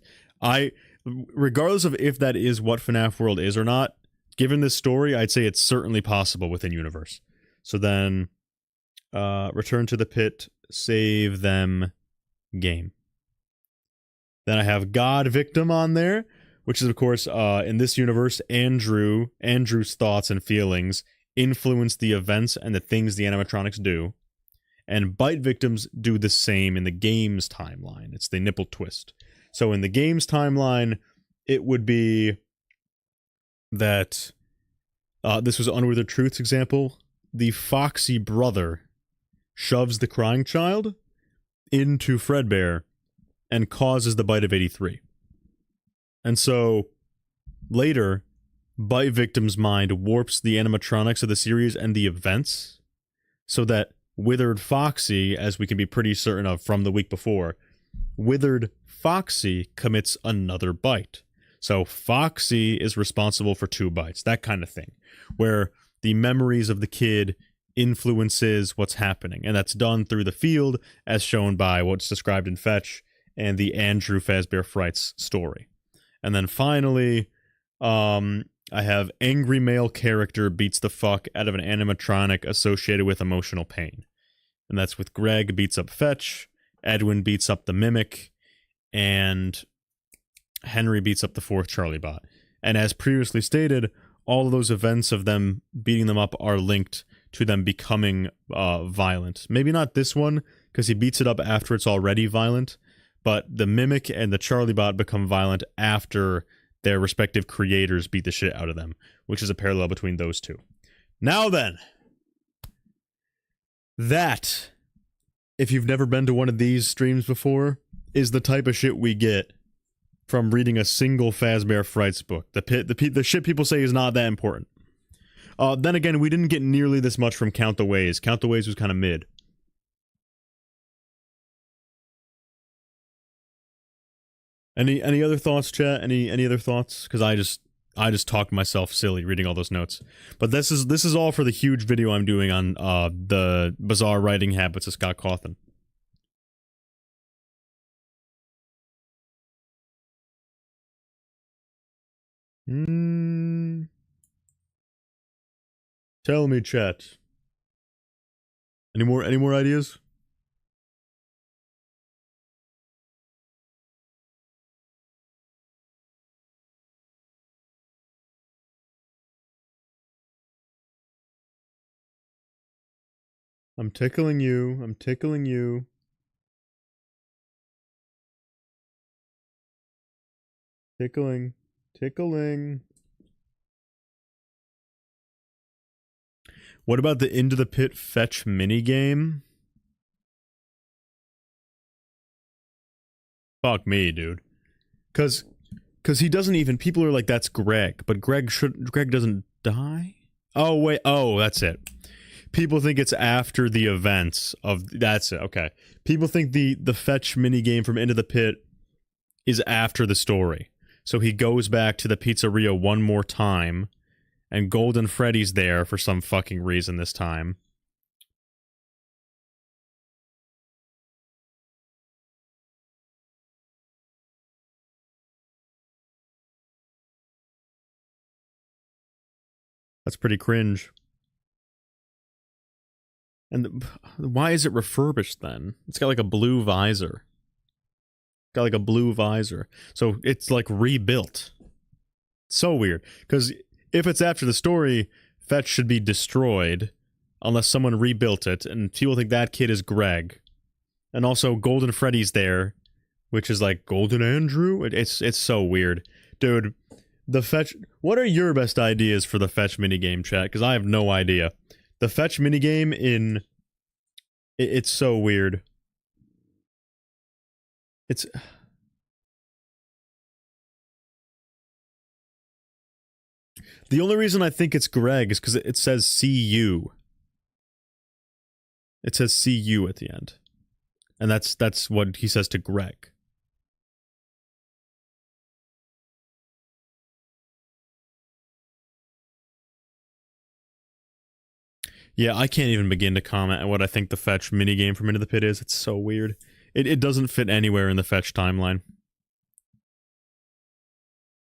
Regardless of if that is what FNaF World is or not, given this story, I'd say it's certainly possible within universe. So then, Return to the Pit, Save Them, Game. Then I have God Victim on there, which is, of course, in this universe, Andrew's thoughts and feelings influence the events and the things the animatronics do. And Bite Victims do the same in the game's timeline. It's the nipple twist. So in the game's timeline, it would be that this was Unworthy Truth's example. The Foxy brother shoves the crying child into Fredbear and causes the bite of 83. And so later, Bite Victim's mind warps the animatronics of the series and the events so that Withered Foxy, as we can be pretty certain of from the week before, Withered Foxy commits another bite. So Foxy is responsible for 2 bites, that kind of thing, where the memories of the kid influences what's happening. And that's done through the field, as shown by what's described in Fetch and the Andrew Fazbear Frights story. And then finally, I have angry male character beats the fuck out of an animatronic associated with emotional pain. And that's with Greg beats up Fetch, Edwin beats up the Mimic, and Henry beats up the 4th Charlie bot. And as previously stated, all of those events of them beating them up are linked to them becoming violent. Maybe not this one, because he beats it up after it's already violent, but the Mimic and the Charlie bot become violent after their respective creators beat the shit out of them, which is a parallel between those two. Now then, that, if you've never been to one of these streams before, is the type of shit we get from reading a single Fazbear Frights book. The shit people say is not that important. Then again, we didn't get nearly this much from Count the Ways. Count the Ways was kind of mid. Any other thoughts, chat? Any other thoughts? Because I just talked myself silly reading all those notes. But this is all for the huge video I'm doing on the bizarre writing habits of Scott Cawthon. Tell me, chat. Any more ideas? I'm tickling you. I'm tickling you. Tickling. Tickling. What about the Into the Pit Fetch minigame? Fuck me, dude. Cause he doesn't even, people are like, that's Greg, but Greg doesn't die? Oh, wait, oh, that's it. People think it's after the events of, that's it, okay. People think the Fetch minigame from Into the Pit is after the story. So he goes back to the pizzeria one more time, and Golden Freddy's there for some fucking reason this time. That's pretty cringe. And why is it refurbished then? It's got like a blue visor. Got like a blue visor. So it's like rebuilt. So weird. Because if it's after the story, Fetch should be destroyed unless someone rebuilt it, and people think that kid is Greg. And also Golden Freddy's there, which is like Golden Andrew. It's so weird. Dude, the Fetch... What are your best ideas for the Fetch minigame, chat? Because I have no idea. The Fetch minigame in... It's so weird. It's... The only reason I think it's Greg is because it says "CU." It says "CU" at the end, and that's what he says to Greg. Yeah, I can't even begin to comment on what I think the fetch minigame from Into the Pit is. It's so weird. It doesn't fit anywhere in the fetch timeline.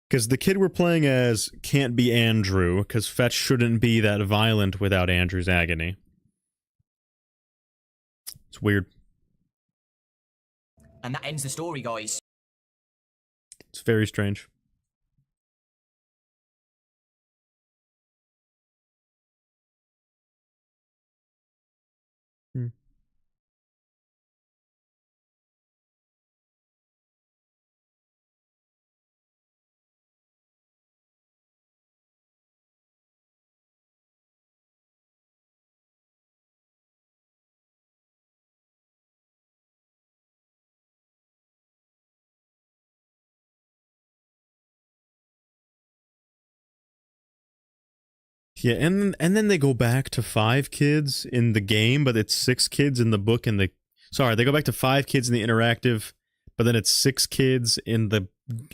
Because the kid we're playing as can't be Andrew, because fetch shouldn't be that violent without Andrew's agony. It's weird. And that ends the story, guys. It's very strange. Yeah, and then they go back to 5 kids in the game, but it's 6 kids in the book and the... Sorry, they go back to 5 kids in the interactive, but then it's 6 kids in the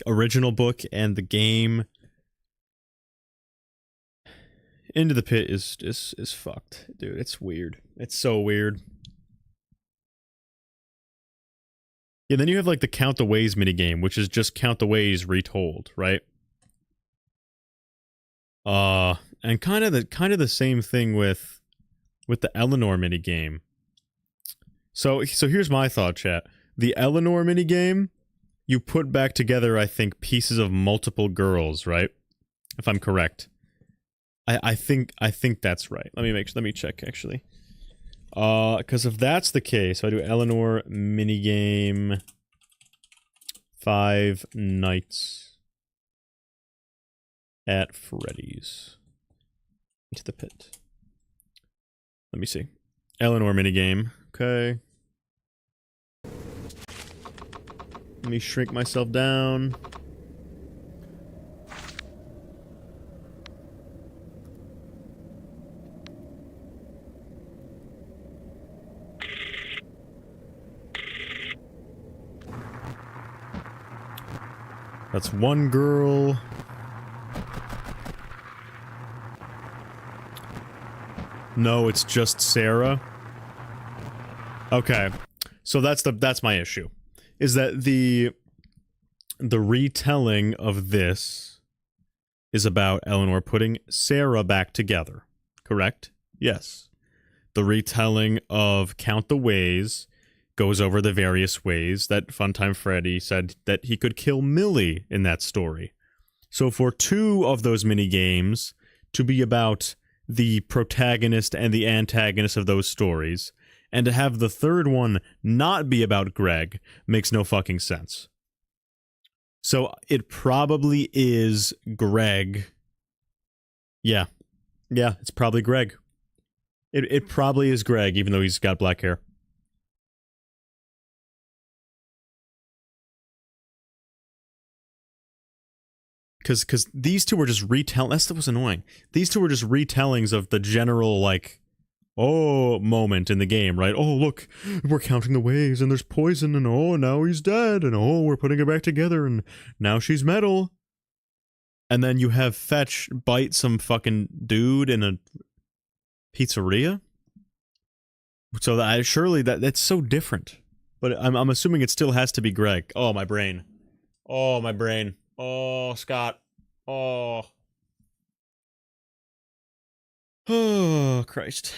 original book and the game. Into the Pit is fucked, dude. It's weird. It's so weird. Yeah, then you have like the Count the Ways minigame, which is just Count the Ways retold, right? And kind of the same thing with the Eleanor minigame. So here's my thought, chat. The Eleanor minigame, you put back together, I think, pieces of multiple girls, right? If I'm correct. I think that's right. Let me check actually. Because if that's the case, I do Eleanor minigame 5 Nights at Freddy's. Into the Pit. Let me see. Eleanor minigame. Okay. Let me shrink myself down. That's one girl. No, it's just Sarah. Okay. So that's my issue. Is that the retelling of this is about Eleanor putting Sarah back together. Correct? Yes. The retelling of Count the Ways goes over the various ways that Funtime Freddy said that he could kill Millie in that story. So for 2 of those mini-games to be about the protagonist and the antagonist of those stories, and to have the 3rd one not be about Greg makes no fucking sense. So it probably is Greg. Yeah. Yeah, it's probably Greg. It probably is Greg, even though he's got black hair. Because these 2 were just retelling. That's what was annoying. These 2 were just retellings of the general, like, oh, moment in the game, right? Oh, look, we're counting the ways, and there's poison, and oh, now he's dead, and oh, we're putting it back together, and now she's metal. And then you have Fetch bite some fucking dude in a pizzeria? So that surely that's so different. But I'm assuming it still has to be Greg. Oh, my brain. Oh, my brain. Oh, Scott. Oh. Oh, Christ.